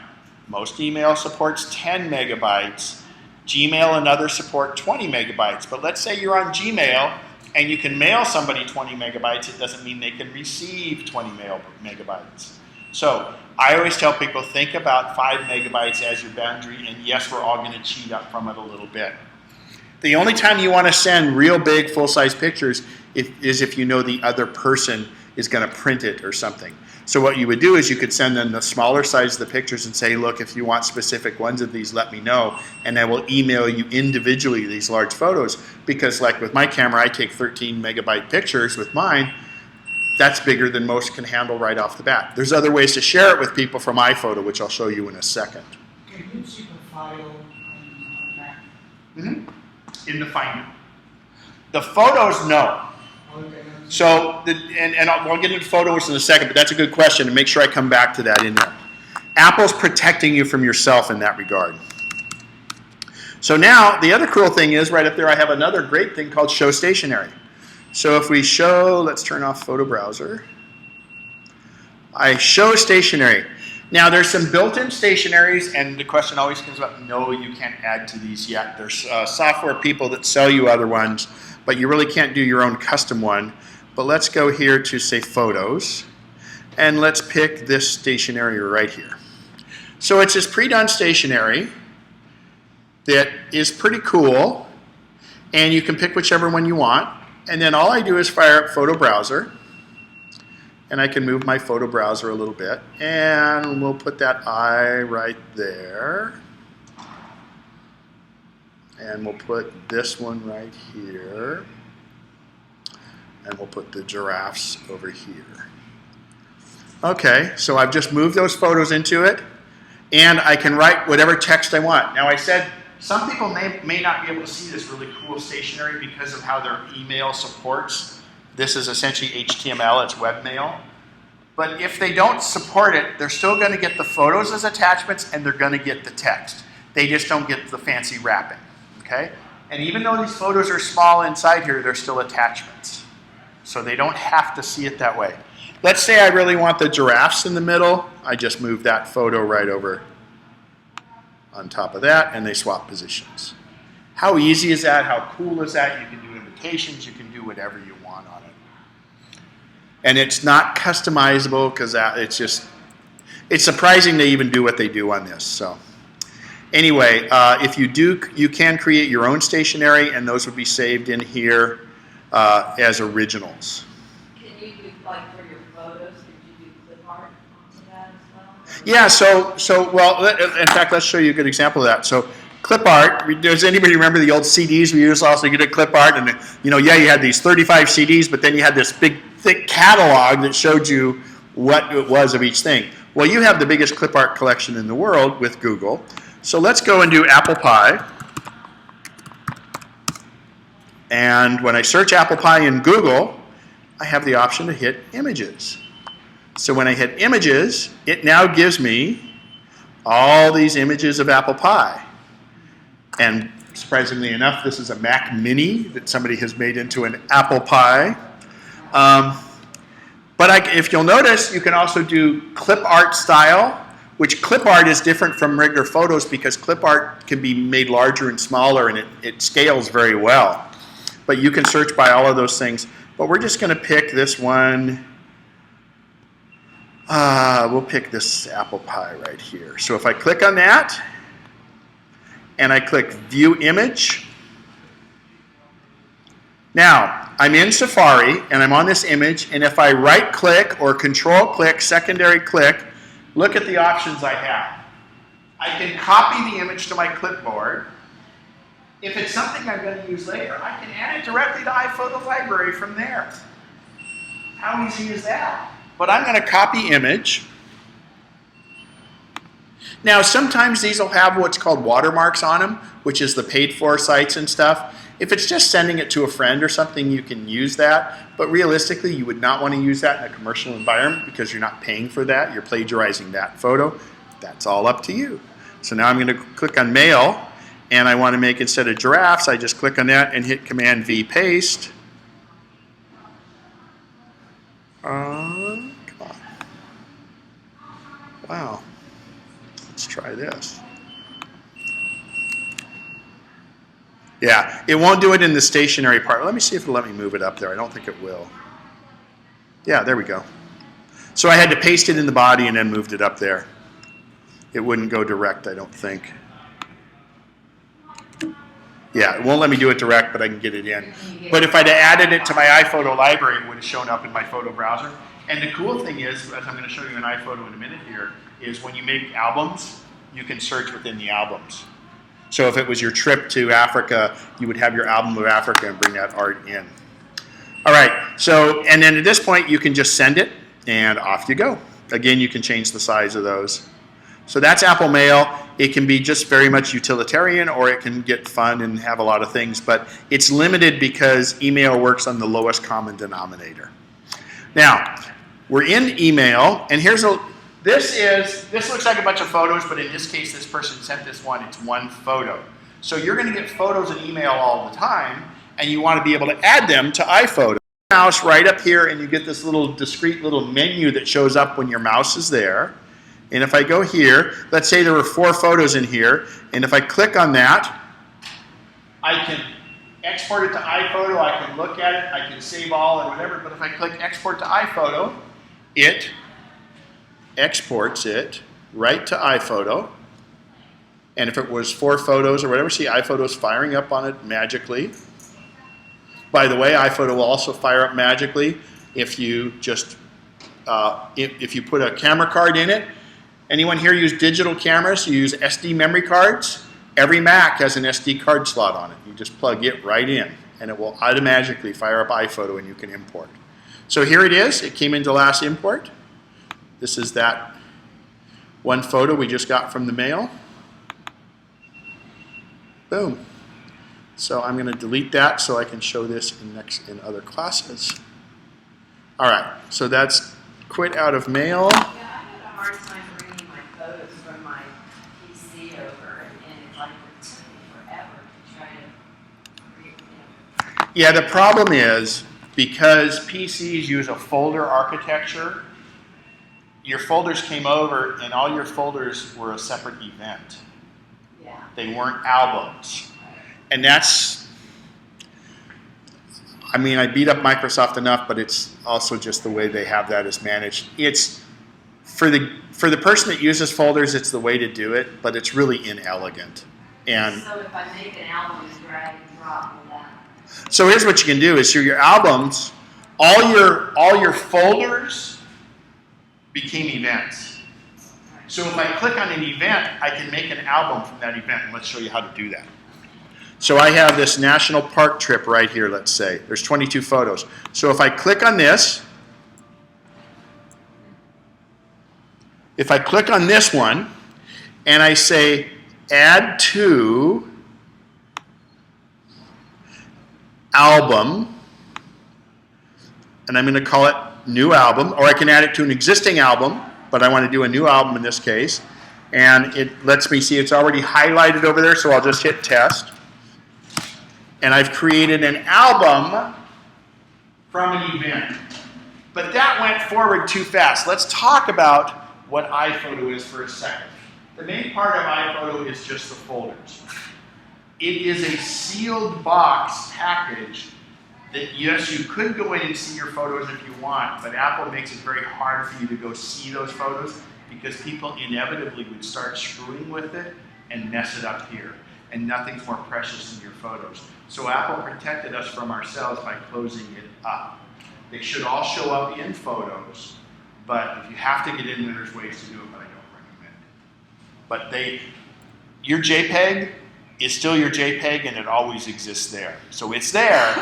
Most email supports 10 megabytes. Gmail and others support 20 megabytes. But let's say you're on Gmail and you can mail somebody 20 megabytes. It doesn't mean they can receive 20 megabytes. So I always tell people, think about 5 megabytes as your boundary. And yes, we're all going to cheat up from it a little bit. The only time you want to send real big full-size pictures is if you know the other person is going to print it or something. So what you would do is you could send them the smaller size of the pictures and say, look, if you want specific ones of these, let me know. And I will email you individually these large photos. Because like with my camera, I take 13 megabyte pictures with mine. That's bigger than most can handle right off the bat. There's other ways to share it with people from iPhoto, which I'll show you in a second. Can you zip a file on Mac? Mm-hmm. In the Finder. The photos, no. Okay. So, we'll get into photos in a second, but that's a good question, and make sure I come back to that in there. Apple's protecting you from yourself in that regard. So now, the other cool thing is, right up there I have another great thing called Show Stationery. So if we show, let's turn off Photo Browser. I show stationery. Now there's some built-in stationaries, and the question always comes up, no, you can't add to these yet. There's software people that sell you other ones, but you really can't do your own custom one. But let's go here to, say, Photos, and let's pick this stationery right here. So it's this pre-done stationery that is pretty cool, and you can pick whichever one you want. And then all I do is fire up Photo Browser, and I can move my Photo Browser a little bit, and we'll put that eye right there. And we'll put this one right here. And we'll put the giraffes over here. Okay, so I've just moved those photos into it. And I can write whatever text I want. Now I said some people may not be able to see this really cool stationery because of how their email supports. This is essentially HTML, it's webmail. But if they don't support it, they're still going to get the photos as attachments and they're going to get the text. They just don't get the fancy wrapping, okay? And even though these photos are small inside here, they're still attachments. So they don't have to see it that way. Let's say I really want the giraffes in the middle. I just move that photo right over on top of that and they swap positions. How easy is that? How cool is that? You can do invitations, you can do whatever you want on it. And it's not customizable because it's surprising they even do what they do on this. So anyway, if you do, you can create your own stationery and those would be saved in here as originals. Can you do, like for your photos, could you do clip art onto that as well? Yeah, well, in fact, let's show you a good example of that. So clip art, does anybody remember the old CDs we used also to get clip art? And you had these 35 CDs, but then you had this big, thick catalog that showed you what it was of each thing. Well, you have the biggest clip art collection in the world with Google. So let's go and do apple pie. And when I search apple pie in Google, I have the option to hit images. So when I hit images, it now gives me all these images of apple pie. And surprisingly enough, this is a Mac Mini that somebody has made into an apple pie. But if you'll notice, you can also do clip art style, which clip art is different from regular photos because clip art can be made larger and smaller and it scales very well. But you can search by all of those things. But we're just going to pick this one. We'll pick this apple pie right here. So if I click on that, and I click View Image, now I'm in Safari, and I'm on this image, and if I right-click or control-click, secondary click, look at the options I have. I can copy the image to my clipboard. If it's something I'm going to use later, I can add it directly to iPhoto Library from there. How easy is that? But I'm going to copy image. Now, sometimes these will have what's called watermarks on them, which is the paid-for sites and stuff. If it's just sending it to a friend or something, you can use that. But realistically, you would not want to use that in a commercial environment because you're not paying for that. You're plagiarizing that photo. That's all up to you. So now I'm going to click on Mail. And I want to make, instead of giraffes, I just click on that and hit Command V paste. Come on. Wow. Let's try this. Yeah, it won't do it in the stationary part. Let me see if it'll let me move it up there. I don't think it will. Yeah, there we go. So I had to paste it in the body and then moved it up there. It wouldn't go direct, I don't think. Yeah, it won't let me do it direct, but I can get it in. But if I'd added it to my iPhoto library, it would have shown up in my photo browser. And the cool thing is, as I'm going to show you an iPhoto in a minute here, is when you make albums, you can search within the albums. So if it was your trip to Africa, you would have your album of Africa and bring that art in. All right, so, and then at this point, you can just send it, and off you go. Again, you can change the size of those. So that's Apple Mail. It can be just very much utilitarian, or it can get fun and have a lot of things, but it's limited because email works on the lowest common denominator. Now, we're in email, and here's this looks like a bunch of photos, but in this case, this person sent this one. It's one photo. So you're going to get photos in email all the time, and you want to be able to add them to iPhoto. Mouse right up here, and you get this little discrete little menu that shows up when your mouse is there. And if I go here, let's say there were 4 photos in here, and if I click on that, I can export it to iPhoto, I can look at it, I can save all and whatever, but if I click Export to iPhoto, it exports it right to iPhoto. And if it was 4 photos or whatever, see iPhoto's firing up on it magically. By the way, iPhoto will also fire up magically if you just, if you put a camera card in it. Anyone here use digital cameras? You use SD memory cards? Every Mac has an SD card slot on it. You just plug it right in, and it will automatically fire up iPhoto, and you can import. So here it is. It came into last import. This is that one photo we just got from the mail. Boom. So I'm going to delete that so I can show this in other classes. All right, so that's quit out of mail. Yeah, I had a hard time bringing my photos from my PC over, and it's like it took me forever to try to create, Yeah, the problem is because PCs use a folder architecture, your folders came over and all your folders were a separate event. Yeah. They weren't albums. And that's, I mean, I beat up Microsoft enough, but it's also just the way they have that is managed. It's, for the person that uses folders, it's the way to do it, but it's really inelegant. And so if I make an album, drag and drop all that. so here's what you can do is through your albums, all your folders became events. So if I click on an event, I can make an album from that event, and let's show you how to do that. So I have this national park trip right here, let's say. There's 22 photos. So if I click on this, one, and I say add to album, and I'm going to call it new album, or I can add it to an existing album, but I want to do a new album in this case, and it lets me see it's already highlighted over there, so I'll just hit test. And I've created an album from an event. But that went forward too fast. Let's talk about what iPhoto is for a second. The main part of iPhoto is just the folders. It is a sealed box package that, yes, you could go in and see your photos if you want, but Apple makes it very hard for you to go see those photos because people inevitably would start screwing with it and mess it up here. And nothing's more precious than your photos. So Apple protected us from ourselves by closing it up. They should all show up in photos, but if you have to get in, there's ways to do it, but I don't recommend it. But your JPEG is still your JPEG, and it always exists there. So it's there,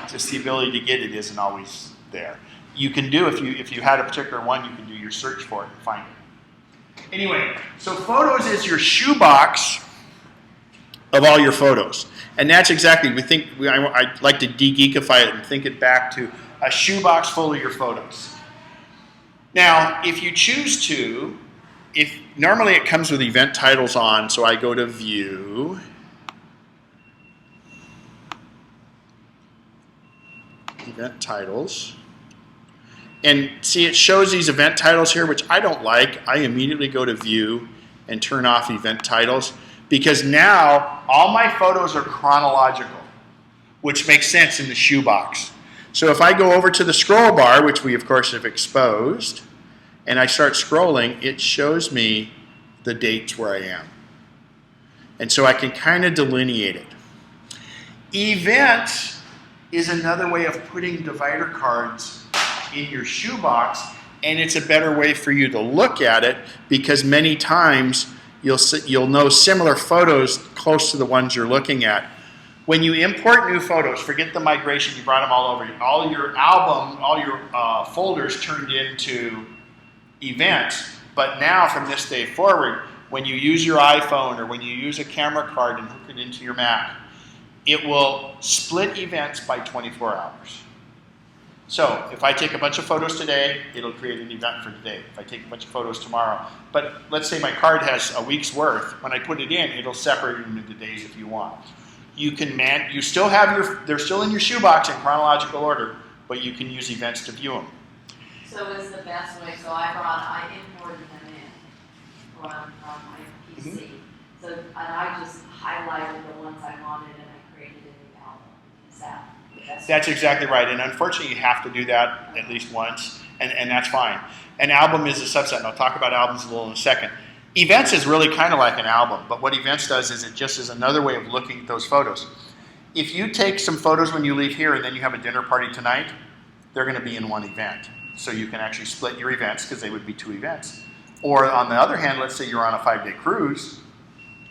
just the ability to get it isn't always there. You can do, if you had a particular one, you can do your search for it and find it. Anyway, so photos is your shoebox of all your photos. And that's exactly, I'd like to de-geekify it and think it back to a shoebox full of your photos. Now, if you choose to, normally it comes with event titles on, so I go to View, Event Titles, and see it shows these event titles here, which I don't like. I immediately go to View and turn off event titles, because now all my photos are chronological, which makes sense in the shoebox. So if I go over to the scroll bar, which we of course have exposed, and I start scrolling, it shows me the dates where I am. And so I can kind of delineate it. Event is another way of putting divider cards in your shoebox, and it's a better way for you to look at it because many times you'll know similar photos close to the ones you're looking at. When you import new photos, forget the migration, you brought them all over. All your album, all your folders turned into events. But now, from this day forward, when you use your iPhone or when you use a camera card and hook it into your Mac, it will split events by 24 hours. So if I take a bunch of photos today, it'll create an event for today. If I take a bunch of photos tomorrow, but let's say my card has a week's worth, when I put it in, it'll separate them into days if you want. You can you still have they're still in your shoebox in chronological order, but you can use events to view them. So is the best way, so I imported them in from my PC. So, and I just highlighted the ones I wanted and I created a new album. Is that? That's exactly right, and unfortunately you have to do that at least once, and that's fine. An album is a subset, and I'll talk about albums a little in a second. Events is really kind of like an album, but what Events does is it just is another way of looking at those photos. If you take some photos when you leave here and then you have a dinner party tonight, they're going to be in one event. So you can actually split your events because they would be two events. Or on the other hand, let's say you're on a 5-day cruise,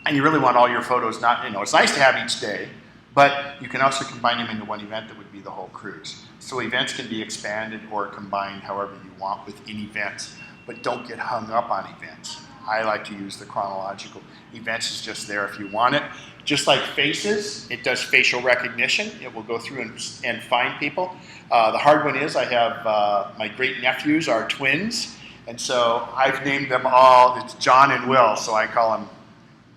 and you really want all your photos not, it's nice to have each day, but you can also combine them into one event that would be the whole cruise. So events can be expanded or combined however you want within events, but don't get hung up on events. I like to use the chronological. Events is just there if you want it. Just like faces, it does facial recognition. It will go through and find people. The hard one is I have my great nephews are twins, and so I've named them all, it's John and Will, so I call them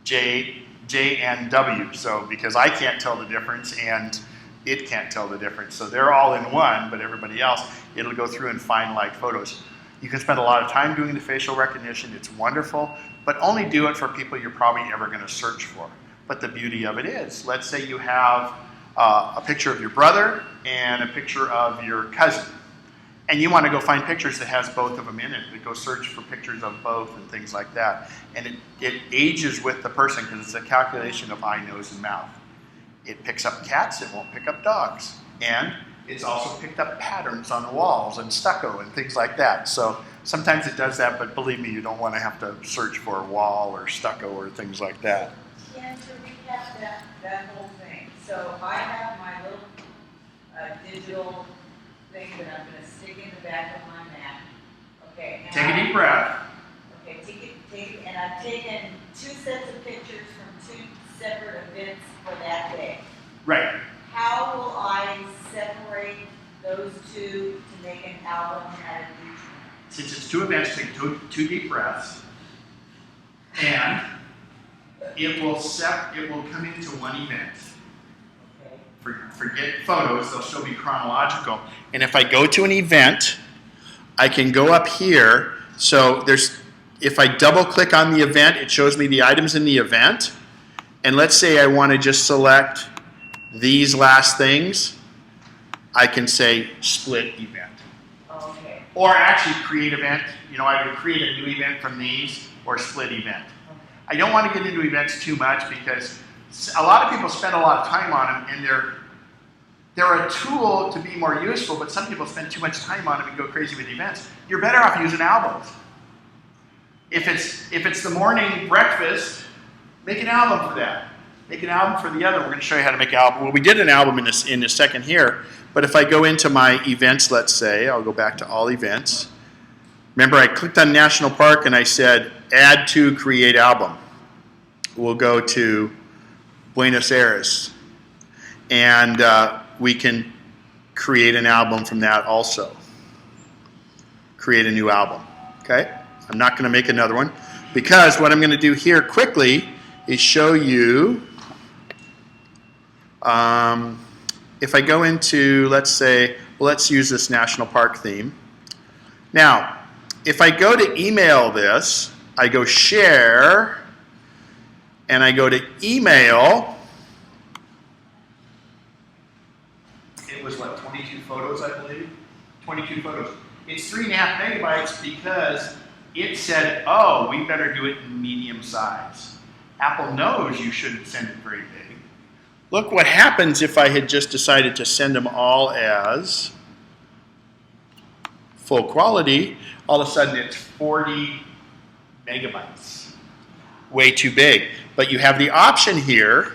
J and W. So because I can't tell the difference and it can't tell the difference. So they're all in one, but everybody else, it'll go through and find like photos. You can spend a lot of time doing the facial recognition. It's wonderful, but only do it for people you're probably ever going to search for. But the beauty of it is, let's say you have a picture of your brother and a picture of your cousin, and you want to go find pictures that has both of them in it. You go search for pictures of both and things like that. And it ages with the person because it's a calculation of eye, nose, and mouth. It picks up cats, it won't pick up dogs. And it's also picked up patterns on the walls and stucco and things like that. So sometimes it does that, but believe me, you don't want to have to search for a wall or stucco or things like that. And to recap that whole thing, so I have my little digital thing that I'm gonna stick in the back of my Mac, okay? And Take a deep breath. Okay, and I've taken 2 sets of pictures from 2 separate events for that day. Right. How will I separate those 2 to make an album out of each one? Since it's 2 events, take two deep breaths, and it will come into one event. Okay. Forget photos, they'll still be chronological. And if I go to an event, I can go up here. So if I double click on the event, it shows me the items in the event. And let's say I want to just select these last things, I can say split event. Okay. Or actually create event. I would create a new event from these or split event. Okay. I don't want to get into events too much because a lot of people spend a lot of time on them, and they're a tool to be more useful, but some people spend too much time on them and go crazy with events. You're better off using albums. If it's the morning breakfast, make an album for that. Make an album for the other. We're going to show you how to make an album. Well, we did an album in a second here, but if I go into my events, let's say, I'll go back to all events. Remember, I clicked on National Park and I said, add to create album. We'll go to Buenos Aires, and we can create an album from that also. Create a new album, okay? I'm not going to make another one because what I'm going to do here quickly is show you, if I go into, let's say, let's use this national park theme. Now, if I go to email this, I go share, and I go to email. It was what, 22 photos, I believe? 22 photos. It's 3.5 megabytes because it said, oh, we better do it in medium size. Apple knows you shouldn't send it very big. Look what happens if I had just decided to send them all as full quality. All of a sudden it's 40 megabytes. Way too big. But you have the option here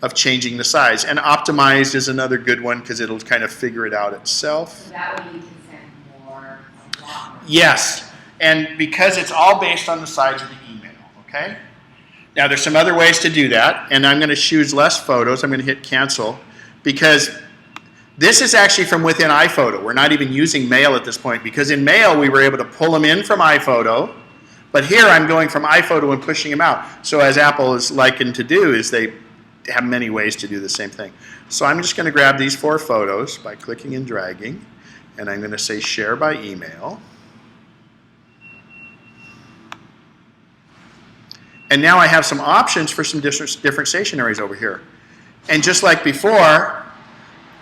of changing the size. And optimized is another good one because it'll kind of figure it out itself. So that way you can send more, a lot more. Yes. And because it's all based on the size of the email, okay? Now there's some other ways to do that, and I'm going to choose less photos. I'm going to hit cancel because this is actually from within iPhoto. We're not even using Mail at this point because in Mail we were able to pull them in from iPhoto, but here I'm going from iPhoto and pushing them out. So as Apple is likened to do is they have many ways to do the same thing. So I'm just going to grab these 4 photos by clicking and dragging, and I'm going to say share by email. And now I have some options for some different stationaries over here. And just like before,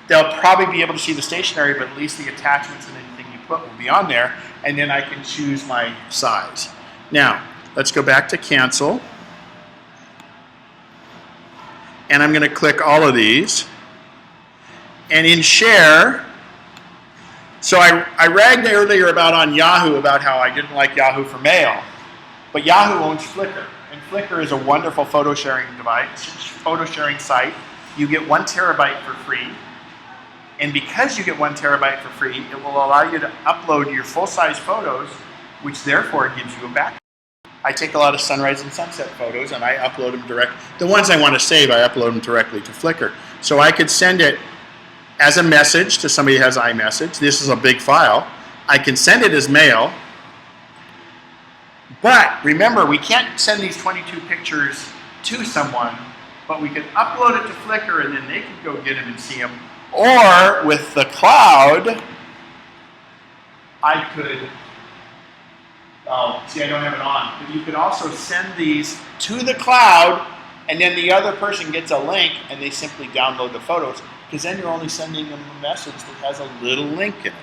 they'll probably be able to see the stationery, but at least the attachments and anything you put will be on there. And then I can choose my size. Now, let's go back to cancel. And I'm going to click all of these. And in share, so I ragged earlier on Yahoo about how I didn't like Yahoo for mail. But Yahoo owns Flickr. And Flickr is a wonderful photo sharing device, photo sharing site. You get 1 terabyte for free. And because you get 1 terabyte for free, it will allow you to upload your full-size photos, which therefore gives you a backup. I take a lot of sunrise and sunset photos, and I upload them direct. The ones I want to save, I upload them directly to Flickr. So I could send it as a message to somebody who has iMessage. This is a big file. I can send it as mail. But remember, we can't send these 22 pictures to someone, but we can upload it to Flickr, and then they can go get them and see them. Or with the cloud, I could, oh, see, I don't have it on, but you could also send these to the cloud, and then the other person gets a link, and they simply download the photos, because then you're only sending them a message that has a little link in it.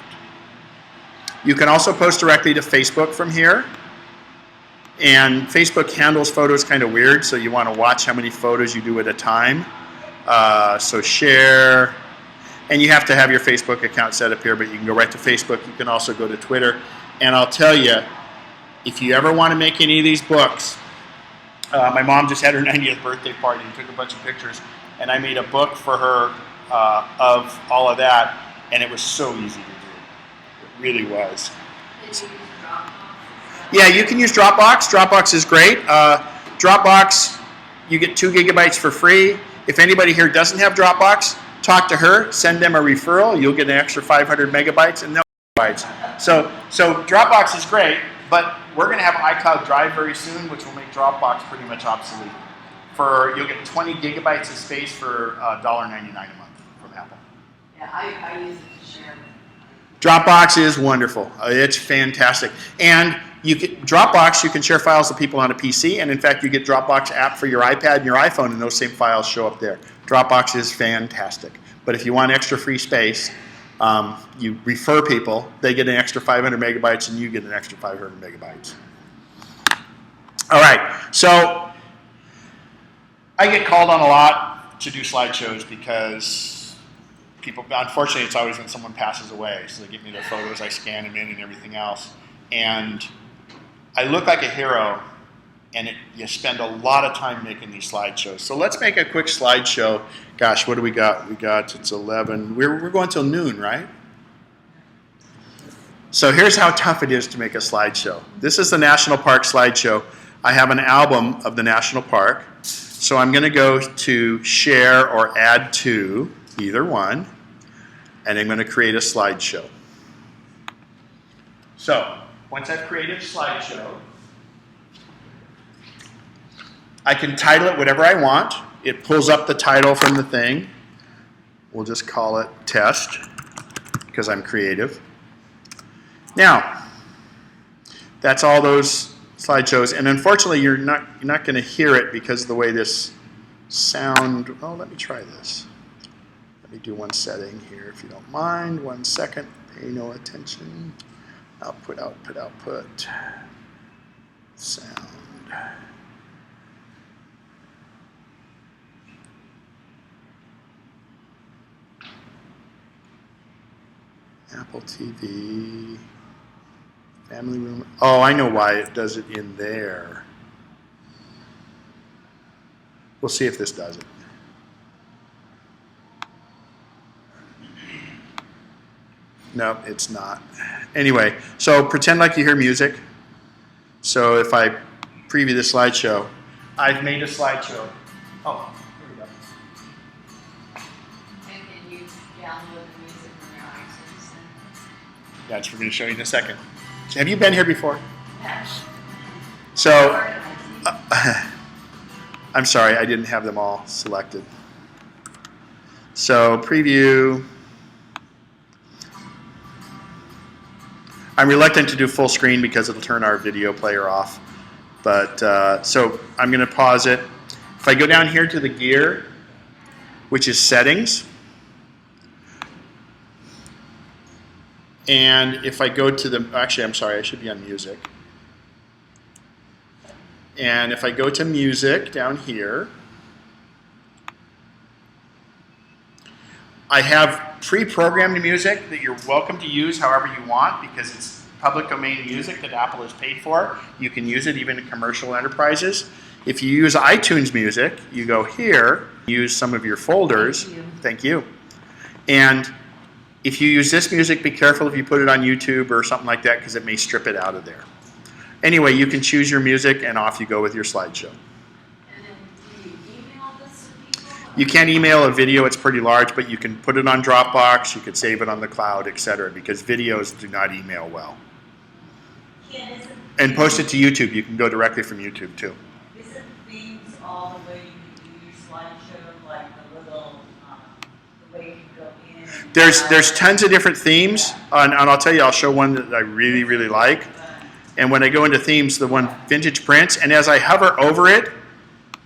You can also post directly to Facebook from here. And Facebook handles photos kind of weird, so you want to watch how many photos you do at a time. So share. And you have to have your Facebook account set up here, but you can go right to Facebook. You can also go to Twitter. And I'll tell you, if you ever want to make any of these books, my mom just had her 90th birthday party and took a bunch of pictures. And I made a book for her of all of that, and it was so easy to do. It really was. Did you use Dropbox? Yeah, you can use Dropbox. Dropbox is great. Dropbox, you get 2 gigabytes for free. If anybody here doesn't have Dropbox, talk to her, send them a referral. You'll get an extra 500 megabytes and no megabytes. So Dropbox is great, but we're going to have iCloud Drive very soon, which will make Dropbox pretty much obsolete. You'll get 20 gigabytes of space for $1.99 a month from Apple. Yeah, I use it to share. Dropbox is wonderful. It's fantastic. And Dropbox, you can share files to people on a PC, and in fact, you get Dropbox app for your iPad and your iPhone, and those same files show up there. Dropbox is fantastic. But if you want extra free space, you refer people, they get an extra 500 megabytes, and you get an extra 500 megabytes. All right, so I get called on a lot to do slideshows because people, unfortunately, it's always when someone passes away, so they give me their photos, I scan them in and everything else. And I look like a hero, and you spend a lot of time making these slideshows. So let's make a quick slideshow. Gosh, what do we got? It's 11. We're going till noon, right? So here's how tough it is to make a slideshow. This is the National Park slideshow. I have an album of the National Park. So I'm going to go to Share or Add To, either one, and I'm going to create a slideshow. So once I've created a slideshow, I can title it whatever I want. It pulls up the title from the thing. We'll just call it Test because I'm creative. Now, that's all those slideshows, and unfortunately, you're not going to hear it because of the way this sound. Oh, let me try this. Let me do one setting here, if you don't mind. 1 second. Pay no attention. Output, output, output. Sound. Apple TV. Family room. Oh, I know why it does it in there. We'll see if this does it. No, it's not. Anyway, so pretend like you hear music. So if I preview the slideshow, I've made a slideshow. Oh, here we go. And can you download the music from your iTunes? That's what we're going to show you in a second. Have you been here before? Yes. So, I'm sorry, I didn't have them all selected. So, preview. I'm reluctant to do full screen because it'll turn our video player off. But, so I'm going to pause it. If I go down here to the gear, which is settings, and if I go to the, actually, I'm sorry, I should be on music. And if I go to music down here, I have pre-programmed music that you're welcome to use however you want because it's public domain music that Apple has paid for. You can use it even in commercial enterprises. If you use iTunes Music, you go here, use some of your folders. Thank you. Thank you. And if you use this music, be careful if you put it on YouTube or something like that because it may strip it out of there. Anyway, you can choose your music and off you go with your slideshow. And then do you email this to people? You can't email a video, it's pretty large, but you can put it on Dropbox, you could save it on the cloud, etc. because videos do not email well. Ken, isn't, And post it to YouTube. You can go directly from YouTube too. isn't themes all the way you can do your slideshow, like the little, the way you can go in? And There's tons of different themes, and I'll tell you, I'll show one that I really, really like. And when I go into themes, the one Vintage Prints, and as I hover over it,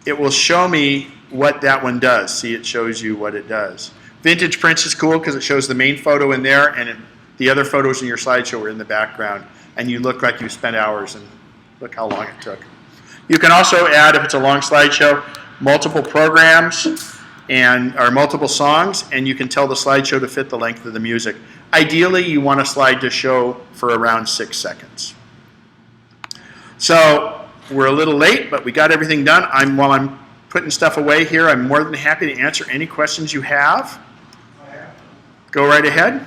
it will show me what that one does. See, it shows you what it does. Vintage Prints is cool because it shows the main photo in there, and the other photos in your slideshow are in the background, and you look like you spent hours, and look how long it took. You can also add, if it's a long slideshow, multiple programs or multiple songs, and you can tell the slideshow to fit the length of the music. Ideally, you want a slide to show for around 6 seconds. So we're a little late, but we got everything done. While I'm putting stuff away here, I'm more than happy to answer any questions you have. Go right ahead.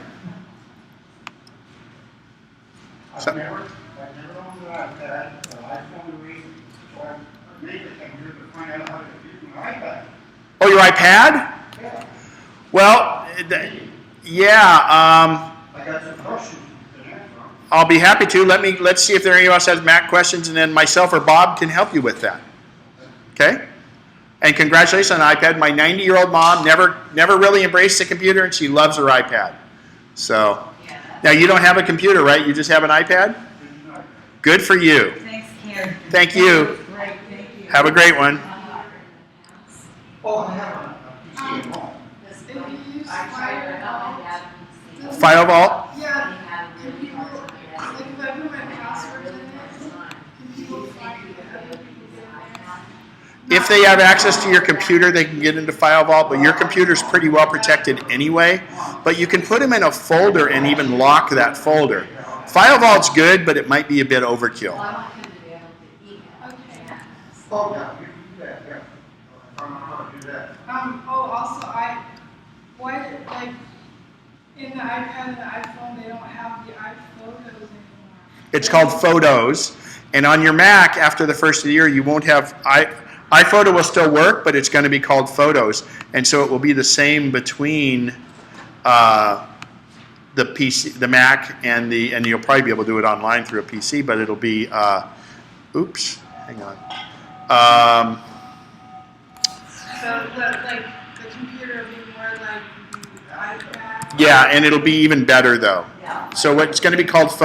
I've never owned an iPad, an iPhone read, so I made it come here to find out how to use my iPad. Oh, your iPad? Yeah. Well, yeah. I got some questions to answer. I'll be happy to. Let's see if there anyone else has Mac questions, and then myself or Bob can help you with that. Okay? And congratulations on iPad. My 90-year-old mom never really embraced the computer, and she loves her iPad. So now you don't have a computer, right? You just have an iPad? Good for you. Thanks, Ken. Thank you. Great, thank you. Have a great one. Oh, I have a PC at home. This If you use I tried to help my Fire, dad. does- File Vault? Yeah, He had a can really people, hard time. like if I put my password in it, can people find it? Other people's iPad? If they have access to your computer, they can get into File Vault, but your computer's pretty well protected anyway. But you can put them in a folder and even lock that folder. File Vault's good, but it might be a bit Well, overkill. I want him to be able to email. Okay. Oh, yeah, you can do that, yeah. I don't know how to do that. Also, why, like, in the iPad and the iPhone, they don't have the iPhotos anymore. It's called Photos. And on your Mac, after the first of the year, you won't have iPhoto will still work, but it's going to be called Photos. And so it will be the same between the PC, the Mac, and you'll probably be able to do it online through a PC, but it'll be, oops, hang on. So the computer being more like the iPad. Yeah, and it'll be even better though. Yeah. So it's going to be called Photos.